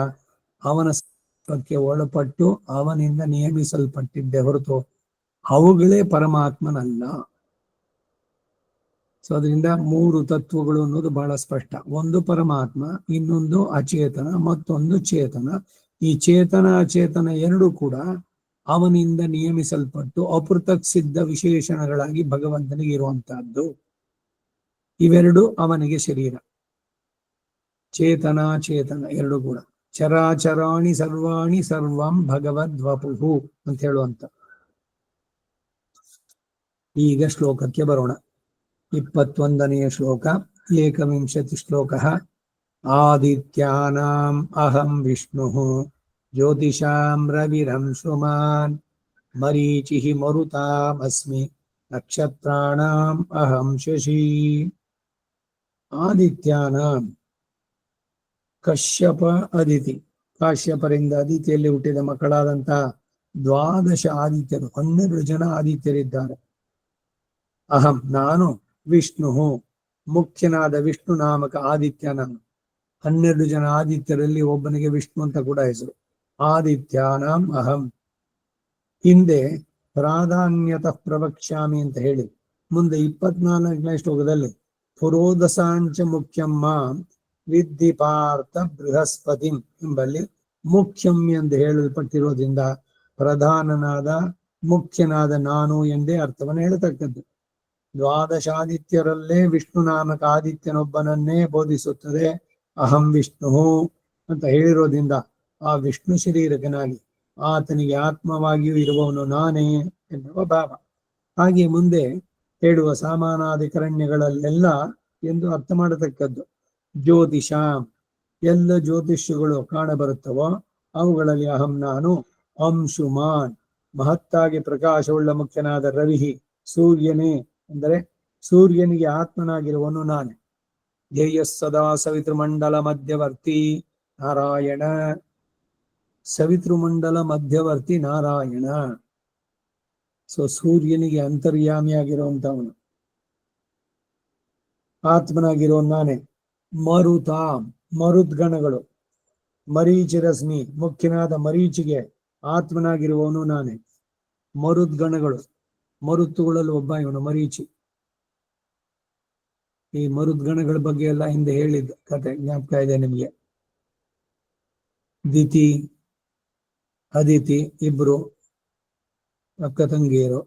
ಅವನ ಸಂಕಲ್ಪಕ್ಕೆ ಒಳಪಟ್ಟು ಅವನಿಂದ ನಿಯಮಿಸಲ್ಪಟ್ಟಿದ್ದೆ ಹೊರತು ಅವುಗಳೇ ಪರಮಾತ್ಮನಲ್ಲ. ಸೊ ಅದರಿಂದ 3 ತತ್ವಗಳು ಅನ್ನೋದು ಬಹಳ ಸ್ಪಷ್ಟ. ಒಂದು ಪರಮಾತ್ಮ, ಇನ್ನೊಂದು ಅಚೇತನ, ಮತ್ತೊಂದು ಚೇತನ. ಈ ಚೇತನ ಅಚೇತನ ಎರಡೂ ಕೂಡ ಅವನಿಂದ ನಿಯಮಿಸಲ್ಪಟ್ಟು ಅಪೃಥಕ್ ಸಿದ್ಧ ವಿಶೇಷಣಗಳಾಗಿ ಭಗವಂತನಿಗೆ ಇರುವಂತಹದ್ದು. ಇವೆರಡು ಅವನಿಗೆ ಶರೀರ. ಚೇತನ ಚೇತನ ಎರಡು ಕೂಡ. ಚರಾಚರಾಣಿ ಸರ್ವಾಣಿ ಸರ್ವಂ ಭಗವದ್ವಪುಹು ಅಂತ ಹೇಳುವಂತ. ಈಗ ಶ್ಲೋಕಕ್ಕೆ ಬರೋಣ. 21ನೆಯ ಶ್ಲೋಕ. ಏಕವಿಂಶತಿ ಶ್ಲೋಕ. ಆದಿತ್ಯಾನಾಂ ಅಹಂ ವಿಷ್ಣು ಜ್ಯೋತಿಷಾಂ ರವಿರಂಶುಮಾನ್ ಮರೀಚಿಃ ಮರುತಾಮಸ್ಮಿ ನಕ್ಷತ್ರಾಣಾಂ ಅಹಂ ಶಶಿ. ಆದಿತ್ಯಾನಾಂ ಕಶ್ಯಪ ಅದಿತಿ. ಕಾಶ್ಯಪರಿಂದ ಅದಿತಿಯಲ್ಲಿ ಹುಟ್ಟಿದ ಮಕ್ಕಳಾದಂತಹ 12 ಆದಿತ್ಯರು, 12 ಜನ ಆದಿತ್ಯರಿದ್ದಾರೆ. ಅಹಂ ನಾನು, ವಿಷ್ಣು ಮುಖ್ಯನಾದ ವಿಷ್ಣು ನಾಮಕ ಆದಿತ್ಯ ನಾನು. 12 ಜನ ಆದಿತ್ಯರಲ್ಲಿ ಒಬ್ಬನಿಗೆ ವಿಷ್ಣು ಅಂತ ಕೂಡ ಹೆಸರು. ಆದಿತ್ಯಾನಾಂ ಅಹಂ. ಹಿಂದೆ ಪ್ರಾಧಾನ್ಯತಃ ಪ್ರವಕ್ಷ್ಯಾಮಿ ಅಂತ ಹೇಳಿ ಮುಂದೆ 24ನೇ ಶ್ಲೋಕದಲ್ಲಿ ಪುರೋದಸಾಂಚ ಮುಖ್ಯಮ್ಮ ವಿದ್ಧಿ ಪಾರ್ಥ ಬೃಹಸ್ಪತಿಂ ಎಂಬಲ್ಲಿ ಮುಖ್ಯಂ ಎಂದು ಹೇಳಲ್ಪಟ್ಟಿರೋದ್ರಿಂದ ಪ್ರಧಾನನಾದ ಮುಖ್ಯನಾದ ನಾನು ಎಂದೇ ಅರ್ಥವನ್ನು ಹೇಳತಕ್ಕದ್ದು. 12 ಆದಿತ್ಯರಲ್ಲೇ ವಿಷ್ಣು ನಾಮಕ ಆದಿತ್ಯನೊಬ್ಬನನ್ನೇ ಬೋಧಿಸುತ್ತದೆ ಅಹಂ ವಿಷ್ಣು ಅಂತ ಹೇಳಿರೋದ್ರಿಂದ ಆ ವಿಷ್ಣು ಶರೀರಕನಾಗಿ ಆತನಿಗೆ ಆತ್ಮವಾಗಿಯೂ ಇರುವವನು ನಾನೇ ಎನ್ನುವ ಭಾವ. ಹಾಗೆ ಮುಂದೆ ಹೇಳುವ ಸಾಮಾನಾಧಿಕರಣ್ಯಗಳಲ್ಲೆಲ್ಲ ಎಂದು ಅರ್ಥ ಮಾಡತಕ್ಕದ್ದು. ಜ್ಯೋತಿಷಾಂ ಎಲ್ಲ ಜ್ಯೋತಿಷ್ಯಗಳು ಕಾಣಬರುತ್ತವೋ ಅವುಗಳಲ್ಲಿ ಅಹಂ ನಾನು. ಅಂಶುಮಾನ್ ಮಹತ್ತಾಗಿ ಪ್ರಕಾಶವುಳ್ಳ ಮುಖ್ಯನಾದ ರವಿಹಿ ಸೂರ್ಯನೇ, ಅಂದರೆ ಸೂರ್ಯನಿಗೆ ಆತ್ಮನಾಗಿರುವನು ನಾನೇ. ಧ್ಯೇಯಸ್ಸದಾ ಸವಿತೃಮಂಡಲ ಮಧ್ಯವರ್ತಿ ನಾರಾಯಣ. ಸವಿತೃಮಂಡಲ ಮಧ್ಯವರ್ತಿ ನಾರಾಯಣ. ಸೊ ಸೂರ್ಯನಿಗೆ ಅಂತರ್ಯಾಮಿಯಾಗಿರುವಂತವನು, ಆತ್ಮನಾಗಿರೋ ನಾನೇ. ಮರುತ ಮರುದ್ಗಣಗಳು, ಮರೀಚಿರಶ್ಮಿ ಮುಖ್ಯನಾದ ಮರೀಚಿಗೆ ಆತ್ಮನಾಗಿರುವವನು ನಾನೇ. ಮರುದ್ಗಣಗಳು, ಮರುತ್ತುಗಳಲ್ಲಿ ಒಬ್ಬ ಇವನು ಮರೀಚಿ. ಈ ಮರುದ್ಗಣಗಳ ಬಗ್ಗೆ ಎಲ್ಲ ಹಿಂದೆ ಹೇಳಿದ್ದ ಕತೆ ಜ್ಞಾಪಕ ಇದೆ ನಿಮಗೆ. ದಿತಿ ಅದಿತಿ ಇಬ್ರು ಅಕ್ಕ ತಂಗಿಯರು.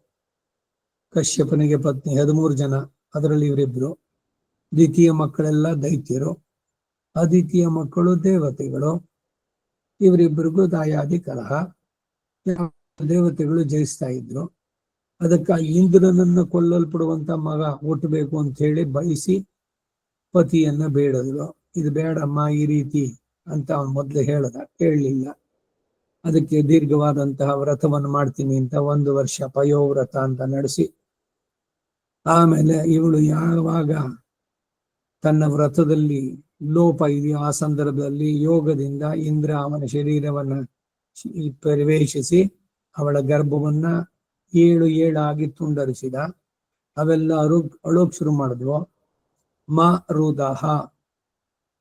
ಕಶ್ಯಪನಿಗೆ ಪತ್ನಿ 13 ಜನ, ಅದರಲ್ಲಿ ಇವರಿಬ್ರು. ದ್ವಿತೀಯ ಮಕ್ಕಳೆಲ್ಲ ದೈತ್ಯರು, ಅದಿತಿಯ ಮಕ್ಕಳು ದೇವತೆಗಳು. ಇವರಿಬ್ಬರಿಗೂ ದಾಯಾದಿ ಕಲಹ. ದೇವತೆಗಳು ಜಯಿಸ್ತಾ ಇದ್ರು. ಅದಕ್ಕೆ ಇಂದ್ರನನ್ನ ಕೊಲ್ಲಲ್ಪಡುವಂತ ಮಗ ಹುಟ್ಟಬೇಕು ಅಂತ ಹೇಳಿ ಬಯಸಿ ಪತಿಯನ್ನ ಬೇಡದ್ರು. ಇದು ಬೇಡಮ್ಮ ಈ ರೀತಿ ಅಂತ ಅವನು ಮೊದಲು ಹೇಳಲಿಲ್ಲ. ಅದಕ್ಕೆ ದೀರ್ಘವಾದಂತಹ ವ್ರತವನ್ನು ಮಾಡ್ತೀನಿ ಅಂತ 1 ವರ್ಷ ಪಯೋವ್ರತ ಅಂತ ನಡೆಸಿ, ಆಮೇಲೆ ಇವಳು ಯಾವಾಗ ತನ್ನ ವ್ರತದಲ್ಲಿ ಲೋಪ ಇದೆಯೋ ಆ ಸಂದರ್ಭದಲ್ಲಿ ಯೋಗದಿಂದ ಇಂದ್ರ ಅವನ ಶರೀರವನ್ನ ಪ್ರವೇಶಿಸಿ ಅವಳ ಗರ್ಭವನ್ನ 7 ಆಗಿ ತುಂಡರಿಸಿದ. ಅವೆಲ್ಲ ಅಳೋಕ್ ಶುರು ಮಾಡಿದ್ವು. ಮಾರುದಹ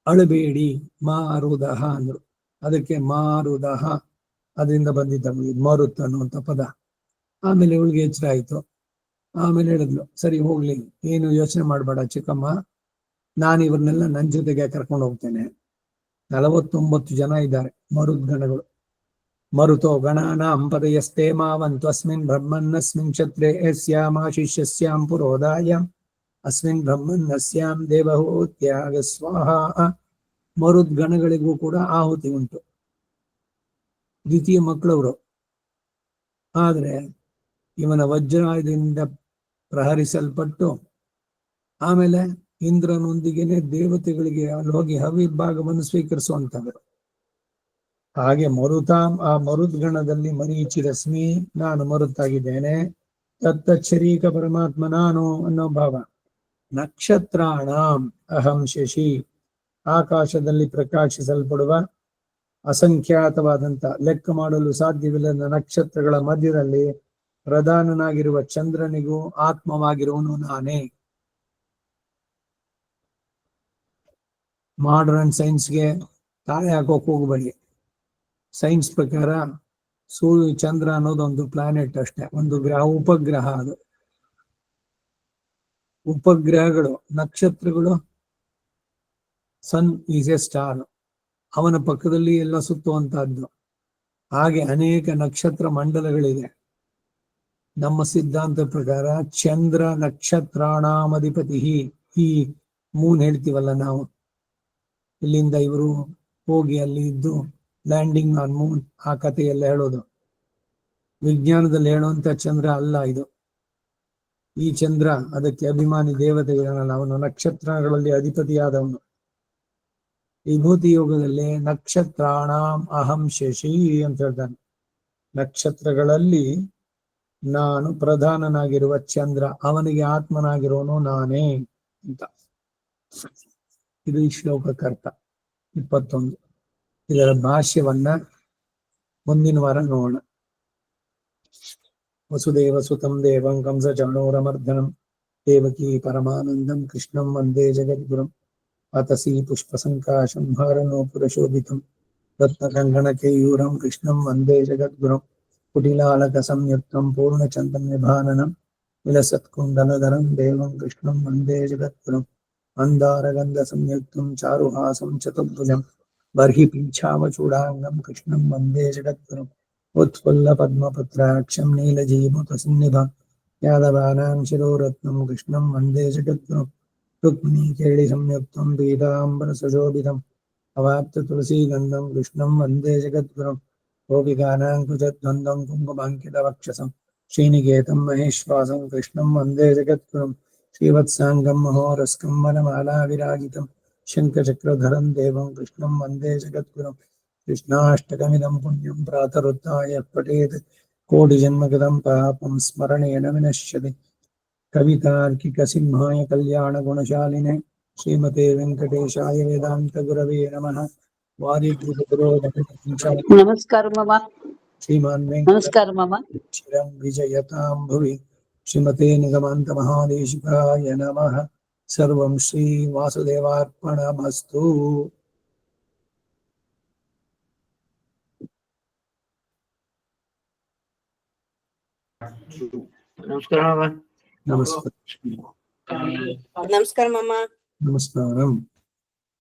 ಅಳಬೇಡಿ, ಮಾರುದಹ ಅಂದ್ರು. ಅದಕ್ಕೆ ಮಾರುದಹ ಅದರಿಂದ ಬಂದಿದ್ದ ಮರುತ್ ಅನ್ನುವಂಥ ಪದ. ಆಮೇಲೆ ಇವಳಿಗೆ ಎಚ್ಚರ ಆಯ್ತು. ಆಮೇಲೆ ಹೇಳಿದ್ಲು, ಸರಿ ಹೋಗ್ಲಿ, ಏನು ಯೋಚನೆ ಮಾಡಬೇಡ ಚಿಕ್ಕಮ್ಮ, ನಾನು ಇವ್ರನ್ನೆಲ್ಲ ನನ್ನ ಜೊತೆಗೆ ಕರ್ಕೊಂಡು ಹೋಗ್ತೇನೆ. 49 ಜನ ಇದ್ದಾರೆ ಮರುದ್ಗಣಗಳು. ಮರುತೋ ಗಣಾನಾಂ ಪದಯಸ್ತೆ ಮಾವಂತ್ವಸ್ಮಿನ್ ಬ್ರಹ್ಮನ್ನಸ್ಮಿನ್ ಕ್ಷತ್ರೆ ಯಸ್ಯಾಮಾಶಿಷ್ಯಸ್ಯಾಂ ಪುರೋದಾಯಾಂ ಅಸ್ಮಿನ್ ಬ್ರಹ್ಮನ್ನಸ್ಯಾಂ ದೇವಹೂತ್ಯಾಗ ಸ್ವಾಹ. ಮರುದ್ಗಣಗಳಿಗೂ ಕೂಡ ಆಹುತಿ ಉಂಟು, ದ್ವಿತೀಯ ಮಕ್ಕಳವರು. ಆದ್ರೆ ಇವನ ವಜ್ರಾಯುಧದಿಂದ ಪ್ರಹರಿಸಲ್ಪಟ್ಟು ಆಮೇಲೆ ಇಂದ್ರನೊಂದಿಗೆನೆ ದೇವತೆಗಳಿಗೆ ಅಲ್ಲಿ ಹೋಗಿ ಹವಿಭಾಗವನ್ನು ಸ್ವೀಕರಿಸುವಂತವರು. ಹಾಗೆ ಮರುತಾಂ, ಆ ಮರುದ್ಗಣದಲ್ಲಿ ಮರೀಚಿ ರಶ್ಮಿ, ನಾನು ಮರುತ್ತಾಗಿದ್ದೇನೆ. ತತ್ತಚ್ಚರೀಕ ಪರಮಾತ್ಮ ನಾನು ಅನ್ನೋ ಭಾವ. ನಕ್ಷತ್ರಾಣಾಂ ಅಹಂ ಶಶಿ, ಆಕಾಶದಲ್ಲಿ ಪ್ರಕಾಶಿಸಲ್ಪಡುವ ಅಸಂಖ್ಯಾತವಾದಂತ ಲೆಕ್ಕ ಮಾಡಲು ಸಾಧ್ಯವಿಲ್ಲದ ನಕ್ಷತ್ರಗಳ ಮಧ್ಯದಲ್ಲಿ ಪ್ರಧಾನನಾಗಿರುವ ಚಂದ್ರನಿಗೂ ಆತ್ಮವಾಗಿರುವನು ನಾನೇ. ಮಾಡರ್ನ್ ಸೈನ್ಸ್ಗೆ ತಾಳೆ ಹಾಕೋಕ್ ಹೋಗಬೇಡಿ. ಸೈನ್ಸ್ ಪ್ರಕಾರ ಸೂರ್ಯ ಚಂದ್ರ ಅನ್ನೋದು ಒಂದು ಪ್ಲಾನೆಟ್ ಅಷ್ಟೇ, ಒಂದು ಗ್ರಹ, ಉಪಗ್ರಹ. ಅದು ಉಪಗ್ರಹಗಳು, ನಕ್ಷತ್ರಗಳು, ಸನ್ ಈಸ್ ಎ ಸ್ಟಾರ್, ಅವನ ಪಕ್ಕದಲ್ಲಿ ಎಲ್ಲ ಸುತ್ತುವಂತಹದ್ದು. ಹಾಗೆ ಅನೇಕ ನಕ್ಷತ್ರ ಮಂಡಲಗಳಿದೆ. ನಮ್ಮ ಸಿದ್ಧಾಂತ ಪ್ರಕಾರ ಚಂದ್ರ ನಕ್ಷತ್ರಾಣಾಮಧಿಪತಿ. ಈ ಮೂನ್ ಹೇಳ್ತೀವಲ್ಲ ನಾವು, ಇಲ್ಲಿಂದ ಇವರು ಹೋಗಿ ಅಲ್ಲಿ ಇದ್ದು ಲ್ಯಾಂಡಿಂಗ್ ಆನ್ ಮೂನ್, ಆ ಕಥೆಯೆಲ್ಲ ಹೇಳೋದು. ವಿಜ್ಞಾನದಲ್ಲಿ ಹೇಳುವಂತ ಚಂದ್ರ ಅಲ್ಲ ಇದು. ಈ ಚಂದ್ರ, ಅದಕ್ಕೆ ಅಭಿಮಾನಿ ದೇವತೆಗಳಲ್ಲ, ಅವನು ನಕ್ಷತ್ರಗಳಲ್ಲಿ ಅಧಿಪತಿಯಾದವನು. ವಿಭೂತಿ ಯೋಗದಲ್ಲಿ ನಕ್ಷತ್ರಾಣಾಂ ಅಹಂ ಶಶಿ ಅಂತ ಹೇಳ್ತಾನೆ. ನಕ್ಷತ್ರಗಳಲ್ಲಿ ನಾನು ಪ್ರಧಾನನಾಗಿರುವ ಚಂದ್ರ, ಅವನಿಗೆ ಆತ್ಮನಾಗಿರೋನು ನಾನೇ ಅಂತ. ಇದು ಈ ಶ್ಲೋಕಕ್ಕೆ ಅರ್ಥ. 21. ಇದರ ಭಾಷ್ಯವನ್ನ ಮುಂದಿನ ವಾರ ನೋಡೋಣ. ವಸುದೇವ ಸುತಂ ದೇವಂ ಕಂಸ ಚಾಣೂರಮರ್ದನಂ ದೇವಕೀ ಪರಮಾನಂದಂ ಕೃಷ್ಣಂ ವಂದೇ ಜಗದ್ಗುರುಂ ಅತಸಿ ಪುಷ್ಪಸಂಕಾಶಂ ಭಾರನೋ ಪುರಶೋಭಿತಂ ರತ್ನಕಂಕಣಕೇಯೂರಂ ಕೃಷ್ಣಂ ವಂದೇ ಜಗದ್ಗುರುಂ ಕುಟಿಲಾಲಕ ಸಂಯುಕ್ತಂ ಪೂರ್ಣಚಂದ್ರಂ ನಿಭಾನನಂ ವಿಲಸತ್ಕುಂಡಲಧರಂ ದೇವಂ ಕೃಷ್ಣಂ ವಂದೇ ಜಗದ್ಗುರುಂ ಮಂದಾರಗಂಧ ಸಂಯುಕ್ತಂ ಚಾರುಹಾಸಂ ಚತುರ್ಭುಜಂ ಬರ್ಹಿ ಪಿಂಚಾವಚೂಡಾಂಗಂ ಕೃಷ್ಣಂ ವಂದೇ ಜಗದ್ಗುರುಂ ಉತ್ಫುಲ್ಲ ಪದ್ಮಪತ್ರಾಕ್ಷಂ ನೀಲಜೀಮುತಸನ್ನಿಭಂ ಯಾದವಾನಾಂ ಶಿರೋರತ್ನಂ ಕೃಷ್ಣಂ ವಂದೇ ಜಗದ್ಗುರುಂ ರುಕ್ಮಿಣೀ ಕೇಳಿ ಸಂಯುಕ್ತಂ ಪೀತಾಂಬರ ಸುಶೋಭಿತಂ ಅವಾಪ್ತ ತುಳಸೀಗಂಧಂ ಕೃಷ್ಣಂ ವಂದೇ ಜಗದ್ಗುರುಂ ಗೋಪಿಕಾನಾಂ ಕುಚದ್ವಂದ್ವಂ ಕುಂಕುಮಾಂಕಿತವಕ್ಷಸಂ ಶ್ರೀನಿಕೇತಂ ಮಹೇಶ್ವಾಸಂ ಕೃಷ್ಣಂ ವಂದೇ ಜಗದ್ಗುರುಂ ಶ್ರೀವತ್ಸಾಂಗಂ ಮಹೋರಸ್ಕಂ ವನಮಾಲಾ ವಿರಾಜಿತಂ ಶಂಖಚಕ್ರಧರಂ ದೇವಂ ಕೃಷ್ಣಂ ವಂದೇ ಜಗದ್ಗುರುಂ ಕೃಷ್ಣಾಷ್ಟಕಮಿದಂ ಪುಣ್ಯಂ ಪ್ರಾತರುತ್ಥಾಯ ಪಠೇತ್ ಕೋಟಿಜನ್ಮಕೃತಂ ಪಾಪಂ ಸ್ಮರಣೇನ ವಿನಶ್ಯತಿ. ಕವಿತಾರ್ಕಿಕ ಸಿಂಹಾಯ ಕಲ್ಯಾಣ ಗುಣಶಾಲಿನೆ ಶ್ರೀಮತೆ ವೆಂಕಟೇಶಾಯ ವೇದಾಂತ ಗುರವೇ ನಮಃ. ನಮಸ್ಕಾರ ಮಾಮ. ಶ್ರೀಮಾನ್ ನಮಸ್ಕಾರ ಮಾಮ. ಚಿರಂ ವಿಜಯತಾಂ ಭುವಿ ಶ್ರೀಮತೆ ನಿಗಮಾಂತ ಮಹಾದೇಶಿಕಾಯ ನಮಃ. ಸರ್ವಂ ಶ್ರೀ ವಾಸುದೇವಾರ್ಪಣಮಸ್ತು. ನಮಸ್ಕಾರ ಮಾಮ. ನಮಸ್ಕಾರ. ನಮಸ್ಕಾರ ಮಾಮ. ನಮಸ್ಕಾರಂ.